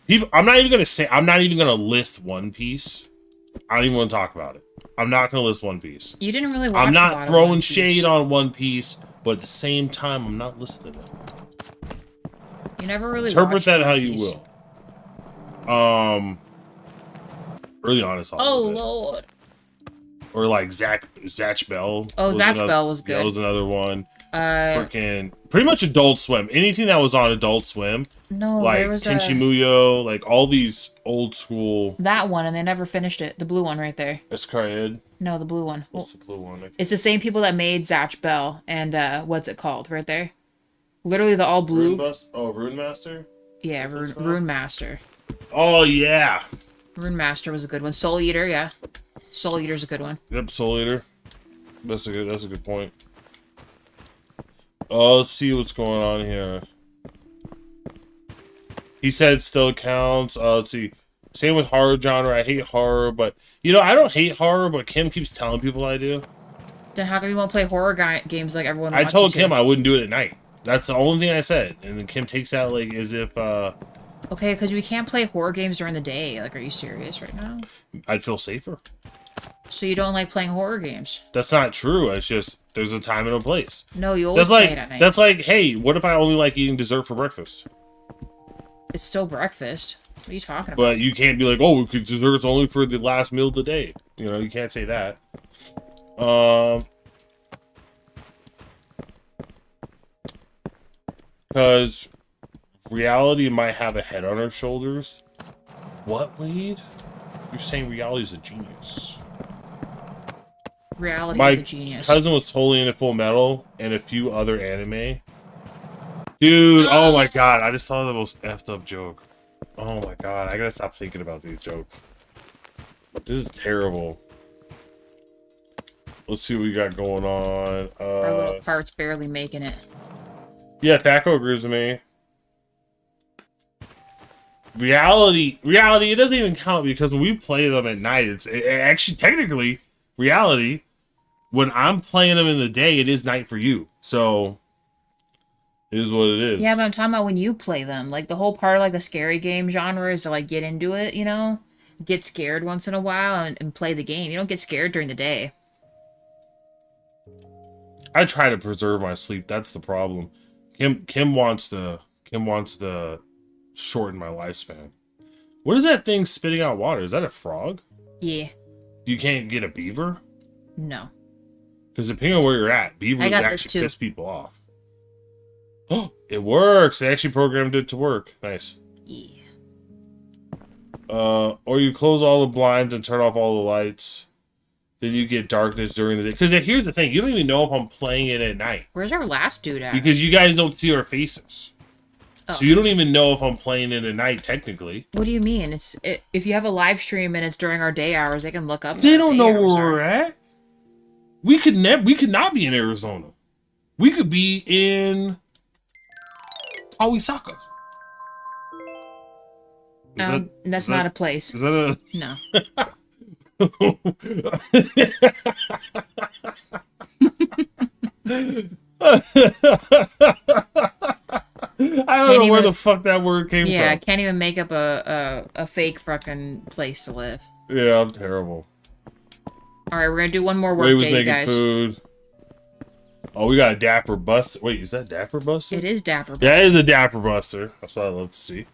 people, I'm not even gonna list One Piece. I don't even want to talk about it. I'm not gonna list One Piece. You didn't really watch. I'm not throwing shade on One Piece, but at the same time, I'm not listing it. You never really interpret that how you Piece. will. Early on, it's all. Oh Lord. Or like Zatch Bell. Oh, Zatch Bell was good. That was another one. Freaking pretty much Adult Swim. Anything that was on Adult Swim. No, like there was Tenchi Muyo, like all these old school. That one, and they never finished it. The blue one right there. Escariad. No, the blue one. What's the blue one? It's the same people that made Zatch Bell and what's it called right there? Literally the all blue. Rune Master. Yeah, Rune Master. Oh yeah. Rune Master was a good one. Soul Eater, yeah. Soul Eater's a good one. Yep, Soul Eater. That's a good point. Oh, let's see what's going on here. He said still counts. Let's see. Same with horror genre. I hate horror, but you know, I don't hate horror, but Kim keeps telling people I do. Then how come you won't play horror games like everyone wants I told you Kim to? I wouldn't do it at night. That's the only thing I said. And then Kim takes that like as if Okay, because we can't play horror games during the day. Like, are you serious right now? I'd feel safer. So you don't like playing horror games? That's not true. It's just there's a time and a place. No, you always play it at night. That's like, hey, what if I only like eating dessert for breakfast? It's still breakfast. What are you talking about? But you can't be like, oh, dessert's only for the last meal of the day. You know, you can't say that. Because reality might have a head on her shoulders. What, Wade? You're saying reality's a genius. Reality is a My genius. cousin was totally into Full Metal and a few other anime. Dude, oh my god, I just saw the most effed up joke. Oh my god, I gotta stop thinking about these jokes. This is terrible. Let's see what we got going on. Our little cart's barely making it. Yeah, Thaco agrees with me. Reality, it doesn't even count because when we play them at night, actually technically reality. When I'm playing them in the day, it is night for you. So it is what it is. Yeah, but I'm talking about when you play them. Like the whole part of like the scary game genre is to like get into it, you know? Get scared once in a while and play the game. You don't get scared during the day. I try to preserve my sleep. That's the problem. Kim wants to shorten my lifespan. What is that thing spitting out water? Is that a frog? Yeah. You can't get a beaver? No. Because depending on where you're at, beavers actually piss people off. Oh, it works. They actually programmed it to work. Nice. Yeah. Or you close all the blinds and turn off all the lights. Then you get darkness during the day. Because here's the thing. You don't even know if I'm playing it at night. Where's our last dude at? Because you guys don't see our faces. Oh. So you don't even know if I'm playing it at night, technically. What do you mean? If you have a live stream and it's during our day hours, they can look up. They don't know where we're at. We could not be in Arizona. We could be in Kawisaka. That's not a place. Is that a... No. I don't know where the fuck that word came from. Yeah, I can't even make up a fake fucking place to live. Yeah, I'm terrible. Alright, we're gonna do one more work Ray was day, making guys. food. Oh, we got a Dapper Buster. Wait, is that Dapper Buster? It is Dapper Buster. That is a Dapper Buster. That's what I'd love to see.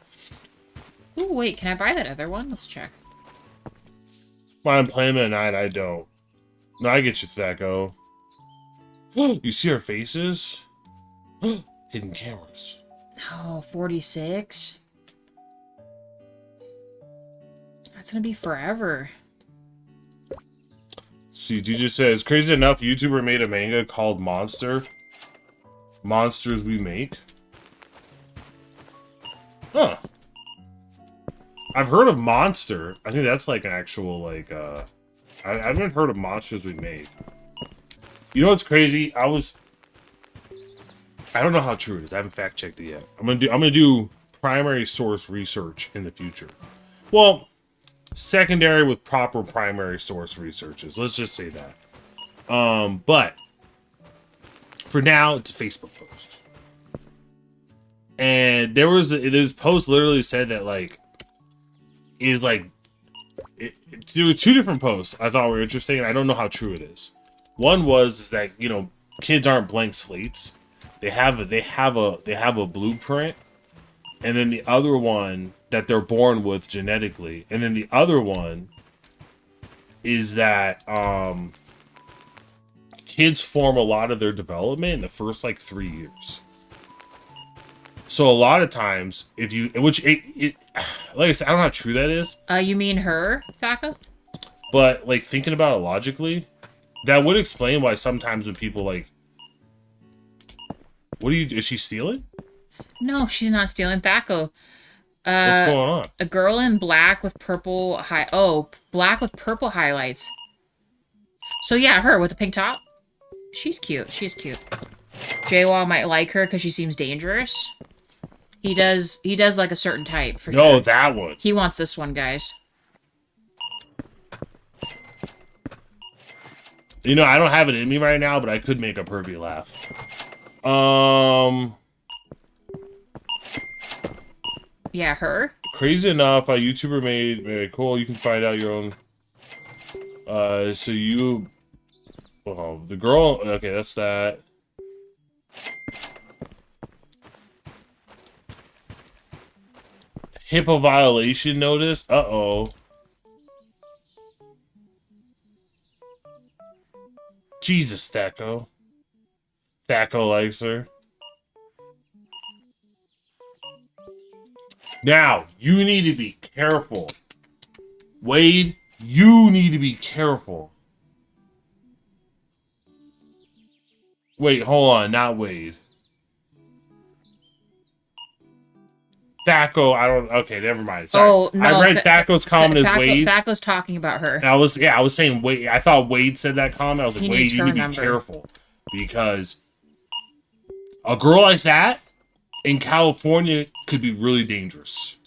Ooh, wait, can I buy that other one? Let's check. When I'm playing them at night, I don't. No, I get you, Thaco. You see our faces? Hidden cameras. Oh, 46? That's gonna be forever. See, DJ says, crazy enough, YouTuber made a manga called Monsters We Make. Huh. I've heard of Monster. I think that's like an actual, like, I haven't heard of Monsters We Made. You know what's crazy? I don't know how true it is. I haven't fact checked it yet. I'm gonna do primary source research in the future. Well, secondary with proper primary source researches. Let's just say that. But for now, it's a Facebook post. And this post literally said that there were two different posts I thought were interesting, and I don't know how true it is. One was that, you know, kids aren't blank slates. They have a blueprint, and then the other one that they're born with genetically, and then the other one is that kids form a lot of their development in the first like 3 years. So a lot of times, like I said, I don't know how true that is. You mean her, Thaka? But like thinking about it logically, that would explain why sometimes when people like, is she stealing? No, she's not stealing. Thako. What's going on? A girl in black with purple black with purple highlights. So yeah, her with the pink top. She's cute. She's cute. Jaywall might like her because she seems dangerous. He does like a certain type for sure. No, that one. He wants this one, guys. You know, I don't have it in me right now, but I could make a pervy laugh. Yeah, her. Crazy enough, a YouTuber made cool. You can find out your own. The girl. Okay, that's that. HIPAA violation notice. Uh-oh. Jesus, Thaco. Thaco likes her. Now, you need to be careful. Wade, you need to be careful. Wait, hold on, not Wade. Thaco, I don't. Okay, never mind. Sorry. Oh no, I read Thaco's comment as Wade's. Thaco's talking about her. And I was saying Wade. I thought Wade said that comment. I was like, He Wade, needs you her need to be number. careful because a girl like that in California could be really dangerous.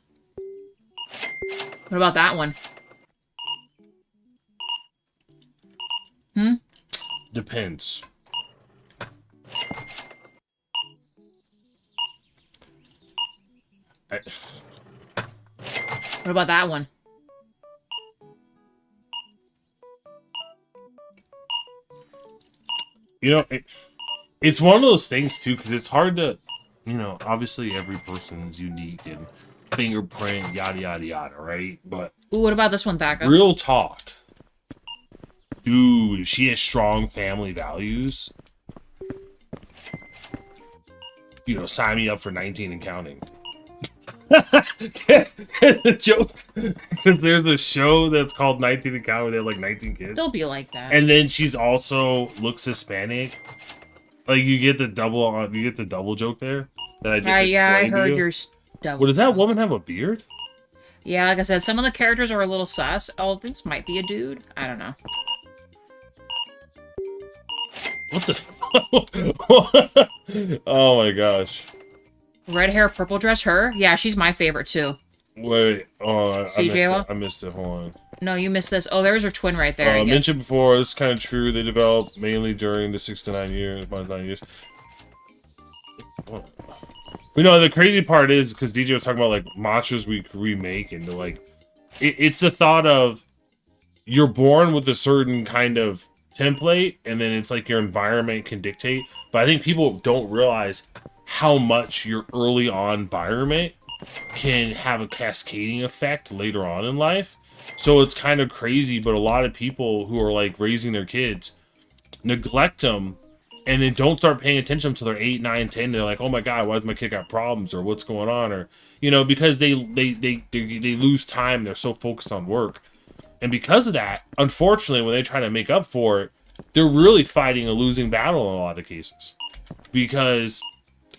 What about that one? Depends. What about that one? You know, it's one of those things too, because it's hard to, obviously every person's unique and fingerprint, yada yada yada, right? But Ooh, what about this one, Thaco? real talk, dude, if she has strong family values, sign me up for 19 and counting. The joke, because there's a show that's called 19 and Counting where they have like 19 kids. Don't be like that. And then she's also looks Hispanic. Like you get the double joke there that I just I explained to heard you. your double. Well, does that woman have a beard? Yeah, like I said, some of the characters are a little sus. Oh, this might be a dude. I don't know. What the fuck? Oh my gosh. Red hair, purple dress, her? Yeah, she's my favorite too. Wait, oh, CJ? I missed it. Hold on. No, you missed this. Oh, there's her twin right there. I guess. Mentioned before, it's kind of true. They developed mainly during the 6 to 9 years, 9 years. The crazy part is because DJ was talking about like monsters we remake, and it's the thought of you're born with a certain kind of template, and then it's like your environment can dictate. But I think people don't realize how much your early on environment can have a cascading effect later on in life. So it's kind of crazy, but a lot of people who are like raising their kids neglect them and then don't start paying attention until they're 8, 9, 10. They're like, oh my God, why does my kid got problems, or what's going on? Or, because they lose time. They're so focused on work. And because of that, unfortunately, when they try to make up for it, they're really fighting a losing battle in a lot of cases, because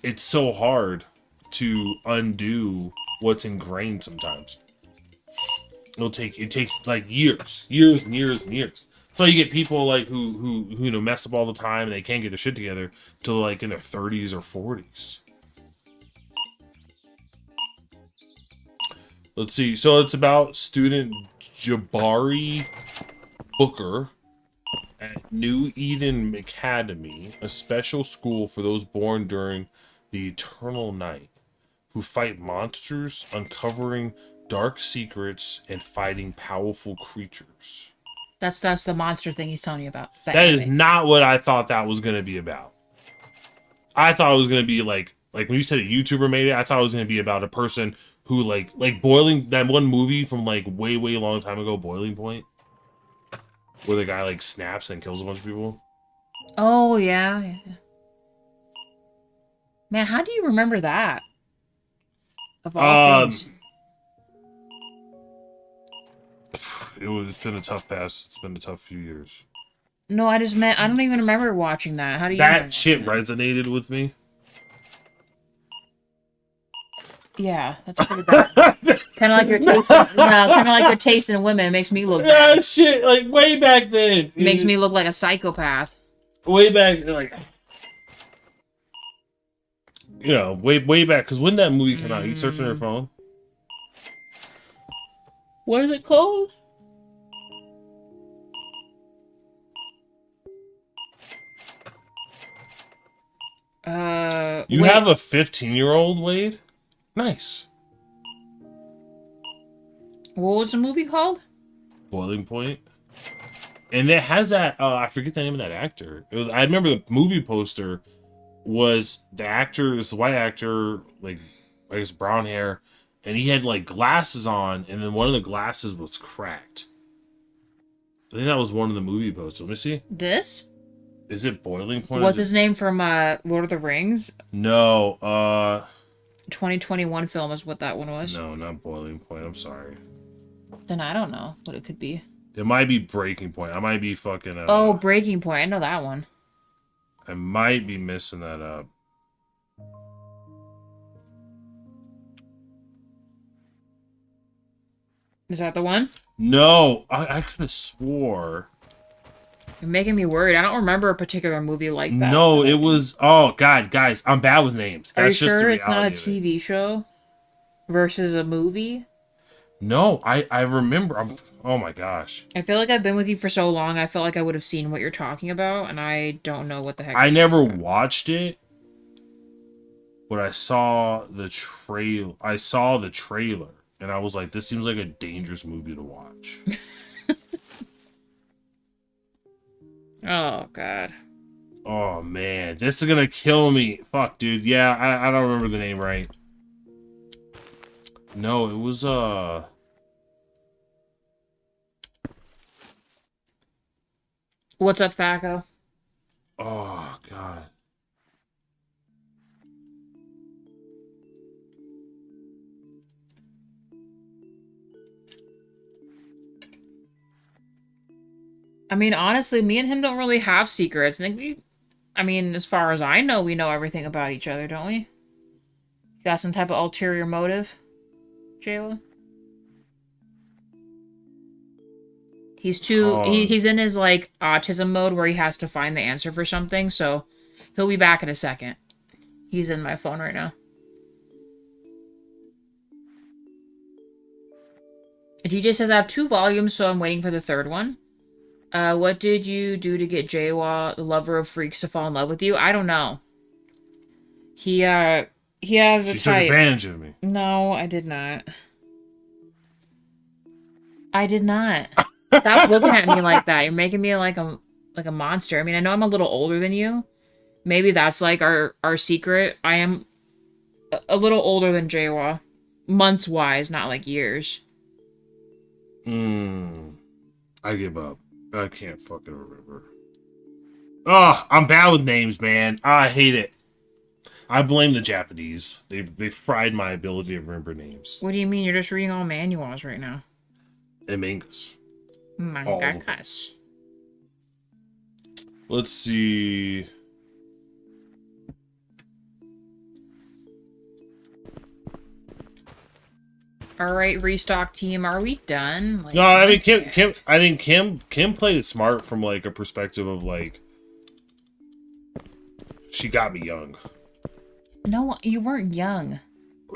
it's so hard to undo what's ingrained sometimes. It takes like years and years and years. So you get people like who mess up all the time and they can't get their shit together till like in their 30s or 40s. Let's see. So it's about student Jabari Booker at New Eden Academy, a special school for those born during the Eternal Night, who fight monsters, uncovering dark secrets, and fighting powerful creatures. That's the monster thing he's telling you about. That is not what I thought that was going to be about. I thought it was going to be like when you said a YouTuber made it, I thought it was going to be about a person who like Boiling, that one movie from like way long time ago, Boiling Point, where the guy like snaps and kills a bunch of people. Oh yeah. Man, how do you remember that? Of all things. It's been a tough past. It's been a tough few years. No, I just meant I don't even remember watching that. How do you? That shit resonated with me. Yeah, that's pretty bad. Kind of like your taste. Kind of like your taste in women. It makes me look bad. Yeah, shit. Like way back then. It makes me look like a psychopath. Way back, like way back. Because when that movie came out, you searched on your phone. What is it called? You have a 15-year-old, Wade? Nice. What was the movie called? Boiling Point. And it has that, I forget the name of that actor. I remember the movie poster was the actor, is the white actor, like, I guess brown hair, and he had, like, glasses on, and then one of the glasses was cracked. I think that was one of the movie posters. Let me see. This? Is it Boiling Point? What's his name from Lord of the Rings? No, 2021 film is what that one was. No, not Boiling Point. I'm sorry. Then I don't know what it could be. It might be Breaking Point. I might be fucking... Oh, Breaking Point. I know that one. I might be messing that up. Is that the one? No, I could have swore. You're making me worried. I don't remember a particular movie like that. No, it was. Oh God, guys, I'm bad with names. Are you That's just sure the it's not a reality of it. TV show versus a movie? No, I remember. Oh my gosh. I feel like I've been with you for so long. I feel like I would have seen what you're talking about, and I don't know what the heck. I never watched it, but I saw the trail. I saw the trailer, and I was like, "This seems like a dangerous movie to watch." Oh God. Oh man, this is gonna kill me. Fuck, dude. Yeah, I don't remember the name right. No, it was What's up, Thaco? Oh God. I mean, honestly, me and him don't really have secrets. I mean, as far as I know, we know everything about each other, don't we? Got some type of ulterior motive, Jayla? He's in his, like, autism mode where he has to find the answer for something, so he'll be back in a second. He's in my phone right now. DJ says, I have 2 volumes, so I'm waiting for the 3rd one. What did you do to get Jawa, the lover of freaks, to fall in love with you? I don't know. He has a type. She took advantage of me. No, I did not. I did not. Stop looking at me like that. You're making me like a monster. I mean, I know I'm a little older than you. Maybe that's like our secret. I am a little older than Jawa. Months wise, not like years. I give up. I can't fucking remember. Oh, I'm bad with names, man. I hate it. I blame the Japanese. They've fried my ability to remember names. What do you mean? You're just reading all manuals right now. And mangas. Mangakas. Let's see. All right, restock team. Are we done? Like, No, I mean Kim. I think Kim played it smart from like a perspective of like she got me young. No, you weren't young.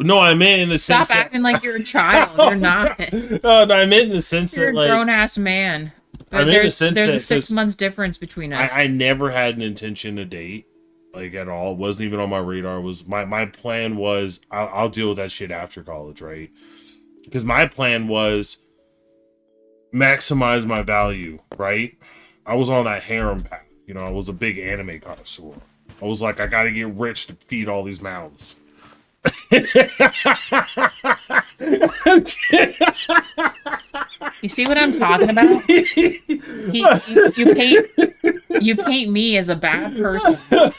No, I meant in the sense. Stop acting like you're a child. You're not. Oh, no, I meant in the sense You're that like a grown ass man. I mean, in the sense there's that a 6 months difference between us. I never had an intention to date, like at all. It wasn't even on my radar. It was my plan was I'll deal with that shit after college, right? Because my plan was maximize my value, right? I was on that harem path. You know, I was a big anime connoisseur. I was like, I gotta get rich to feed all these mouths. You see what I'm talking about? You paint me as a bad person,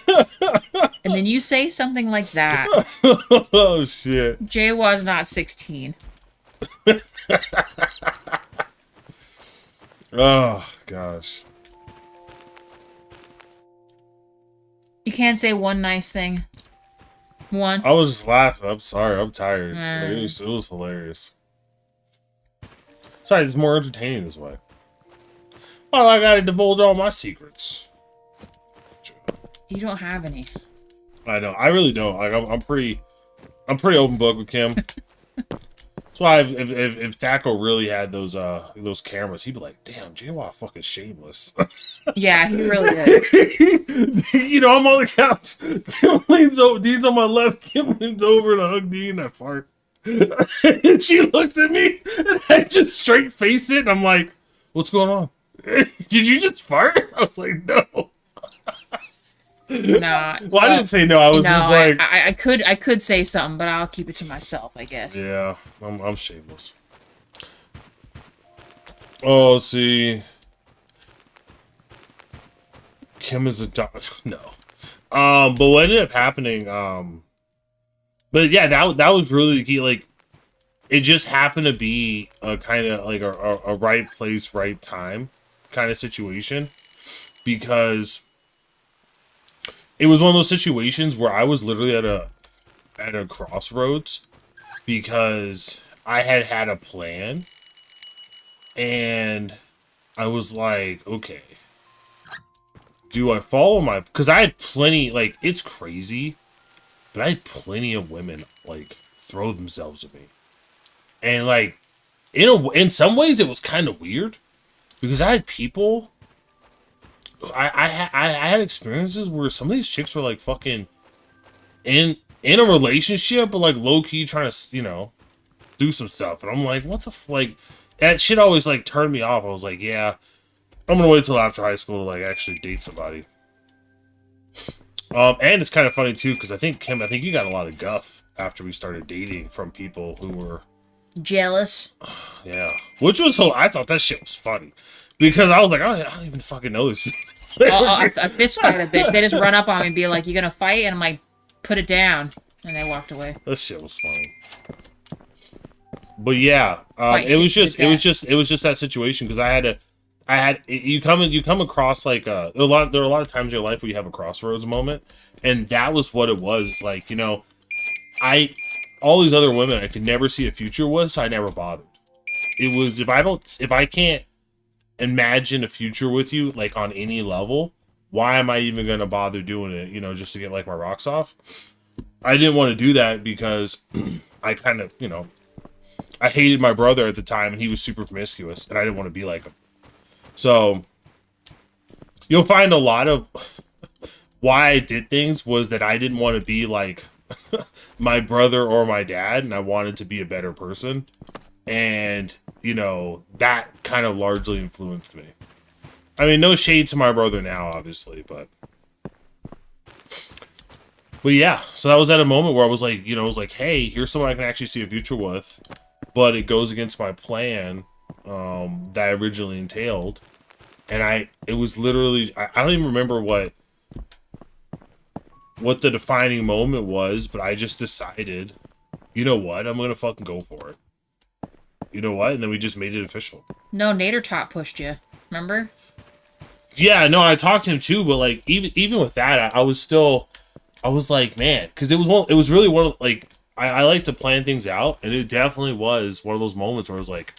and then you say something like that. Oh shit! Jay was not 16. Oh gosh! You can't say one nice thing. One. I was just laughing. I'm sorry. I'm tired. Like, it was hilarious. Sorry, it's more entertaining this way. Well, I gotta divulge all my secrets. You don't have any. I know. I really don't. Like, I'm pretty open book with Kim. That's why if Thaco really had those cameras, he'd be like, "Damn, J-Watt fucking shameless." Yeah, he really is. You know, I'm on the couch. Kim leans over. Dean's on my left. Kim leans over to hug Dean. I fart. And she looks at me, and I just straight face it. And I'm like, "What's going on? Did you just fart?" I was like, "No." Nah. Well, I didn't say no. I was just like, I could say something, but I'll keep it to myself, I guess. yeah, I'm shameless. Oh, let's see. Kim is a dog. No. But what ended up happening, but yeah, that was really the key. Like, it just happened to be a kind of like a right place, right time kind of situation, because it was one of those situations where I was literally at a crossroads because I had a plan, and I was like, okay, do I follow my? Because I had plenty. Like, it's crazy, but I had plenty of women like throw themselves at me, and like in some ways it was kind of weird because I had people. I had experiences where some of these chicks were like fucking in a relationship, but like low key trying to do some stuff, and I'm like, what the like that shit always like turned me off. I was like, yeah, I'm gonna wait till after high school to like actually date somebody. And it's kind of funny too because I think Kim, I think you got a lot of guff after we started dating from people who were jealous. Yeah, which was I thought that shit was funny because I was like, I don't even fucking know this. A fist fight a bit. They just run up on me and be like, "You gonna fight?" And I'm like, "Put it down," and they walked away. That shit was funny. But yeah, it was just that situation because you come across like there are a lot of times in your life where you have a crossroads moment, and that was what it was. It's like, all these other women I could never see a future with, so I never bothered. It was if I can't imagine a future with you like on any level, why am I even gonna bother doing it? Just to get like my rocks off. I didn't want to do that because I kind of I hated my brother at the time, and he was super promiscuous, and I didn't want to be like him. So you'll find a lot of why I did things was that I didn't want to be like my brother or my dad, and I wanted to be a better person. And, that kind of largely influenced me. I mean, no shade to my brother now, obviously, but yeah, so that was at a moment where I was like, hey, here's someone I can actually see a future with, but it goes against my plan that I originally entailed. And it was literally, I don't even remember what the defining moment was, but I just decided, you know what, I'm going to fucking go for it. You know what? And then we just made it official. No, Nader Tot pushed you. Remember? Yeah, no, I talked to him too, but like even with that, I was like, man, because it was really one of like I like to plan things out, and it definitely was one of those moments where I was like,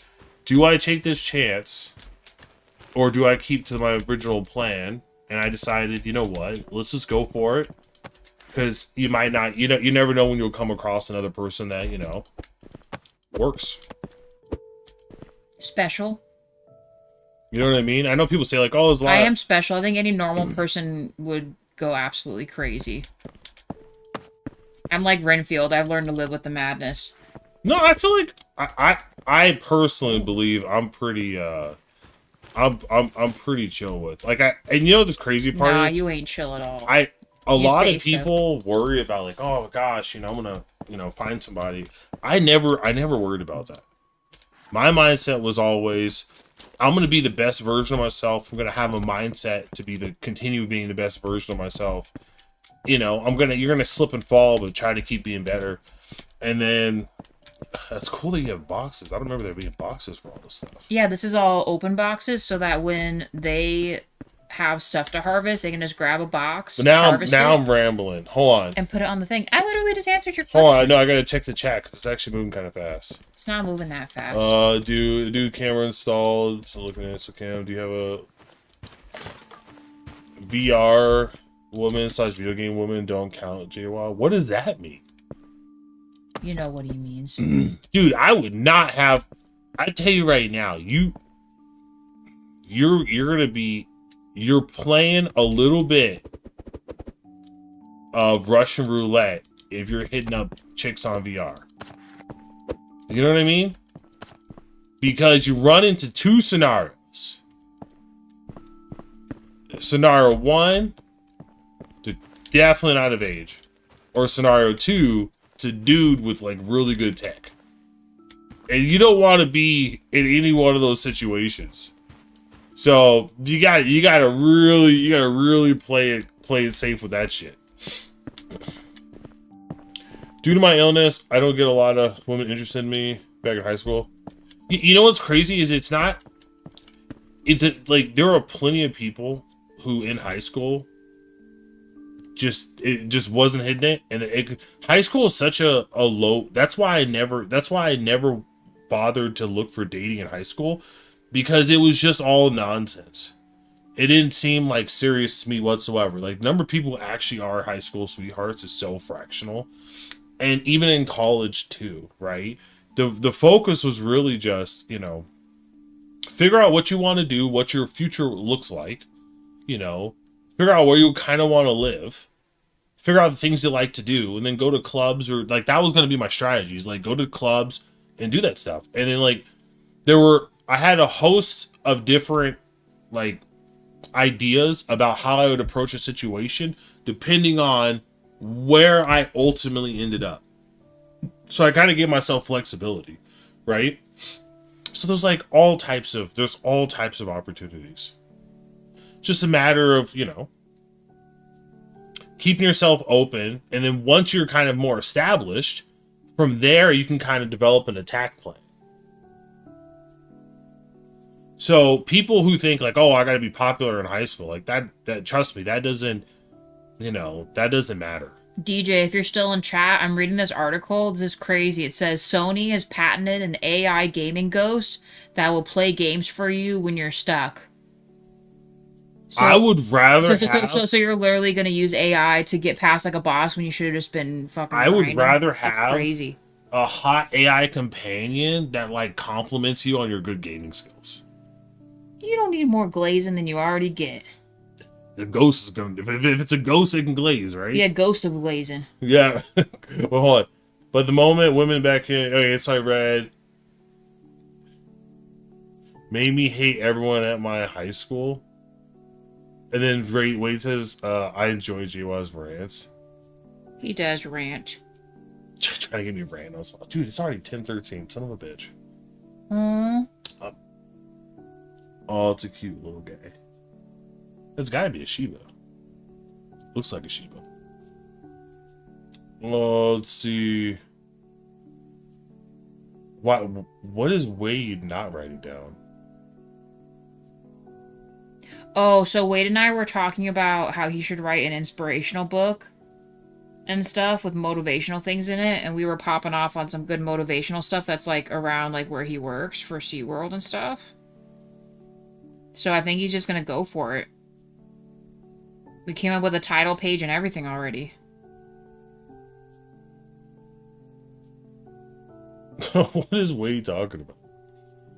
do I take this chance, or do I keep to my original plan? And I decided, you know what, let's just go for it, because you might not, you never know when you'll come across another person that works. Special. You know what I mean? I know people say like, "Oh, there's a lot." I am special. I think any normal person would go absolutely crazy. I'm like Renfield. I've learned to live with the madness. No, I feel like I personally believe I'm pretty I'm pretty chill with like and this crazy part is you ain't chill at all. A lot of people worry about like, oh gosh, I'm gonna find somebody. I never worried about that. My mindset was always, I'm going to be the best version of myself. I'm going to have a mindset to continue being the best version of myself. You're going to slip and fall, but try to keep being better. And then that's cool that you have boxes. I don't remember there being boxes for all this stuff. Yeah, this is all open boxes so that when they have stuff to harvest, they can just grab a box. But now I'm rambling. Hold on. And put it on the thing. I literally just answered your question. Hold on. No, I got to check the chat because it's actually moving kind of fast. It's not moving that fast. Do camera installed. So looking at Instacam. Do you have a VR woman / video game woman don't count JWoww? What does that mean? You know what he means. Dude, I would not have. I tell you right now, you're playing a little bit of Russian roulette if you're hitting up chicks on VR. You know what I mean? Because you run into two scenarios. Scenario 1, to definitely not of age. Or scenario 2, to dude with like really good tech. And you don't want to be in any one of those situations. So you gotta really play it safe with that shit. Due to my illness, I don't get a lot of women interested in me back in high school. You know what's crazy is it's like there are plenty of people who in high school it just wasn't hitting it. And high school is such a low. That's why I never bothered to look for dating in high school, because it was just all nonsense. It didn't seem like serious to me whatsoever. Like, the number of people who actually are high school sweethearts is so fractional. And even in college too, right? The focus was really just, figure out what you want to do, what your future looks like, figure out where you kind of want to live, figure out the things you like to do, and then go to clubs, or like, that was going to be my strategies. Like, go to clubs and do that stuff. And then, like, I had a host of different, like, ideas about how I would approach a situation depending on where I ultimately ended up. So I kind of gave myself flexibility, right? So there's all types of opportunities. Just a matter of, keeping yourself open, and then once you're kind of more established, from there you can kind of develop an attack plan. So people who think like, oh, I got to be popular in high school, like that trust me, that doesn't matter. DJ, if you're still in chat, I'm reading this article. This is crazy. It says Sony has patented an AI gaming ghost that will play games for you when you're stuck. So, I would rather so you're literally going to use AI to get past like a boss when you should have just been fucking I would grinding? rather That's have crazy. a hot AI companion that like compliments you on your good gaming skills. You don't need more glazing than you already get. The ghost is gonna. If it's a ghost, it can glaze, right? Yeah, ghost of glazing. Yeah. Well, hold on. But the moment women back in, okay, it's like read. Made me hate everyone at my high school. And then Wade says, I enjoy JWoww's rants. He does rant. Trying to get me rant. I was like, dude, it's already 10:13. Son of a bitch. Oh, it's a cute little guy. It's gotta be a Shiba. Looks like a Shiba. Oh, let's see. What is Wade not writing down? Oh, so Wade and I were talking about how he should write an inspirational book and stuff with motivational things in it, and we were popping off on some good motivational stuff that's like around like where he works for SeaWorld and stuff. So I think he's just gonna go for it. We came up with a title page and everything already. What is Wade talking about?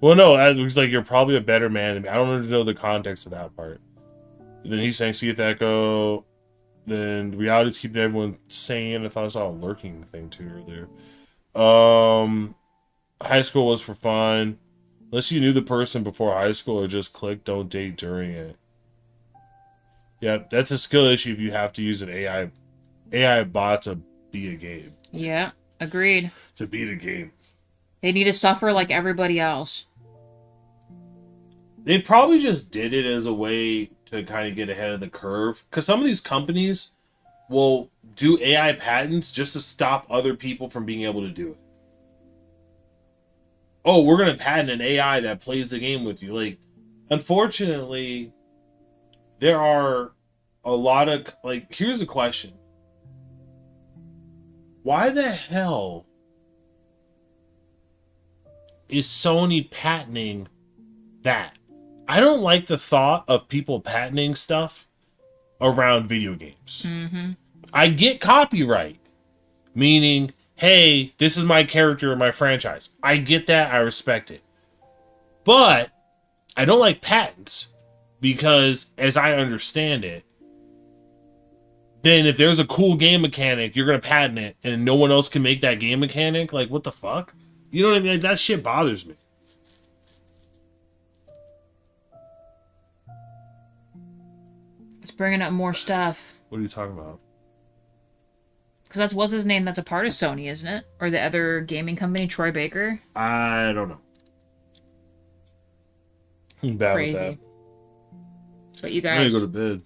Well, no, it looks like you're probably a better man than me. I don't even know the context of that part. And then he's saying, see if that go. Then the reality is keeping everyone sane. I thought I saw a lurking thing too earlier. High school was for fun. Unless you knew the person before high school or just clicked, don't date during it. Yeah, that's a skill issue if you have to use an AI bot to beat a game. Yeah, agreed. To beat a game. They need to suffer like everybody else. They probably just did it as a way to kind of get ahead of the curve. Because some of these companies will do AI patents just to stop other people from being able to do it. Oh, we're going to patent an AI that plays the game with you. Like, unfortunately, there are a lot of, like, here's a question. Why the hell is Sony patenting that? I don't like the thought of people patenting stuff around video games. Mm-hmm. I get copyright, meaning, hey, this is my character in my franchise. I get that. I respect it. But I don't like patents because, as I understand it, then if there's a cool game mechanic, you're going to patent it and no one else can make that game mechanic? Like, what the fuck? You know what I mean? Like, that shit bothers me. It's bringing up more stuff. What are you talking about? Because that's what's his name. That's a part of Sony, isn't it? Or the other gaming company, Troy Baker. I don't know. I'm bad Crazy. with that. But you I'm gonna guys, go to bed.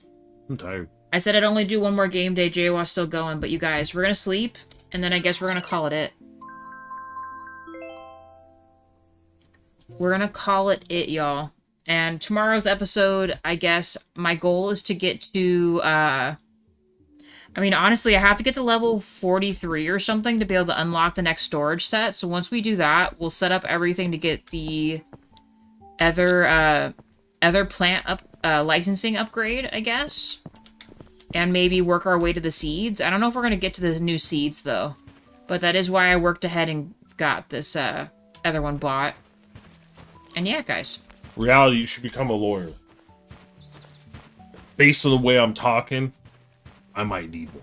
I'm tired. I said I'd only do one more game day. JWoww's still going, but you guys, we're gonna sleep, and then I guess we're gonna call it. We're gonna call it, y'all. And tomorrow's episode, I guess my goal is to get to, I I mean, honestly, I have to get to level 43 or something to be able to unlock the next storage set. So once we do that, we'll set up everything to get the other plant licensing upgrade, I guess. And maybe work our way to the seeds. I don't know if we're going to get to the new seeds, though. But that is why I worked ahead and got this other one bought. And yeah, guys. Reality, you should become a lawyer. Based on the way I'm talking, I might need one.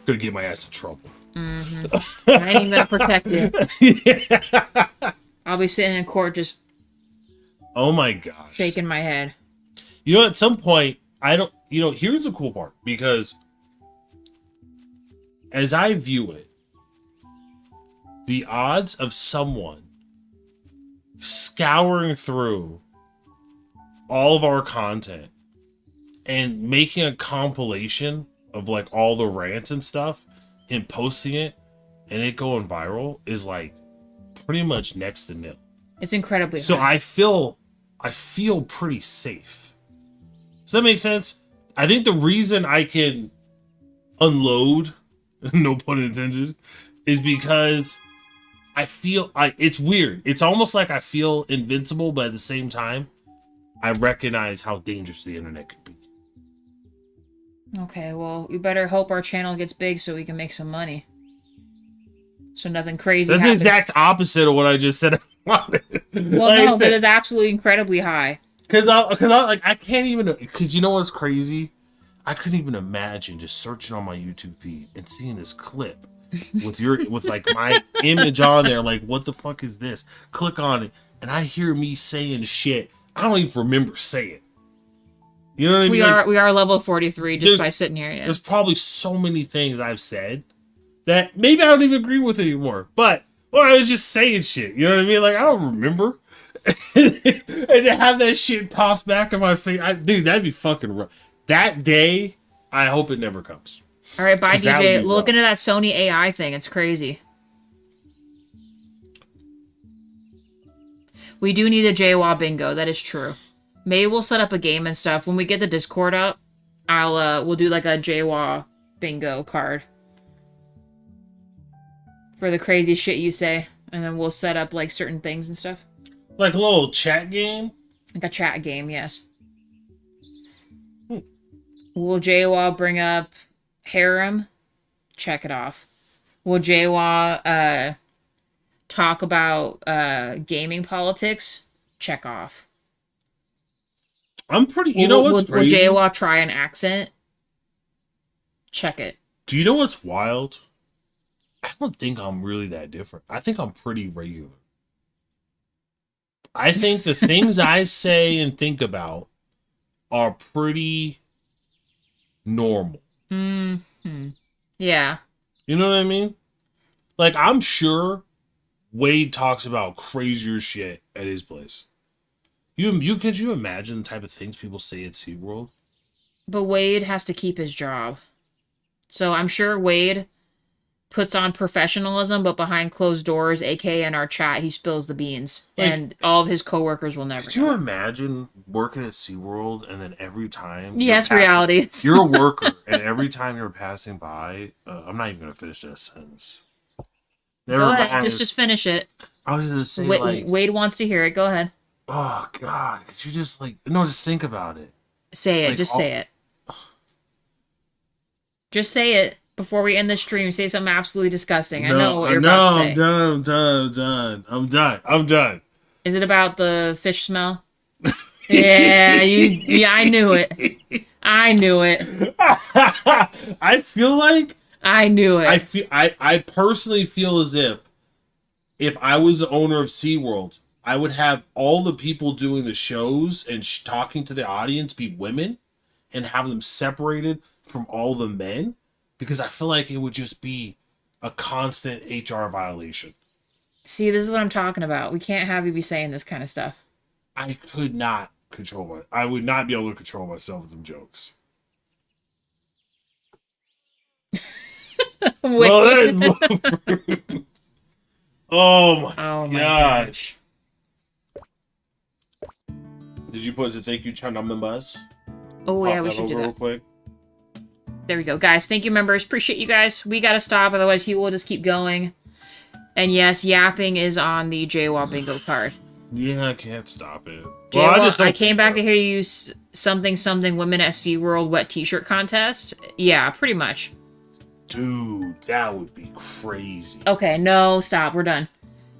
Gonna get my ass in trouble. Mm-hmm. I ain't even gonna protect you. Yeah. I'll be sitting in court just... Oh my gosh. Shaking my head. You know, at some point, I don't... You know, here's the cool part. Because as I view it, the odds of someone scouring through all of our content and making a compilation of like all the rants and stuff and posting it and it going viral is like pretty much next to nil. It's incredibly so high. I feel pretty safe. Does that make sense? I think the reason I can unload, no pun intended, is because I feel it's weird. It's almost like I feel invincible, but at the same time, I recognize how dangerous the internet could be. Okay, well, we better hope our channel gets big so we can make some money. So nothing crazy That's happens. the exact opposite of what I just said. Well, no, but it's absolutely incredibly high. I can't even, because you know what's crazy? I couldn't even imagine just searching on my YouTube feed and seeing this clip with like my image on there. Like, what the fuck is this? Click on it, and I hear me saying shit I don't even remember saying. You know what I mean? We are level 43 just by sitting here. Yeah. There's probably so many things I've said that maybe I don't even agree with anymore. But I was just saying shit. You know what I mean? Like, I don't remember. And to have that shit tossed back in my face, dude, that'd be fucking rough. That day, I hope it never comes. All right, bye, DJ. Look into that Sony AI thing. It's crazy. We do need a JWA bingo. That is true. Maybe we'll set up a game and stuff. When we get the Discord up, we'll do like a JWA bingo card. For the crazy shit you say. And then we'll set up like certain things and stuff. Like a little chat game? Like a chat game, yes. Will JWA bring up harem? Check it off. Will JWA talk about gaming politics? Check off. I'm pretty... You know what's crazy? Will JWA try an accent? Check it. Do you know what's wild? I don't think I'm really that different. I think I'm pretty regular. I think the things I say and think about are pretty normal. Mm-hmm. Yeah. You know what I mean? Like, I'm sure Wade talks about crazier shit at his place. Could you imagine the type of things people say at SeaWorld? But Wade has to keep his job. So I'm sure Wade puts on professionalism, but behind closed doors, aka in our chat, he spills the beans. Like, and all of his coworkers will never Could you imagine working at SeaWorld and then every time... Yes, reality. You're a worker, and every time you're passing by... I'm not even going to finish that sentence. Go ahead, just finish it. I was just saying, Wade wants to hear it. Go ahead. Oh, God. Could you just, just think about it. Say it. Just say it. Just say it. Before we end the stream, say something absolutely disgusting. I know what you're about to say. I'm done. Is it about the fish smell? Yeah, I knew it. I feel like I knew it. I personally feel as if I was the owner of SeaWorld, I would have all the people doing the shows and talking to the audience be women and have them separated from all the men. Because I feel like it would just be a constant HR violation. See, this is what I'm talking about. We can't have you be saying this kind of stuff. I could not control I would not be able to control myself with some jokes. Oh my gosh. Did you put it to thank you, Chana members? Oh yeah, we should do that. Real quick. There we go. Guys, thank you, members. Appreciate you guys. We gotta stop, otherwise he will just keep going. And yes, yapping is on the JWA bingo card. Yeah, I can't stop it. JWA, I came back to hear you something women at SeaWorld wet t-shirt contest. Yeah, pretty much. Dude, that would be crazy. Okay, no, stop. We're done.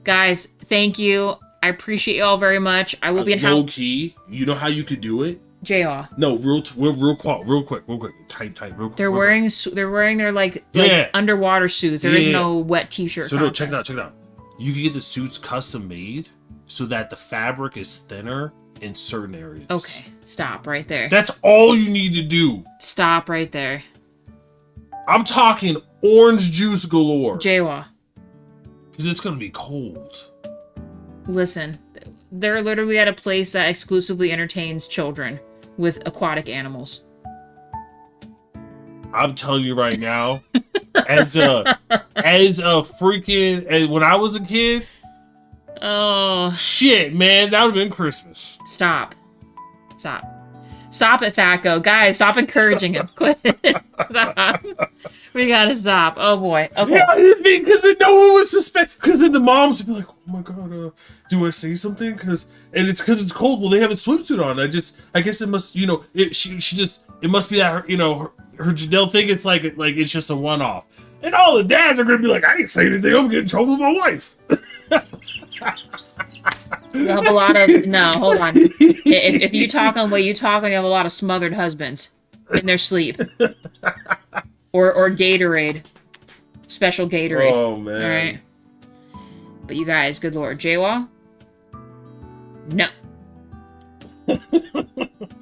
Guys, thank you. I appreciate you all very much. I will be in low key. You know how you could do it? JWA. No, real quick. Tight, real quick. They're wearing their like underwater suits. There is no wet t-shirt. So no, check it out. You can get the suits custom made so that the fabric is thinner in certain areas. Okay, stop right there. That's all you need to do. Stop right there. I'm talking orange juice galore. JWA. Because it's going to be cold. Listen, they're literally at a place that exclusively entertains children with aquatic animals. I'm telling you right now, as a freaking, when I was a kid, oh shit, man, that would have been Christmas. Stop it, Thaco. Guys, stop encouraging him. Quit. Stop. We gotta stop. Oh boy. Okay. Yeah, because then no one would suspect. Because then the moms would be like, "Oh my god, do I say something?" Because it's cold. Well, they have a swimsuit on. I guess it must, it must be that they'll think it's like it's just a one-off. And all the dads are gonna be like, "I ain't saying anything. I'm getting in trouble with my wife." You have a lot of hold on. If you talk on what you talk on, you have a lot of smothered husbands in their sleep, or Gatorade, special Gatorade. Oh man! All right, but you guys, good lord, JWA, no,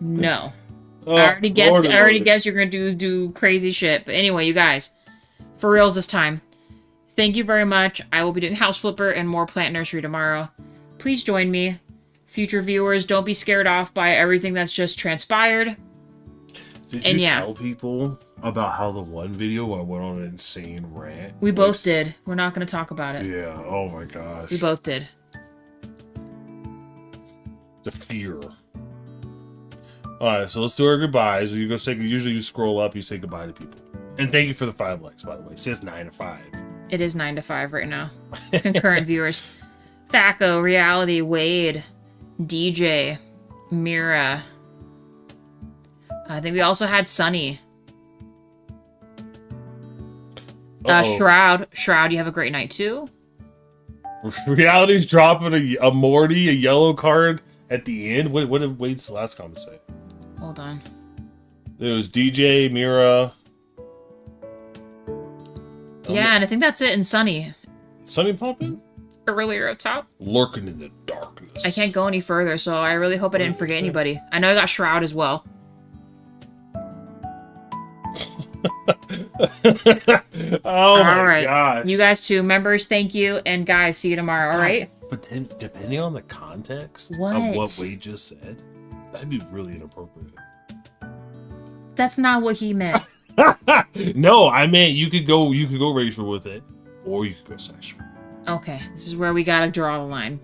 no. Oh, I already guessed you're gonna do crazy shit. But anyway, you guys, for reals this time. Thank you very much. I will be doing House Flipper and more Plant Nursery tomorrow. Please join me. Future viewers, don't be scared off by everything that's just transpired. Did you tell people about how the one video I went on an insane rant? We both did. We're not going to talk about it. Yeah, oh my gosh. We both did. The fear. Alright, so let's do our goodbyes. Usually you scroll up, you say goodbye to people. And thank you for the 5 likes, by the way. It says 9 to 5. It is 9 to 5 right now. Concurrent viewers. Thaco, Reality, Wade, DJ, Mira. I think we also had Sunny. Shroud, you have a great night too. Reality's dropping a Morty, a yellow card at the end. What did Wade's last comment say? Hold on. It was DJ, Mira. Yeah, and I think that's it in Sunny. Sunny popping? Earlier up top. Lurking in the darkness. I can't go any further, so I really hope I didn't forget anybody. I know I got Shroud as well. Oh my gosh. You guys too. Members, thank you. And guys, see you tomorrow, alright? But then, depending on the context of what Wade just said, that'd be really inappropriate. That's not what he meant. No, I meant you could go racial with it, or you could go sexual. Okay, this is where we gotta draw the line.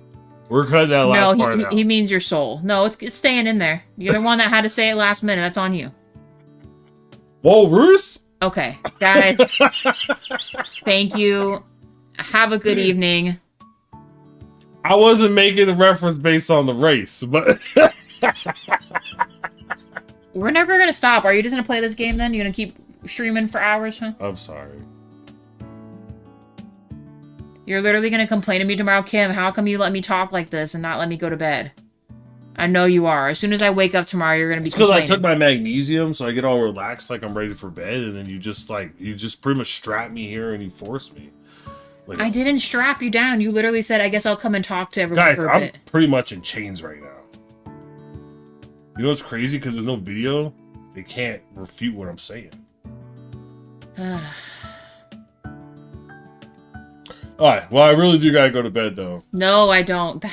We're cutting that last part out. He means your soul. No, it's staying in there. You're the one that had to say it last minute. That's on you. Whoa, Roos? Okay, guys. Thank you. Have a good evening. I wasn't making the reference based on the race, but... We're never gonna stop. Are you just gonna play this game then? You're gonna keep streaming for hours, huh? I'm sorry. You're literally gonna complain to me tomorrow, Kim. How come you let me talk like this and not let me go to bed? I know you are. As soon as I wake up tomorrow, you're gonna be complaining. It's because I took my magnesium, so I get all relaxed like I'm ready for bed, and then you just pretty much strap me here and you force me. Like, I didn't strap you down. You literally said, I guess I'll come and talk to everyone for a bit. I'm pretty much in chains right now. You know what's crazy? Because there's no video, they can't refute what I'm saying. Alright, well, I really do gotta go to bed, though. No, I don't.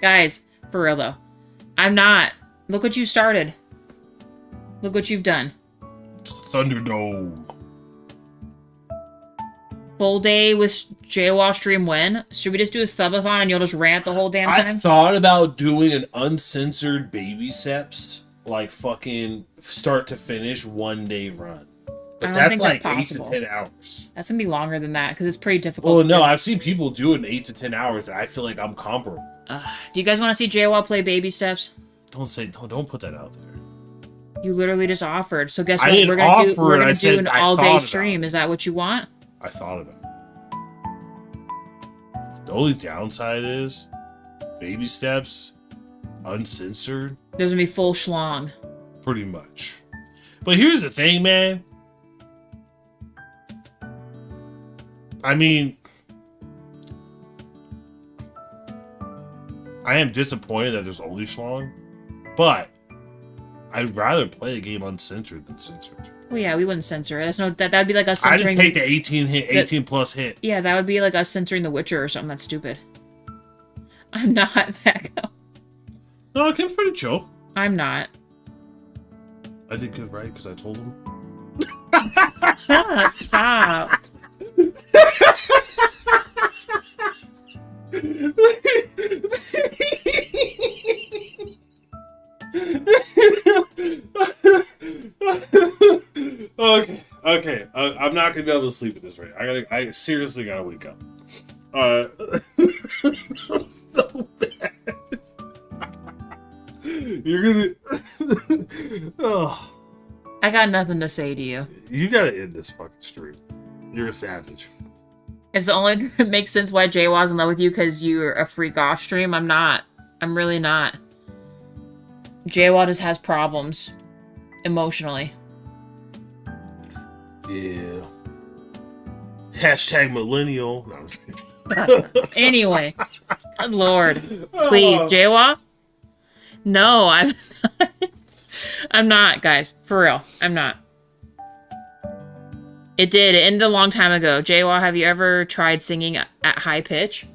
Guys, for real, though. I'm not. Look what you started. Look what you've done. It's Thunderdome. Full day with JWA stream when? Should we just do a subathon and you'll just rant the whole damn time? I thought about doing an uncensored baby steps, like fucking start to finish 1 day run. But I don't that's think like that's 8 to possible. 10 hours. That's gonna be longer than that because it's pretty difficult. Well, to no, do. I've seen people do it in 8 to 10 hours, and I feel like I'm comparable. Do you guys want to see JWoww play Baby Steps? Don't put that out there. You literally just offered. So guess I what? didn't We're gonna do. offer We're it, gonna I do said an I all-day thought about stream. it. Is that what you want? I thought about it. The only downside is Baby Steps, uncensored, There's gonna be full schlong. pretty much. But here's the thing, man. I mean, I am disappointed that there's only schlong, but I'd rather play a game uncensored than censored. Well, yeah, we wouldn't censor it. That's no. That'd be like us I just censoring. take the 18 plus hit. Yeah, that would be like us censoring The Witcher or something. That's stupid. I'm not that. No, Kim's pretty chill. I'm not. I did good, right? Because I told him. Stop. Okay. I'm not gonna be able to sleep at this rate. I seriously gotta wake up. So bad. You're gonna. Oh, I got nothing to say to you. you gotta end this fucking stream. You're a savage. It's the only thing that makes sense why JWoww's in love with you because you're a freak off stream. I'm not. I'm really not. JWoww just has problems emotionally. Yeah. Hashtag millennial. No, I'm just kidding. Anyway, good lord, please, JWoww. No, I'm. Not. I'm not, guys. For real, I'm not. It did. It ended a long time ago. JWoww, have you ever tried singing at high pitch?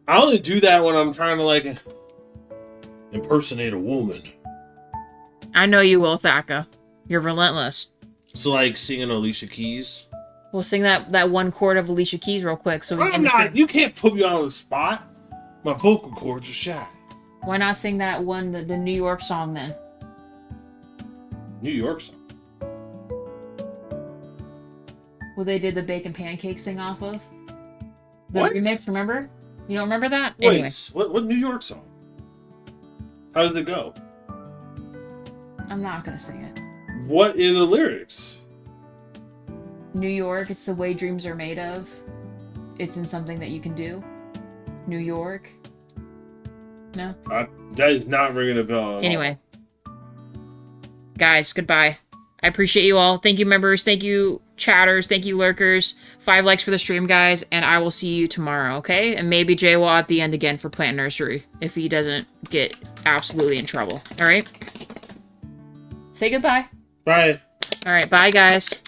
I only do that when I'm trying to like impersonate a woman. I know you will, Thaka. You're relentless. So like singing Alicia Keys. We'll sing that one chord of Alicia Keys real quick so we I'm can. not. You can't put me on the spot. My vocal cords are shy. Why not sing that one, the New York song then? New York song. Well, they did the bacon pancakes thing off of the What? remix. Remember? You don't remember that? Wait, Anyway, what New York song? How does it go? I'm not gonna sing it. What are the lyrics? New York, it's the way dreams are made of. It's in something that you can do. New York. No? That is not ringing a bell at all. Anyway. Guys, goodbye. I appreciate you all. Thank you, members. Thank you, chatters. Thank you, lurkers. 5 likes for the stream, guys. And I will see you tomorrow, okay? And maybe JWoww at the end again for Plant Nursery. If he doesn't get absolutely in trouble. Alright? Say goodbye. Bye. Alright, bye, guys.